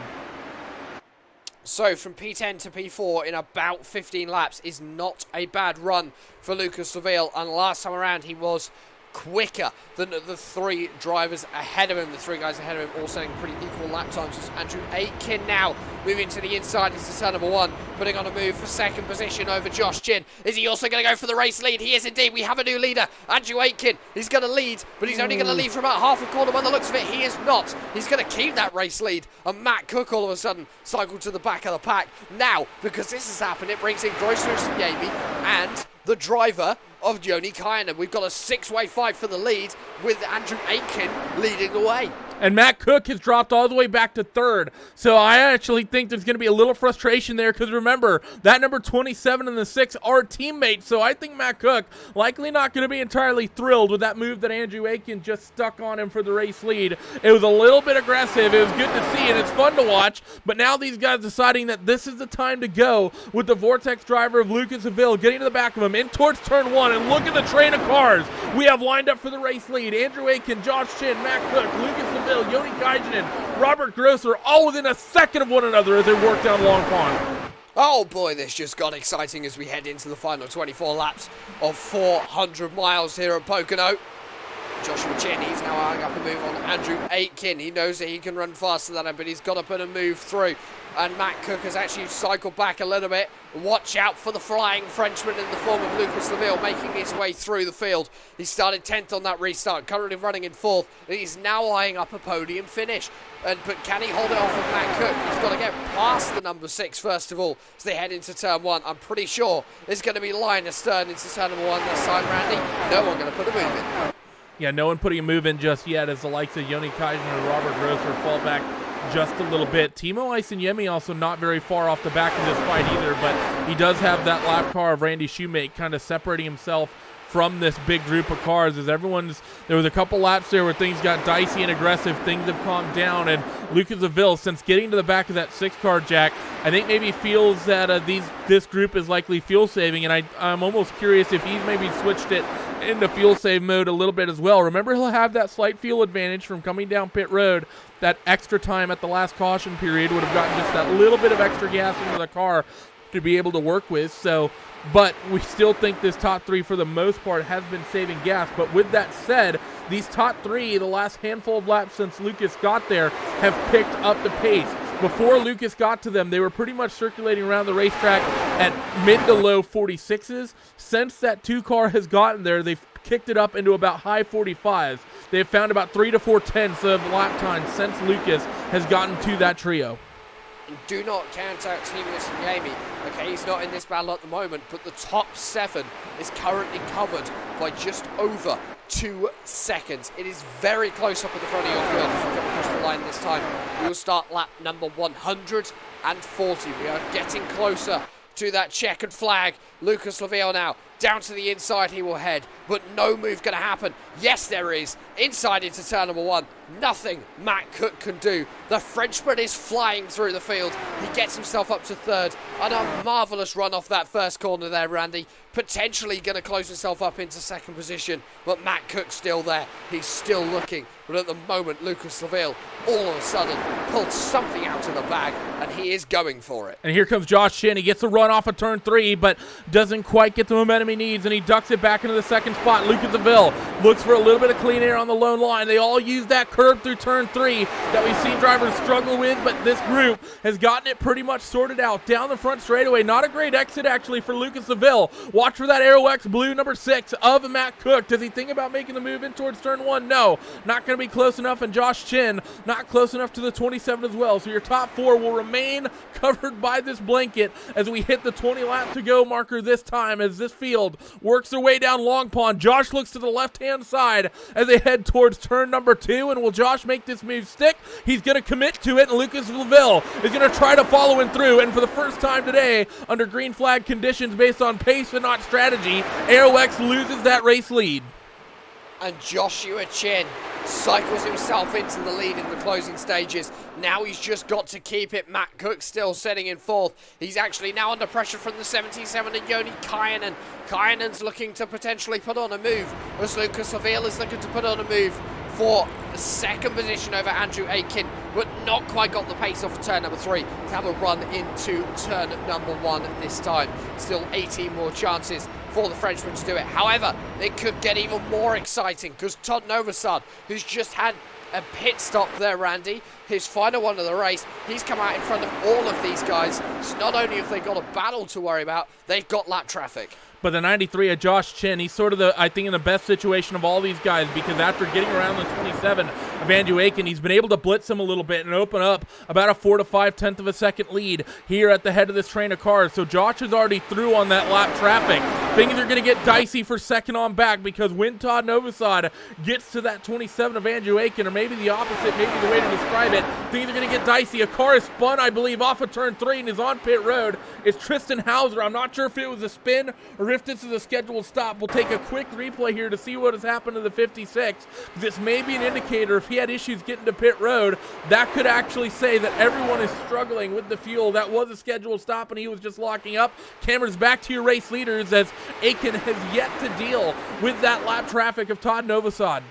So from P10 to P4 in about 15 laps is not a bad run for Lucas Laville, and last time around he was quicker than the 3 drivers ahead of him. The 3 guys ahead of him all setting pretty equal lap times. As Andrew Aitken now moving to the inside into turn number 1, putting on a move for second position over Josh Chin. Is he also going to go for the race lead? He is indeed. We have a new leader, Andrew Aitken. He's going to lead, but he's only going to lead for about half a corner by the looks of it. He is not. He's going to keep that race lead, and Matt Cook all of a sudden cycled to the back of the pack. Now, because this has happened, it brings in Grosser and the driver of Yoni Kainen. We've got a 6-way fight for the lead with Andrew Aitken leading the way. And Matt Cook has dropped all the way back to 3rd. So I actually think there's going to be a little frustration there because remember, that number 27 and the 6 are teammates. So I think Matt Cook likely not going to be entirely thrilled with that move that Andrew Aitken just stuck on him for the race lead. It was a little bit aggressive. It was good to see and it's fun to watch. But now these guys deciding that this is the time to go with the Vortex driver of Lucas Laville getting to the back of him in towards turn 1. And look at the train of cars we have lined up for the race lead. Andrew Aitken, Josh Chin, Matt Cook, Lucas Laville, Yoni Kainen, Robert Grosser, all within a second of one another as they work down Long Pond. Oh boy, this just got exciting as we head into the final 24 laps of 400 miles here at Pocono. Joshua Chin, he's now eyeing up a move on Andrew Aitken. He knows that he can run faster than him, but he's got to put a move through. And Matt Cook has actually cycled back a little bit. Watch out for the flying Frenchman in the form of Lucas Laville making his way through the field. He started 10th on that restart, currently running in 4th. And he's now eyeing up a podium finish. But can he hold it off with Matt Cook? He's got to get past the number 6 first of all as they head into turn 1. I'm pretty sure there's going to be line astern into turn number 1 this time, Randy. No one going to put a move in. Yeah, no one putting a move in just yet as the likes of Yoni Kainen and Robert Grosser fall back just a little bit. Timo Isonyemi also not very far off the back of this fight either, but he does have that lap car of Randy Shoemake kind of separating himself from this big group of cars as there was a couple laps there where things got dicey and aggressive. Things have calmed down, and Lucas Laville, since getting to the back of that 6 car, Jack, I think maybe feels that this group is likely fuel saving, and I'm almost curious if he's maybe switched it into fuel save mode a little bit as well. Remember, he'll have that slight fuel advantage from coming down pit road. That extra time at the last caution period would have gotten just that little bit of extra gas into the car to be able to work with. So, but we still think this top 3 for the most part has been saving gas. But with that said, these top 3, the last handful of laps since Lucas got there, have picked up the pace. Before Lucas got to them, they were pretty much circulating around the racetrack at mid to low 46s. Since that 2 car has gotten there, they've kicked it up into about high 45s. They've found about 3 to 4 tenths of lap time since Lucas has gotten to that trio. And do not count out Team Jamie. Okay, he's not in this battle at the moment, but the top 7 is currently covered by just over 2 seconds. It is very close up at the front of your field as we come across the line this time. We will start lap number 140. We are getting closer to that checkered flag. Lucas Laville now down to the inside he will head, but no move going to happen. Yes, there is. Inside into turn number 1. Nothing Matt Cook can do. The Frenchman is flying through the field. He gets himself up to 3rd. And a marvellous run off that first corner there, Randy. Potentially going to close himself up into 2nd position, but Matt Cook's still there. He's still looking. But at the moment, Lucas Laville all of a sudden pulled something out of the bag, and he is going for it. And here comes Josh Chin. He gets a run off of turn 3, but doesn't quite get the momentum he needs, and he ducks it back into the 2nd spot. Lucas Laville looks for a little bit of clean air on the lone line. They all use that curve through turn 3 that we've seen drivers struggle with, but this group has gotten it pretty much sorted out. Down the front straightaway, not a great exit actually for Lucas Laville. Watch for that AeroX blue number 6 of Matt Cook. Does he think about making the move in towards turn 1? No, not going to be close enough, and Josh Chin not close enough to the 27 as well. So your top 4 will remain covered by this blanket as we hit the 20 lap to go marker this time, as this field works their way down Long Pond. Josh looks to the left-hand side as they head towards turn number 2, and will Josh make this move stick? He's going to commit to it, and Lucas Laville is going to try to follow him through, and for the first time today, under green flag conditions based on pace and not strategy, AeroX loses that race lead. And Joshua Chin cycles himself into the lead in the closing stages. Now he's just got to keep it. Matt Cook still sitting in 4th. He's actually now under pressure from the 77 and Joni Kayanen. Kayanen's looking to potentially put on a move, as Lucas Laville is looking to put on a move for the 2nd position over Andrew Aiken, but not quite got the pace off of turn number 3 to have a run into turn number 1 this time. Still 18 more chances for the Frenchman to do it. However, it could get even more exciting, because Todd Novosad, who's just had a pit stop there, Randy, his final one of the race, he's come out in front of all of these guys. So not only have they got a battle to worry about, they've got lap traffic. But the 93 of Josh Chin, he's sort of I think, in the best situation of all these guys, because after getting around the 27 of Andrew Aiken, he's been able to blitz him a little bit and open up about a 4 to 5 tenth of a second lead here at the head of this train of cars. So Josh is already through on that lap traffic. Things are going to get dicey for second on back, because when Todd Novosad gets to that 27 of Andrew Aiken, or maybe the opposite, maybe the way to describe it, things are going to get dicey. A car is spun, I believe, off of turn 3 and is on pit road. It's Tristan Hauser. I'm not sure if it was a spin or if this is a scheduled stop. We'll take a quick replay here to see what has happened to the 56. This may be an indicator. If he had issues getting to pit road, that could actually say that everyone is struggling with the fuel. That was a scheduled stop and he was just locking up. Cameras, back to your race leaders, as Aiken has yet to deal with that lap traffic of Todd Novosad.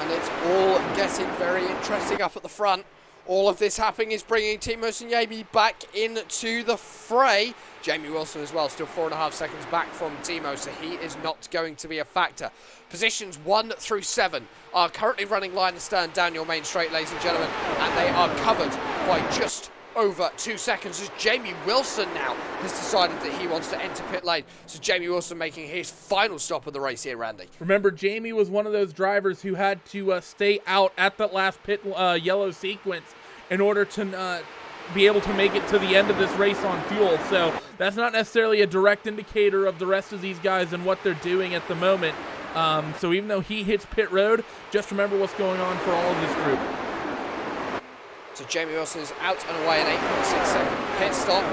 And it's all getting very interesting up at the front. All of this happening is bringing Timo Sunyemi back into the fray. Jamie Wilson as well, still 4.5 seconds back from Timo, so he is not going to be a factor. Positions 1 through 7 are currently running line and stern down your main straight, ladies and gentlemen, and they are covered by just over 2 seconds, as Jamie Wilson now has decided that he wants to enter pit lane. So Jamie Wilson making his final stop of the race here, Randy. Remember, Jamie was one of those drivers who had to stay out at that last pit yellow sequence in order to be able to make it to the end of this race on fuel. So that's not necessarily a direct indicator of the rest of these guys and what they're doing at the moment. So even though he hits pit road, just remember what's going on for all of this group. So Jamie Wilson is out and away, an 8.6 second pit stop.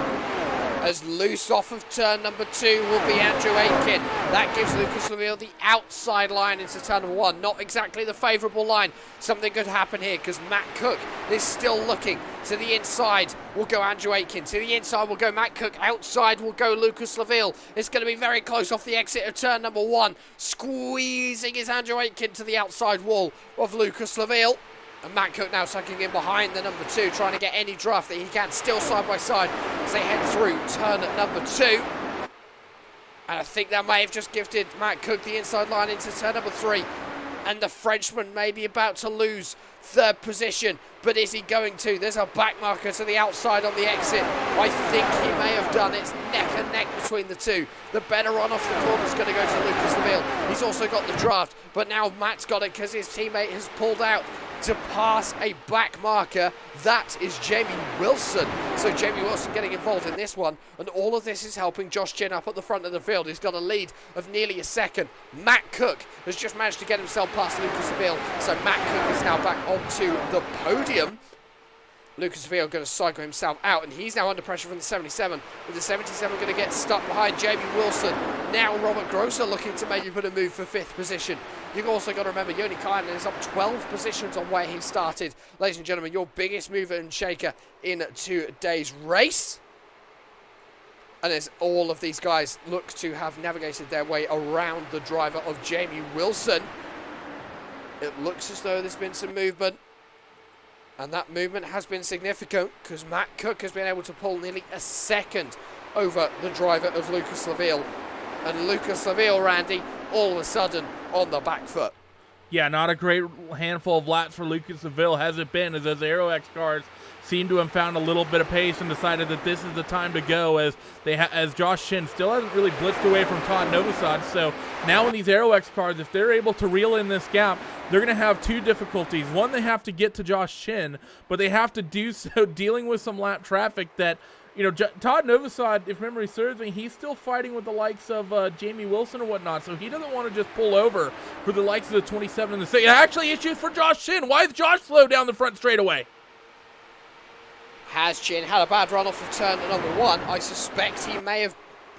As loose off of turn number 2 will be Andrew Aiken. That gives Lucas Laville the outside line into turn number 1. Not exactly the favourable line. Something could happen here, because Matt Cook is still looking. To the inside will go Andrew Aiken. To the inside will go Matt Cook. Outside will go Lucas Laville. It's going to be very close off the exit of turn number 1. Squeezing is Andrew Aiken to the outside wall of Lucas Laville. And Matt Cook now sucking in behind the number 2, trying to get any draft that he can, still side by side as they head through turn number 2. And I think that may have just gifted Matt Cook the inside line into turn number 3. And the Frenchman may be about to lose third position, but is he going to? There's a back marker to the outside on the exit. I think he may have done. It's neck and neck between the two. The better run off the corner is going to go to Lucas Laville. He's also got the draft, but now Matt's got it because his teammate has pulled out to pass a back marker. That is Jamie Wilson. So Jamie Wilson getting involved in this one, and all of this is helping Josh Chin up at the front of the field. He's got a lead of nearly a second. Matt Cook has just managed to get himself past Lucas Laville, so Matt Cook is now back onto the podium. Lucas Laville going to cycle himself out, and he's now under pressure from the 77, with the 77 going to get stuck behind Jamie Wilson. Now Robert Grosser looking to maybe put a move for 5th position. You've also got to remember Logykal is up 12 positions on where he started. Ladies and gentlemen, your biggest mover and shaker in today's race. And as all of these guys look to have navigated their way around the driver of Jamie Wilson, it looks as though there's been some movement. And that movement has been significant because Matt Cook has been able to pull nearly a second over the driver of Lucas Laville. And Lucas Laville, Randy, all of a sudden on the back foot. Yeah, not a great handful of laps for Lucas Laville, has it been, as those Aero X cars seem to have found a little bit of pace and decided that this is the time to go, as as Josh Chin still hasn't really blitzed away from Todd Novosad. So now in these Aero X cars, if they're able to reel in this gap, they're going to have two difficulties. One, they have to get to Josh Chin, but they have to do so dealing with some lap traffic that, you know, Todd Novosad, if memory serves me, he's still fighting with the likes of Jamie Wilson and whatnot, so he doesn't want to just pull over for the likes of the 27 and the 6. Actually, issues for Josh Chin. Why is Josh slow down the front straightaway? Has Chin had a bad run off of turn number 1? I suspect he may have,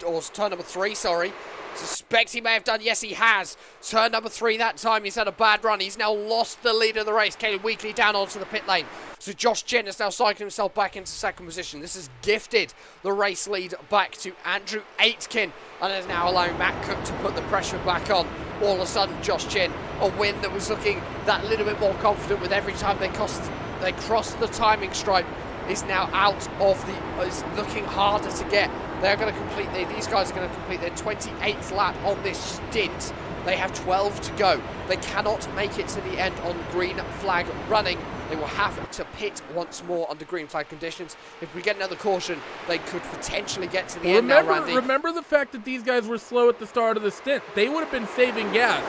or turn number 3, sorry. Suspect he may have done. Yes, he has. Turn number 3 that time. He's had a bad run. He's now lost the lead of the race. Caleb Weekly down onto the pit lane. So Josh Chin is now cycling himself back into second position. This has gifted the race lead back to Andrew Aitken, and is now allowing Matt Cook to put the pressure back on. All of a sudden, Josh Chin, a win that was looking that little bit more confident with every time they crossed the timing stripe, is now out of the, is looking harder to get. They're going to complete, these guys are going to complete their 28th lap on this stint. They have 12 to go. They cannot make it to the end on green flag running. They will have to pit once more under green flag conditions. If we get another caution, they could potentially get to the end now, Randy. Remember the fact that these guys were slow at the start of the stint. They would have been saving gas.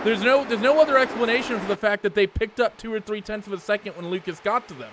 There's no other explanation for the fact that they picked up 2 or 3 tenths of a second when Lucas got to them.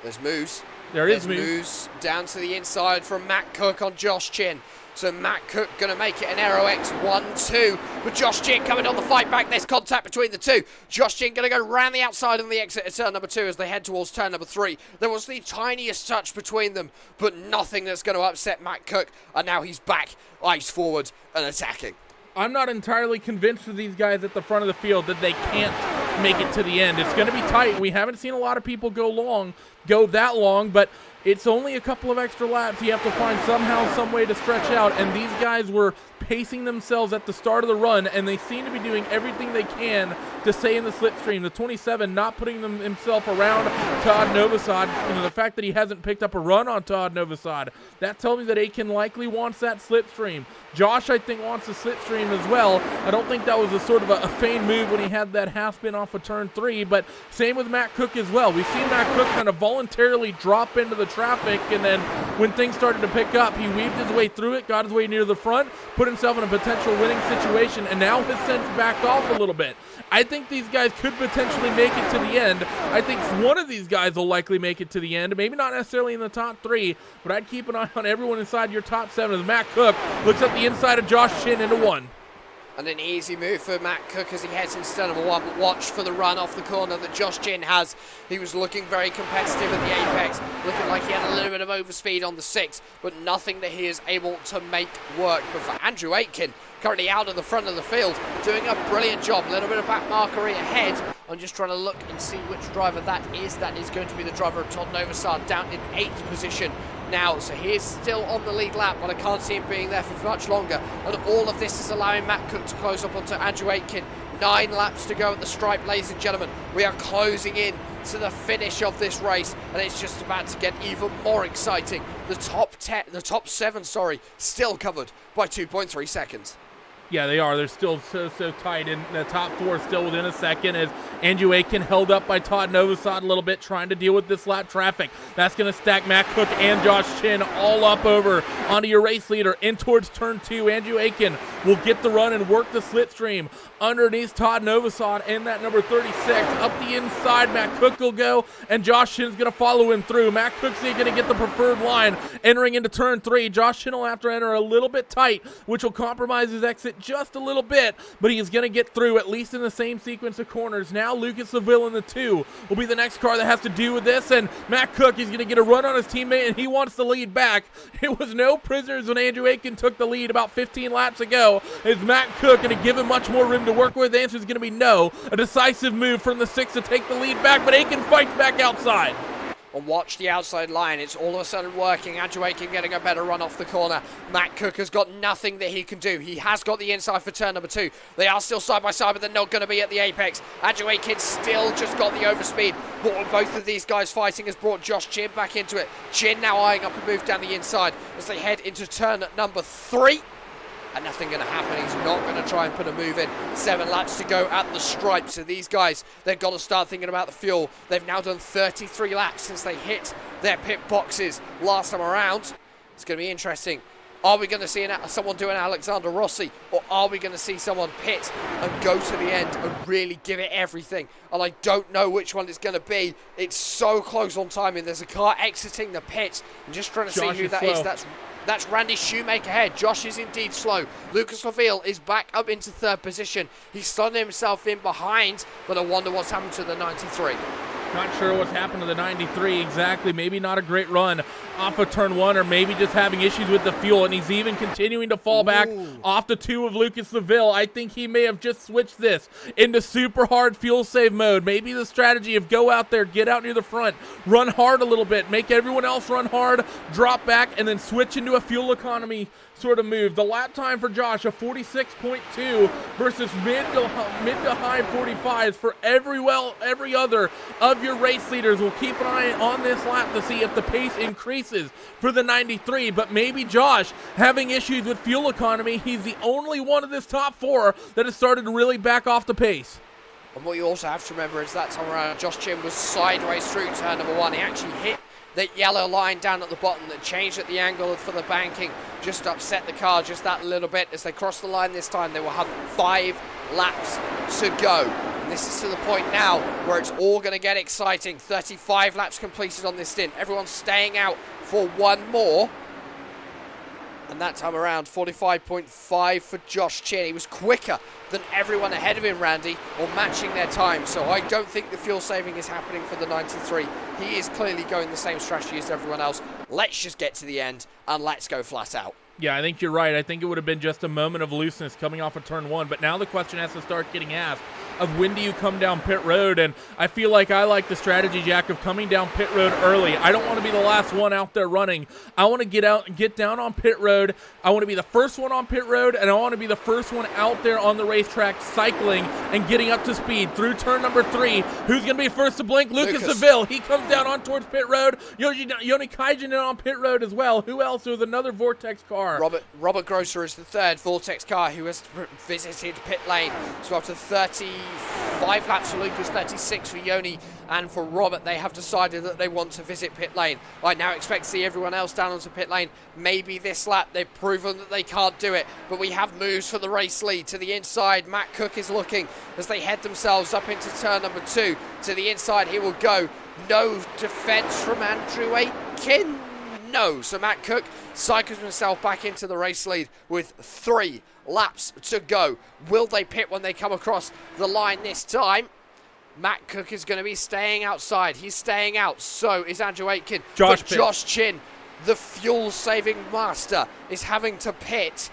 There's moves. There's moves down to the inside from Matt Cook on Josh Chin. So Matt Cook going to make it an Aero X 1-2. But Josh Chin coming on the fight back. There's contact between the two. Josh Chin going to go round the outside on the exit at turn number 2 as they head towards turn number 3. There was the tiniest touch between them, but nothing that's going to upset Matt Cook. And now he's back, eyes forward and attacking. I'm not entirely convinced of these guys at the front of the field that they can't make it to the end. It's going to be tight. We haven't seen a lot of people go that long, but it's only a couple of extra laps. You have to find somehow, some way to stretch out, and these guys were pacing themselves at the start of the run, and they seem to be doing everything they can to stay in the slipstream. The 27 not putting himself around Todd Novosad. You know, the fact that he hasn't picked up a run on Todd Novosad, that tells me that Aitken likely wants that slipstream. Josh, I think, wants the slipstream as well. I don't think that was a sort of a feigned move when he had that half spin off of turn 3, but same with Matt Cook as well. We've seen Matt Cook kind of voluntarily drop into the traffic, and then when things started to pick up, he weaved his way through it, got his way near the front, put himself in a potential winning situation, and now has since backed off a little bit. I think these guys could potentially make it to the end. I think one of these guys will likely make it to the end, maybe not necessarily in the top 3, but I'd keep an eye on everyone inside your top 7 as Matt Cook looks at the inside of Josh Chin into 1. And an easy move for Matt Cook as he heads into turn number 1, but watch for the run off the corner that Josh Chin has. He was looking very competitive at the apex, looking like he had a little bit of overspeed on the 6, but nothing that he is able to make work. But for Andrew Aitken, currently out of the front of the field, doing a brilliant job. A little bit of back markery ahead. I'm just trying to look and see which driver that is. That is going to be the driver of Todd Novosad, down in 8th position now. So he is still on the lead lap, but I can't see him being there for much longer. And all of this is allowing Matt Cook to close up onto Andrew Aitken. 9 laps to go at the stripe, ladies and gentlemen. We are closing in to the finish of this race, and it's just about to get even more exciting. The top 7, still covered by 2.3 seconds. Yeah, they are. They're still so tight. In the top four still within a second as Andrew Aiken held up by Todd Novosad a little bit trying to deal with this lap traffic. That's going to stack Matt Cook and Josh Chin all up over onto your race leader in towards turn 2. Andrew Aiken will get the run and work the slipstream underneath Todd Novosad and that number 36. Up the inside, Matt Cook will go, and Josh Chin's going to follow him through. Matt Cook's going to get the preferred line entering into turn 3. Josh Chin will have to enter a little bit tight, which will compromise his exit just a little bit, but he's going to get through at least in the same sequence of corners. Now Lucas Seville in the 2 will be the next car that has to do with this, and Matt Cook is going to get a run on his teammate, and he wants the lead back. It was no prisoners when Andrew Aiken took the lead about 15 laps ago. Is Matt Cook going to give him much more room to work with? The answer is going to be no. A decisive move from the 6 to take the lead back, but Aiken fights back outside. And watch the outside line. It's all of a sudden working. Andrew Aiken getting a better run off the corner. Matt Cook has got nothing that he can do. He has got the inside for turn number 2. They are still side by side, but they're not going to be at the apex. Andrew Aiken still just got the overspeed. But both of these guys fighting has brought Josh Chin back into it. Chin now eyeing up a move down the inside as they head into turn number 3. And nothing going to happen. He's not going to try and put a move in. 7 laps to go at the stripe. So these guys, they've got to start thinking about the fuel. They've now done 33 laps since they hit their pit boxes last time around. It's going to be interesting. Are we going to see someone do an Alexander Rossi, or are we going to see someone pit and go to the end and really give it everything? And I don't know which one it's going to be. It's so close on timing. There's a car exiting the pit. I'm just trying to see who that is. That's Randy Shoemaker ahead. Josh is indeed slow. Lucas Laville is back up into 3rd position. He's slung himself in behind, but I wonder what's happened to the 93. Not sure what's happened to the 93 exactly. Maybe not a great run off of turn 1, or maybe just having issues with the fuel, and he's even continuing to fall back off the 2 of Lucas Seville. I think he may have just switched this into super hard fuel save mode. Maybe the strategy of go out there, get out near the front, run hard a little bit, make everyone else run hard, drop back, and then switch into a fuel economy sort of move. The lap time for Josh, a 46.2 versus mid to high 45s for every other of your race leaders. We'll keep an eye on this lap to see if the pace increases for the 93, but maybe Josh having issues with fuel economy. He's the only one of this top 4 that has started to really back off the pace. And what you also have to remember is that time around, Josh Chin was sideways through turn number 1. He actually hit that yellow line down at the bottom that changed at the angle for the banking, just upset the car just that little bit. As they cross the line this time, they will have 5 laps to go. And this is to the point now where it's all going to get exciting. 35 laps completed on this stint. Everyone's staying out for one more. And that time around, 45.5 for Josh Chin. He was quicker than everyone ahead of him, Randy, or matching their time. So I don't think the fuel saving is happening for the 93. He is clearly going the same strategy as everyone else. Let's just get to the end and let's go flat out. Yeah, I think you're right. I think it would have been just a moment of looseness coming off of turn 1, but now the question has to start getting asked of when do you come down pit road, and I feel like I like the strategy, Jack, of coming down pit road early. I don't want to be the last one out there running. I want to get out and get down on pit road. I want to be the first one on pit road, and I want to be the first one out there on the racetrack cycling and getting up to speed through turn number 3. Who's going to be first to blink? Lucas Seville. He comes down on towards pit road. Yoni Kaijin on pit road as well. Who else? There was another Vortex car. Robert Grosser is the 3rd Vortex car who has visited pit lane. So after 35 laps for Lucas, 36 for Yoni, and for Robert, they have decided that they want to visit pit lane. I now expect to see everyone else down onto pit lane. Maybe this lap they've proven that they can't do it, but we have moves for the race lead. To the inside, Matt Cook is looking as they head themselves up into turn number 2. To the inside, he will go. No defense from Andrew Aiken. No, so Matt Cook cycles himself back into the race lead with 3 laps to go. Will they pit when they come across the line this time? Matt Cook is going to be staying outside. He's staying out. So is Andrew Aiken. Josh Chin, the fuel-saving master, is having to pit.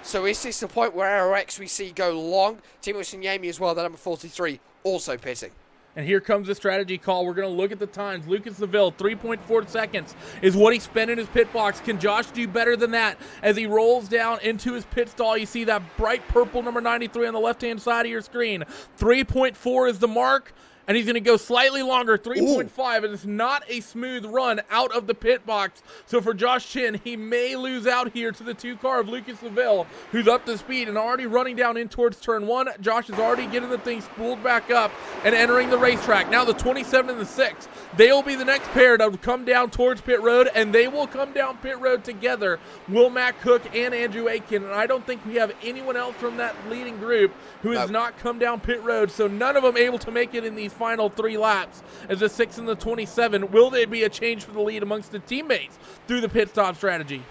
So is this the point where ROX we see go long? Timo Sinyemi as well, the number 43, also pitting. And here comes the strategy call. We're going to look at the times. Lucas Seville, 3.4 seconds is what he spent in his pit box. Can Josh do better than that? As he rolls down into his pit stall, you see that bright purple number 93 on the left-hand side of your screen. 3.4 is the mark. and he's going to go slightly longer, 3.5, and it's not a smooth run out of the pit box. So for Josh Chin, he may lose out here to the 2 car of Lucas Laville, who's up to speed and already running down in towards turn 1. Josh is already getting the thing spooled back up and entering the racetrack. Now the 27 and the 6, they will be the next pair to come down towards pit road, and they will come down pit road together, Will Matt Cook and Andrew Aitken. And I don't think we have anyone else from that leading group who has not come down pit road, so none of them able to make it in these final 3 laps as the 6 and the 27. Will there be a change for the lead amongst the teammates through the pit stop strategy?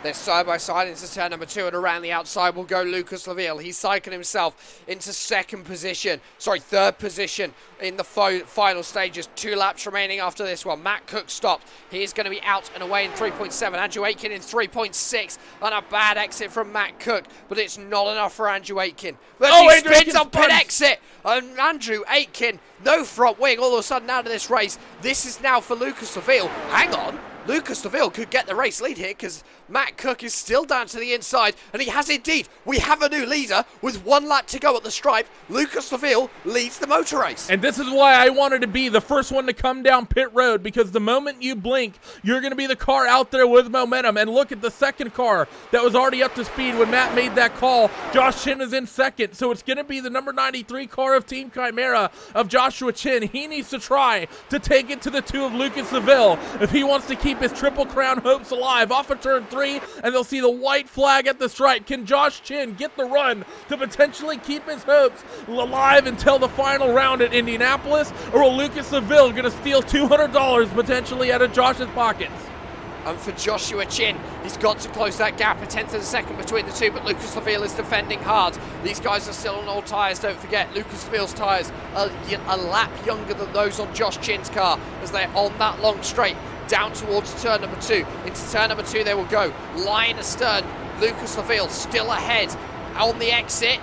They're side by side into turn number 2, and around the outside will go Lucas Laville. He's cycling himself into third position in the final stages. 2 laps remaining after this one. Matt Cook stopped. He is going to be out and away in 3.7. Andrew Aitken in 3.6, and a bad exit from Matt Cook, but it's not enough for Andrew Aitken. But he spins on pit exit, and Andrew Aitken, no front wing, all of a sudden out of this race. This is now for Lucas Laville. Hang on. Lucas Laville could get the race lead here because Matt Cook is still down to the inside, and he has indeed. We have a new leader with 1 lap to go at the stripe. Lucas Laville leads the motor race. And this is why I wanted to be the first one to come down pit road, because the moment you blink, you're going to be the car out there with momentum. And look at the second car that was already up to speed when Matt made that call. Josh Chin is in second, so it's going to be the number 93 car of Team Chimera of Joshua Chin. He needs to try to take it to the 2 of Lucas Laville if he wants to keep his Triple Crown hopes alive. Off of turn 3, and they'll see the white flag at the stripe. Can Josh Chin get the run to potentially keep his hopes alive until the final round at Indianapolis, or will Lucas Laville going to steal $200 potentially out of Josh's pockets? And for Joshua Chin, he's got to close that gap, a tenth of a second between the 2, but Lucas Laville is defending hard. These guys are still on old tyres, don't forget. Lucas Laville's tyres are a lap younger than those on Josh Chin's car as they're on that long straight down towards turn number 2. Into turn number 2 they will go. Line astern, Lucas Laville still ahead on the exit.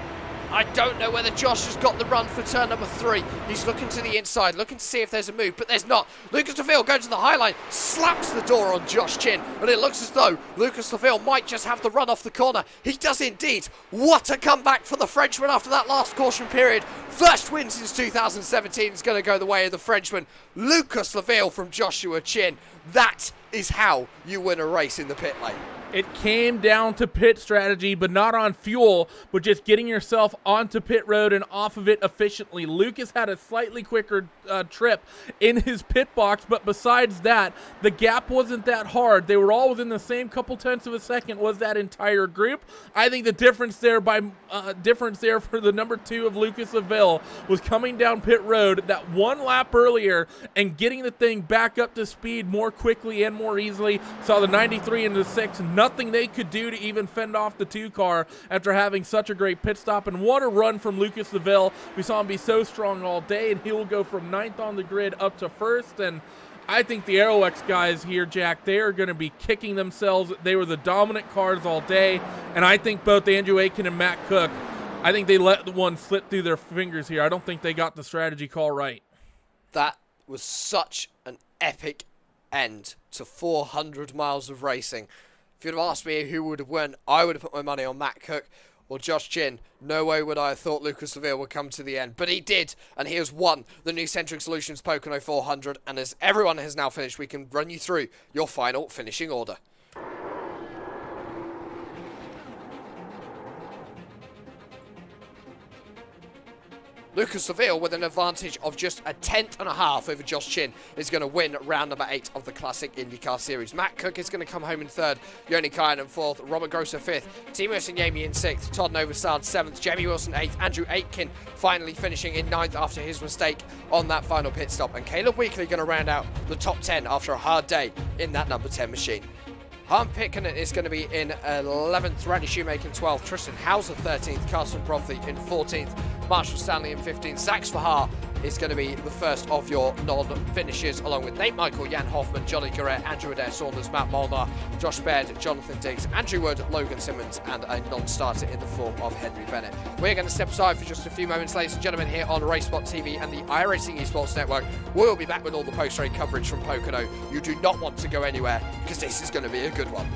I don't know whether Josh has got the run for turn number 3. He's looking to the inside, looking to see if there's a move, but there's not. Lucas Laville goes to the high line, slaps the door on Josh Chin, and it looks as though Lucas Laville might just have the run off the corner. He does indeed. What a comeback for the Frenchman after that last caution period. First win since 2017 is going to go the way of the Frenchman. Lucas Laville from Joshua Chin. That is how you win a race in the pit lane. It came down to pit strategy, but not on fuel, but just getting yourself onto pit road and off of it efficiently. Lucas had a slightly quicker trip in his pit box, but besides that, the gap wasn't that hard. They were all within the same couple tenths of a second was that entire group. I think the difference there for the number 2 of Lucas Laville was coming down pit road that 1 lap earlier and getting the thing back up to speed more quickly and more easily. Saw the 93 and the 6, nothing they could do to even fend off the 2 car after having such a great pit stop. And what a run from Lucas Laville. We saw him be so strong all day, and he will go from 9th on the grid up to 1st. And I think the AeroX guys here, Jack, they are going to be kicking themselves. They were the dominant cars all day, and I think both Andrew Aitken and Matt Cook, I think they let the one slip through their fingers here. I don't think they got the strategy call right. That was such an epic end to 400 miles of racing. If you'd have asked me who would have won, I would have put my money on Matt Cook or Josh Chin. No way would I have thought Lucas Laville would come to the end. But he did, and he has won the new Centric Solutions Pocono 400. And as everyone has now finished, we can run you through your final finishing order. Lucas Laville, with an advantage of just a 10th and a half over Josh Chin, is going to win round number 8 of the Classic IndyCar Series. Matt Cook is going to come home in 3rd, Yoni Kyan in 4th, Robert Grosser 5th, Timo Sinyemi in 6th, Todd Novastad 7th, Jamie Wilson 8th, Andrew Aitken finally finishing in 9th after his mistake on that final pit stop, and Caleb Weekly going to round out the top 10 after a hard day in that number 10 machine. Harm Pitkin is going to be in 11th, Randy Shoemaker in 12th, Tristan Hauser 13th, Carson Bromley in 14th, Marshall Stanley in 15th, Zach Svahar is going to be the first of your non-finishers, along with Nate Michael, Jan Hoffman, Johnny Garrett, Andrew Adair Saunders, Matt Molnar, Josh Baird, Jonathan Diggs, Andrew Wood, Logan Simmons, and a non-starter in the form of Henry Bennett. We're going to step aside for just a few moments, ladies and gentlemen, here on RaceSpot TV and the iRacing Esports Network. We'll be back with all the post-race coverage from Pocono. You do not want to go anywhere, because this is going to be a good one.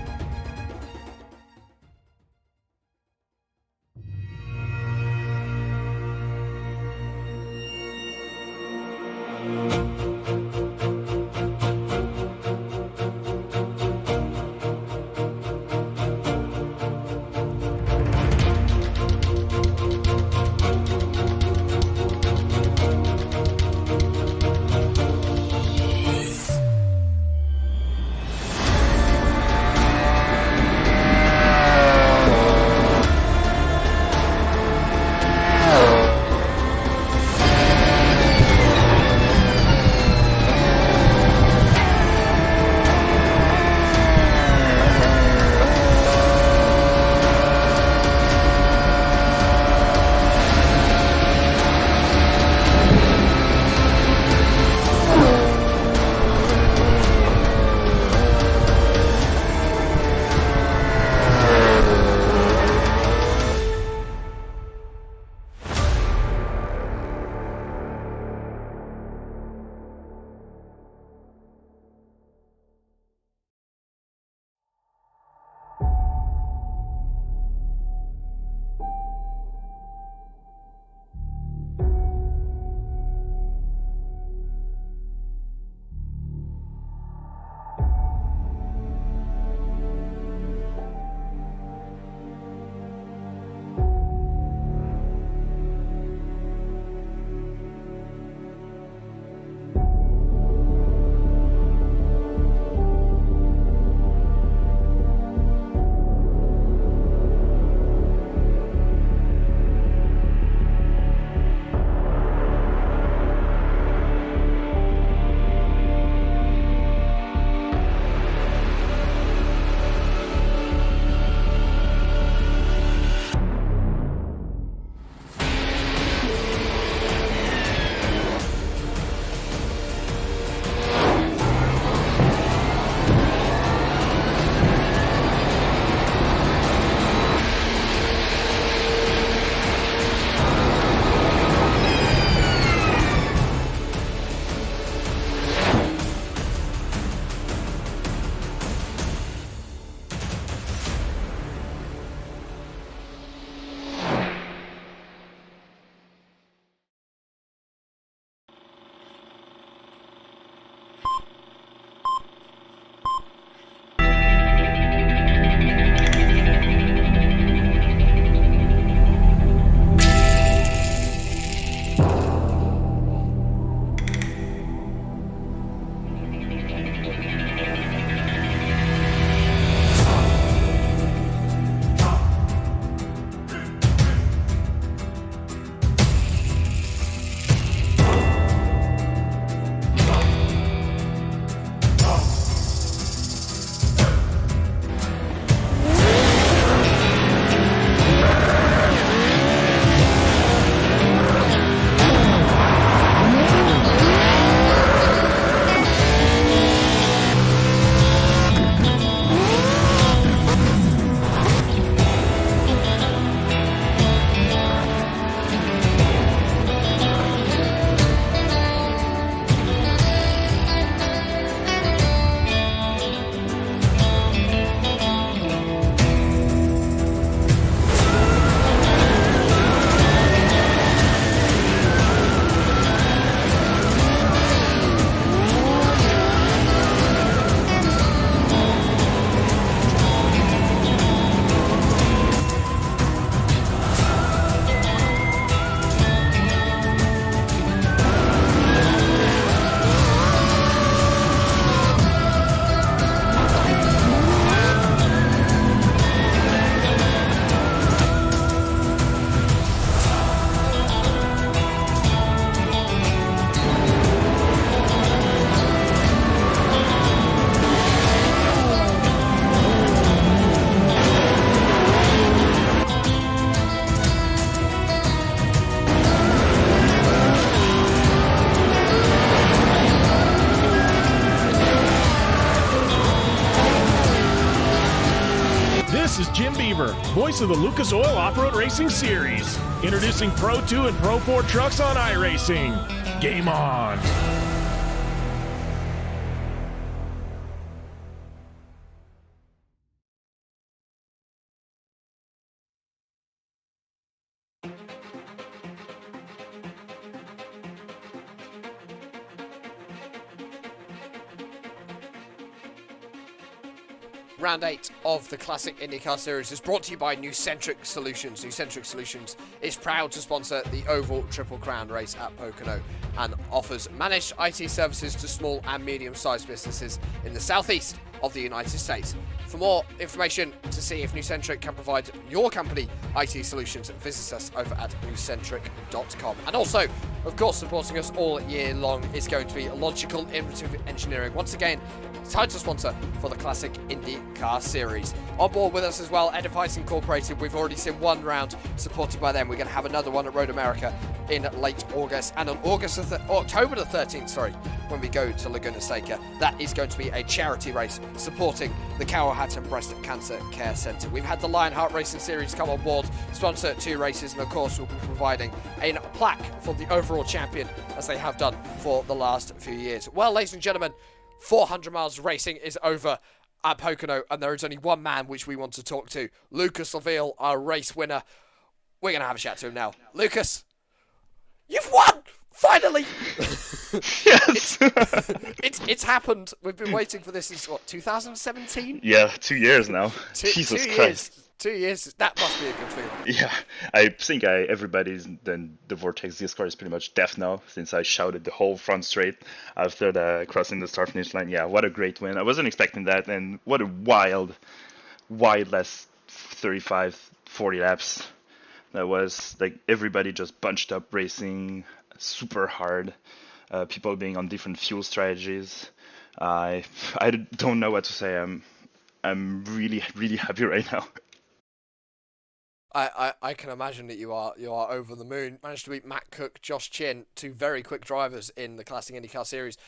voice of the Lucas Oil Off-Road Racing Series. Introducing Pro 2 and Pro 4 trucks on iRacing. Game on! Round 8 of the Classic IndyCar Series is brought to you by Nucentric Solutions. Nucentric Solutions is proud to sponsor the Oval Triple Crown race at Pocono and offers managed IT services to small and medium-sized businesses in the southeast of the United States. For more information to see if Nucentric can provide your company IT solutions, visit us over at nucentric.com. And also, of course, supporting us all year long is going to be Logykal Innovative Engineering. Once again, title sponsor for the Classic IndyCar Series. On board with us as well, Edifice Incorporated. We've already seen one round supported by them. We're going to have another one at Road America in late August, and on October the 13th, when we go to Laguna Seca, that is going to be a charity race supporting the Powhatan Breast Cancer Care Centre. We've had the Lionheart Racing Series come on board, sponsor 2 races, and of course we'll be providing a plaque for the overall champion, as they have done for the last few years. Well, ladies and gentlemen, 400 miles of racing is over at Pocono, and there is only one man which we want to talk to, Lucas Laville, our race winner. We're going to have a chat to him now. Lucas, you've won! Finally! Yes! It's happened. We've been waiting for this since, 2017? Yeah, 2 years now. Jesus Christ. 2 years. That must be a good feeling. Yeah, I think everybody's then the Vortex Discord is pretty much deaf now, since I shouted the whole front straight after crossing the start finish line. Yeah, what a great win. I wasn't expecting that, and what a wild last 35, 40 laps. That was like everybody just bunched up racing super hard, people being on different fuel strategies. I don't know what to say. I'm really happy right now. I can imagine that you are over the moon. Managed to beat Matt Cook, Josh Chin, 2 very quick drivers in the Classic IndyCar Series.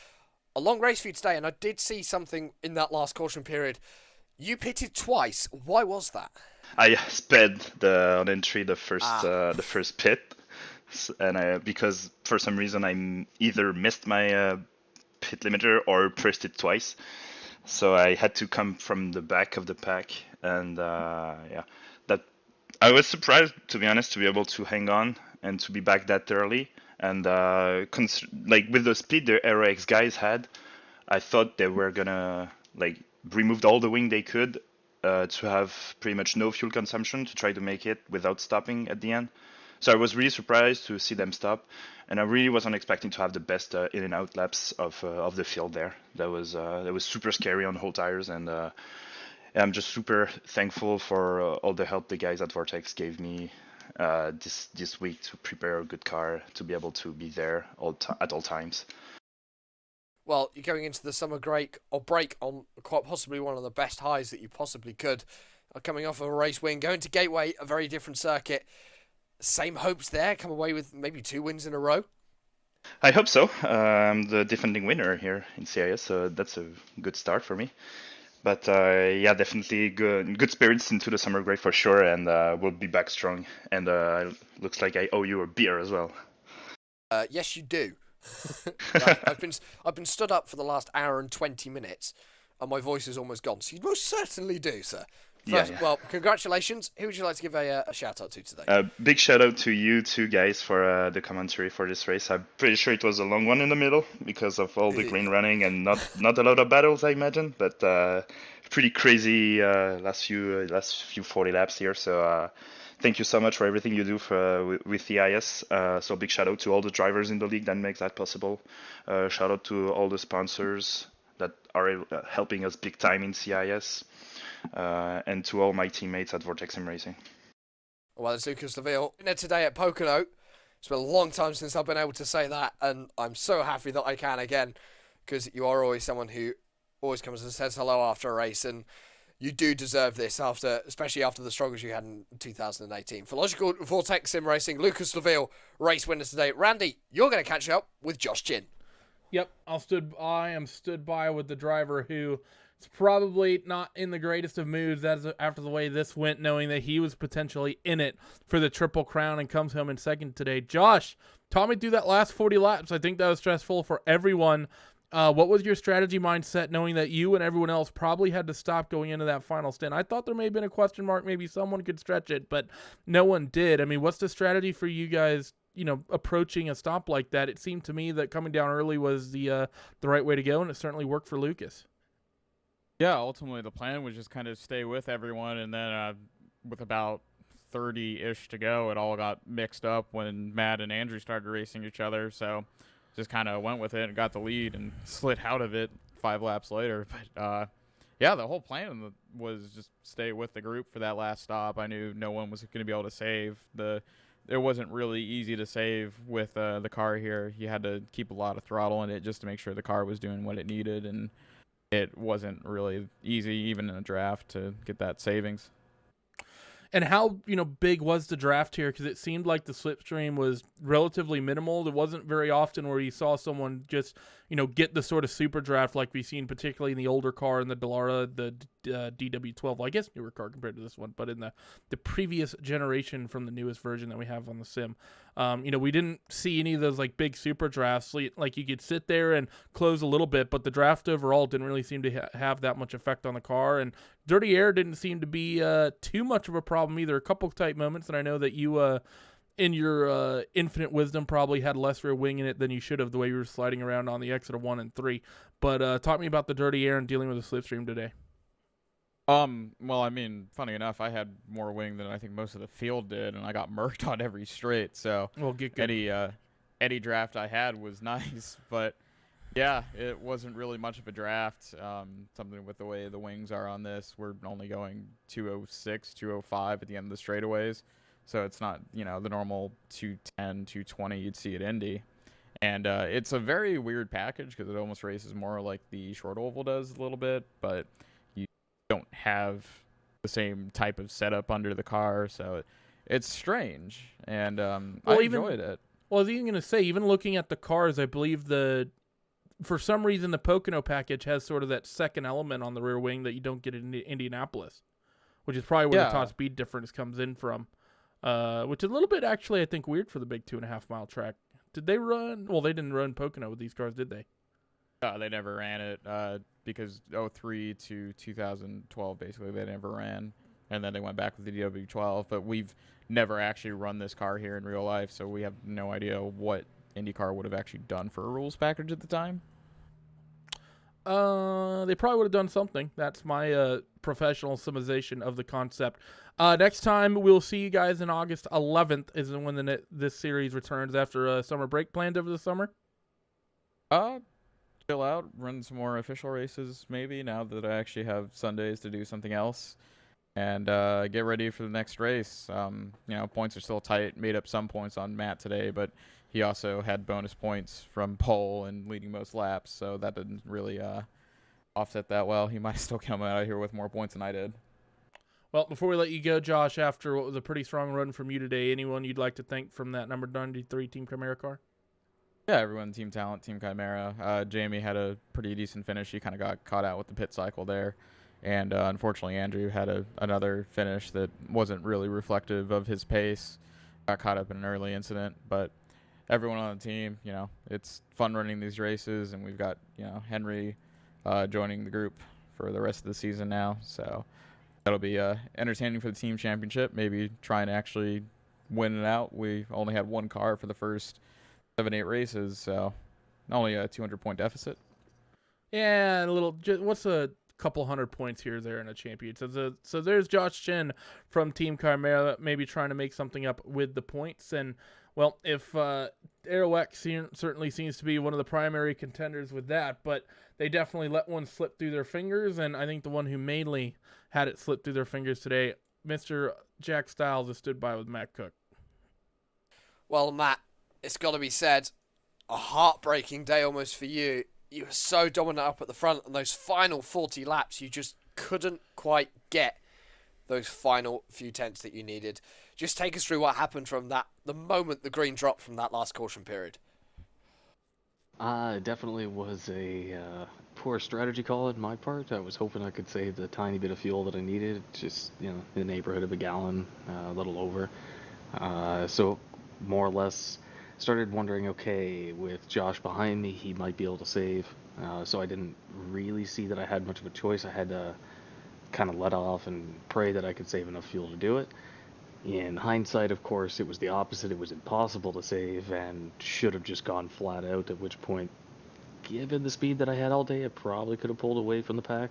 A long race for you today, and I did see something in that last caution period. You pitted twice. Why was that? I sped on entry the first pit, and because for some reason I either missed my pit limiter or pressed it twice, so I had to come from the back of the pack, and that I was surprised, to be honest, to be able to hang on and to be back that early, and like with the speed the Aero X guys had, I thought they were gonna removed all the wing they could to have pretty much no fuel consumption to try to make it without stopping at the end. So I was really surprised to see them stop, and I really wasn't expecting to have the best in and out laps of the field there. That was super scary on whole tires, and I'm just super thankful for all the help the guys at Vortex gave me this week to prepare a good car to be able to be there at all times. Well, you're going into the summer break on quite possibly one of the best highs that you possibly could. Coming off of a race win, going to Gateway, a very different circuit. Same hopes there, come away with maybe 2 wins in a row? I hope so. I'm the defending winner here in CIS, so that's a good start for me. But definitely good spirits into the summer break for sure, and we'll be back strong. And looks like I owe you a beer as well. Yes, you do. I've been stood up for the last hour and 20 minutes, and my voice is almost gone. So you most certainly do, sir. First, yeah. Well, congratulations. Who would you like to give a shout out to today? Big shout out to you two guys for the commentary for this race. I'm pretty sure it was a long one in the middle because of all the green running and not a lot of battles, I imagine. But pretty crazy last few 40 laps here. So thank you so much for everything you do with CIS. So big shout out to all the drivers in the league that makes that possible. Shout out to all the sponsors that are helping us big time in CIS. And to all my teammates at Vortex Sim Racing. Well, it's Lucas Laville today at Pocono. It's been a long time since I've been able to say that, and I'm so happy that I can again, because you are always someone who always comes and says hello after a race, and you do deserve this, especially after the struggles you had in 2018. For Logykal Vortex Sim Racing, Lucas Laville, race winner today. Randy, you're going to catch up with Josh Chin. Yep, I am stood by with the driver who is probably not in the greatest of moods after the way this went, knowing that he was potentially in it for the Triple Crown and comes home in second today. Josh, talk me through that last 40 laps. I think that was stressful for everyone. What was your strategy mindset, knowing that you and everyone else probably had to stop going into that final stint? I thought there may have been a question mark. Maybe someone could stretch it, but no one did. I mean, what's the strategy for you guys, approaching a stop like that? It seemed to me that coming down early was the right way to go, and it certainly worked for Lucas. Yeah, ultimately the plan was just kind of stay with everyone, and then with about 30-ish to go, it all got mixed up when Matt and Andrew started racing each other, so just kind of went with it and got the lead and slid out of it 5 laps later. But, yeah, the whole plan was just stay with the group for that last stop. I knew no one was going to be able to save. It wasn't really easy to save with the car here. You had to keep a lot of throttle in it just to make sure the car was doing what it needed, and it wasn't really easy, even in a draft, to get that savings. And how, big was the draft here? Because it seemed like the slipstream was relatively minimal. There wasn't very often where you saw someone just, get the sort of super draft like we've seen, particularly in the older car in the Dallara, the DW12. Well, I guess newer car compared to this one, but in the previous generation from the newest version that we have on the sim. We didn't see any of those like big super drafts. Like you could sit there and close a little bit, but the draft overall didn't really seem to have that much effect on the car. And dirty air didn't seem to be too much of a problem either. A couple tight moments, and I know that you, in your infinite wisdom, probably had less rear wing in it than you should have, the way you were sliding around on the exit of 1 and 3. But talk me about the dirty air and dealing with the slipstream today. Well, I mean, funny enough, I had more wing than I think most of the field did, and I got murked on every straight. So any draft I had was nice, but yeah, it wasn't really much of a draft. Something with the way the wings are on this, we're only going 206, 205 at the end of the straightaways, so it's not the normal 210, 220 you'd see at Indy. And it's a very weird package because it almost races more like the short oval does a little bit, but don't have the same type of setup under the car, so it's strange, and I enjoyed it. Well, I was even going to say, even looking at the cars, I believe for some reason the Pocono package has sort of that second element on the rear wing that you don't get in Indianapolis, which is probably where the top speed difference comes in from, which is a little bit actually, I think, weird for the big 2.5 mile track. Did they run? Well, they didn't run Pocono with these cars, did they? They never ran it because 03 to 2012, basically, they never ran. And then they went back with the DW12. But we've never actually run this car here in real life, so we have no idea what IndyCar would have actually done for a rules package at the time. They probably would have done something. That's my professional summarization of the concept. Next time we'll see you guys in August 11th is when this series returns after a summer break planned over the summer. Chill out, run some more official races maybe now that I actually have Sundays to do something else, and get ready for the next race. Points are still tight. Made up some points on Matt today, but he also had bonus points from pole and leading most laps, so that didn't really offset that well. He might still come out of here with more points than I did. Well, before we let you go, Josh, after what was a pretty strong run from you today, anyone you'd like to thank from that number 93 Team Chimera car? Yeah, everyone, Team Talent, Team Chimera. Jamie had a pretty decent finish. He kind of got caught out with the pit cycle there. And unfortunately, Andrew had another finish that wasn't really reflective of his pace. Got caught up in an early incident. But everyone on the team, it's fun running these races. And we've got, Henry joining the group for the rest of the season now. So that'll be entertaining for the team championship. Maybe try and actually win it out. We only had one car for the first 7-8 races, so only a 200-point deficit. Yeah, what's a couple hundred points here or there in a champion? So there's Josh Chen from Team Chimera, maybe trying to make something up with the points. And, well, if AeroX certainly seems to be one of the primary contenders with that, but they definitely let one slip through their fingers, and I think the one who mainly had it slip through their fingers today, Mr. Jack Stiles, has stood by with Matt Cook. Well, Matt, it's got to be said, a heartbreaking day almost for you. You were so dominant up at the front, and those final 40 laps, you just couldn't quite get those final few tenths that you needed. Just take us through what happened from the moment the green dropped from that last caution period. It definitely was a poor strategy call on my part. I was hoping I could save the tiny bit of fuel that I needed, just in the neighborhood of a gallon, a little over. So more or less started wondering, okay, with Josh behind me, he might be able to save. So I didn't really see that I had much of a choice. I had to kind of let off and pray that I could save enough fuel to do it. In hindsight, of course, it was the opposite. It was impossible to save and should have just gone flat out, at which point, given the speed that I had all day, I probably could have pulled away from the pack,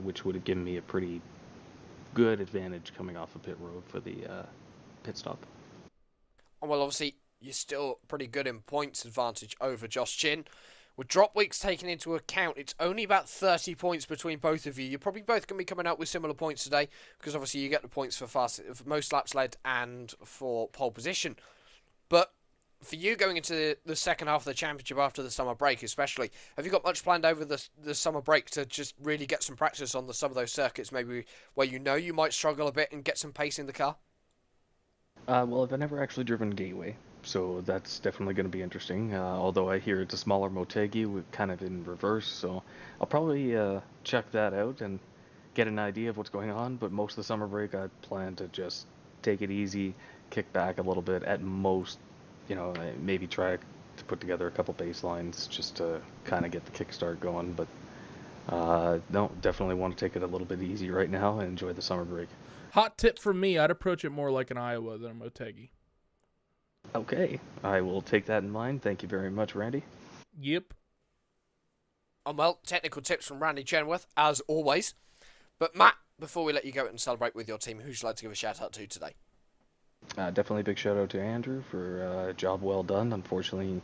which would have given me a pretty good advantage coming off a pit road for the pit stop. Well, obviously, you're still pretty good in points advantage over Josh Chin. With drop weeks taken into account, it's only about 30 points between both of you. You're probably both going to be coming out with similar points today, because obviously you get the points for most laps led and for pole position. But for you going into the second half of the championship after the summer break especially, have you got much planned over the summer break to just really get some practice on some of those circuits, maybe where you might struggle a bit and get some pace in the car? Well, I've never actually driven Gateway, so that's definitely going to be interesting. Although I hear it's a smaller Motegi, kind of in reverse, so I'll probably check that out and get an idea of what's going on. But most of the summer break, I plan to just take it easy, kick back a little bit, at most, maybe try to put together a couple baselines just to kind of get the kickstart going. But no, definitely want to take it a little bit easy right now and enjoy the summer break. Hot tip from me, I'd approach it more like an Iowa than a Motegi. Okay, I will take that in mind. Thank you very much, Randy. Yep. Well, technical tips from Randy Chenworth, as always. But Matt, before we let you go and celebrate with your team, who would you like to give a shout out to today? Definitely a big shout out to Andrew for a job well done. Unfortunately,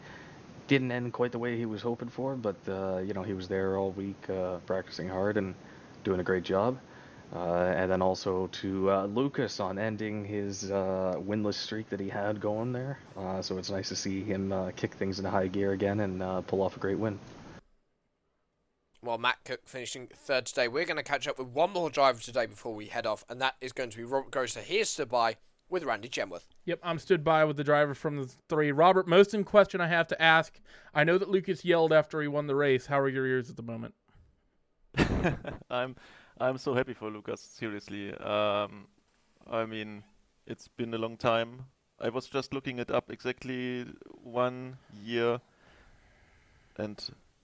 didn't end quite the way he was hoping for, but he was there all week practicing hard and doing a great job. And then also to Lucas on ending his winless streak that he had going there. So it's nice to see him kick things into high gear again and pull off a great win. Well, Matt Cook finishing third today. We're going to catch up with one more driver today before we head off, and that is going to be Robert Grosser. He is stood by with Randy Chenworth. Yep, I'm stood by with the driver from the three. Robert, most in question I have to ask. I know that Lucas yelled after he won the race. How are your ears at the moment? I'm so happy for Lucas, seriously. I mean, it's been a long time. I was just looking it up, exactly 1 year and,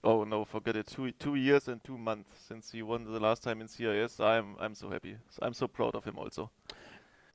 oh no, forget it, 2 years and 2 months since he won the last time in CIS. I'm so happy. I'm so proud of him also.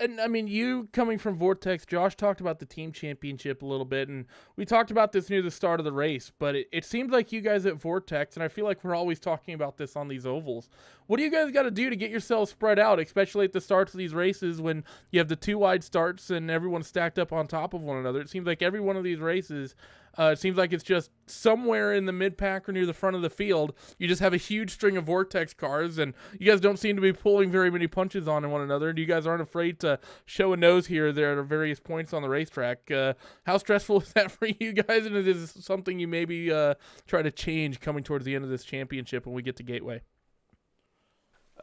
And I mean, you coming from Vortex, Josh talked about the team championship a little bit, and we talked about this near the start of the race, but it seems like you guys at Vortex, and I feel like we're always talking about this on these ovals. What do you guys got to do to get yourselves spread out, especially at the starts of these races when you have the two wide starts and everyone's stacked up on top of one another? It seems like every one of these races, it seems like it's just somewhere in the mid-pack or near the front of the field, you just have a huge string of Vortex cars, and you guys don't seem to be pulling very many punches on one another, and you guys aren't afraid to show a nose here or there at various points on the racetrack. How stressful is that for you guys, and is this something you maybe try to change coming towards the end of this championship when we get to Gateway?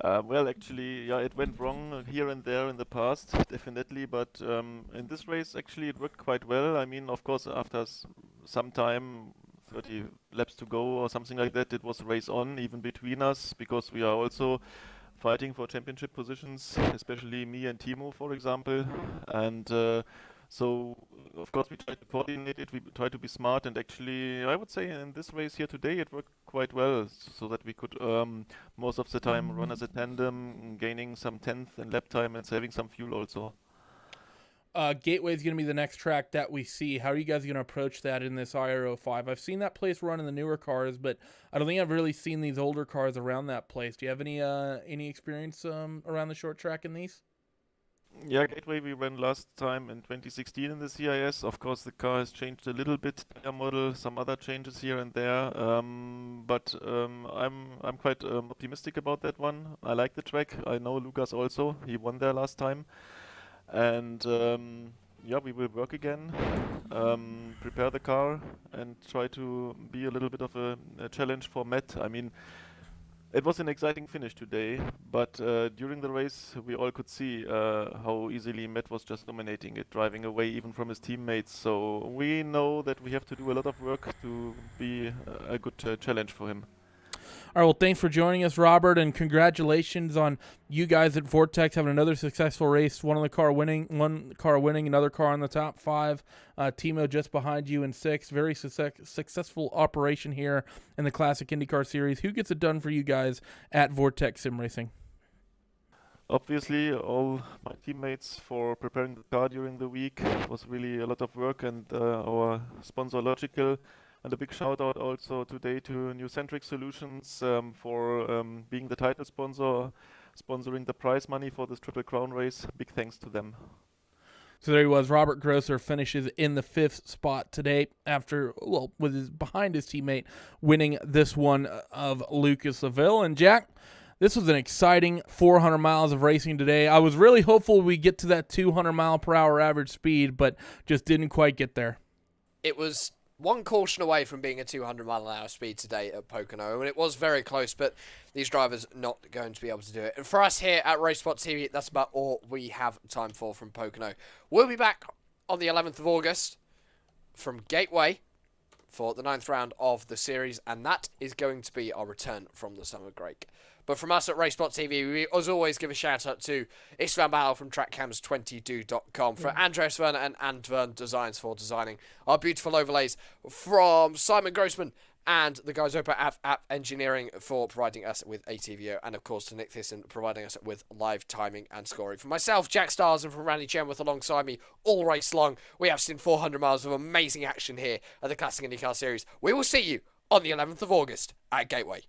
Well, actually, yeah, it went wrong here and there in the past, definitely, but in this race, actually, it worked quite well. I mean, of course, after some time, 30 laps to go or something like that, it was a race on, even between us, because we are also fighting for championship positions, especially me and Timo, for example. And so, of course, we try to coordinate it, we try to be smart, and actually, I would say in this race here today, it worked quite well, so that we could most of the time run as a tandem, gaining some 10th in lap time and saving some fuel also. Gateway is going to be the next track that we see. How are you guys going to approach that in this IR05? I've seen that place run in the newer cars, but I don't think I've really seen these older cars around that place. Do you have any experience around the short track in these? Yeah, Gateway we ran last time in 2016 in the CIS. Of course, the car has changed a little bit, tire model, some other changes here and there. But I'm quite optimistic about that one. I like the track. I know Lucas also. He won there last time. And yeah, we will work again, prepare the car, and try to be a little bit of a challenge for Matt. I mean, It was an exciting finish today, but during the race we all could see how easily Matt was just dominating it, driving away even from his teammates. So we know that we have to do a lot of work to be a good challenge for him. All right, well, thanks for joining us, Robert, and congratulations on you guys at Vortex having another successful race. One car winning, another car in the top 5. Timo just behind you in 6th. Very successful operation here in the Classic IndyCar Series. Who gets it done for you guys at Vortex Sim Racing? Obviously, all my teammates for preparing the car during the week. It was really a lot of work, and our sponsor Logykal. And a big shout out also today to New Centric Solutions for being the title sponsor, sponsoring the prize money for this Triple Crown race. Big thanks to them. So there he was. Robert Grosser finishes in the 5th spot today behind his teammate winning this one of Lucas Seville. And Jack, this was an exciting 400 miles of racing today. I was really hopeful we get to that 200 mile per hour average speed, but just didn't quite get there. It was one caution away from being a 200 mile an hour speed today at Pocono, and it was very close, but these drivers not going to be able to do it. And for us here at Race Spot TV, that's about all we have time for from Pocono. We'll be back on the 11th of August from Gateway for the 9th round of the series, and that is going to be our return from the summer break. But from us at RaceSpot TV, we as always give a shout out to Istvan Bauer from TrackCams22.com, for Andreas Werner and Andvern Designs for designing our beautiful overlays, from Simon Grossman and the guys over at App Engineering for providing us with ATVO, and of course to Nick Thyssen providing us with live timing and scoring. For myself, Jack Stars, and from Randy Chenworth alongside me all race long, we have seen 400 miles of amazing action here at the Classic IndyCar Series. We will see you on the 11th of August at Gateway.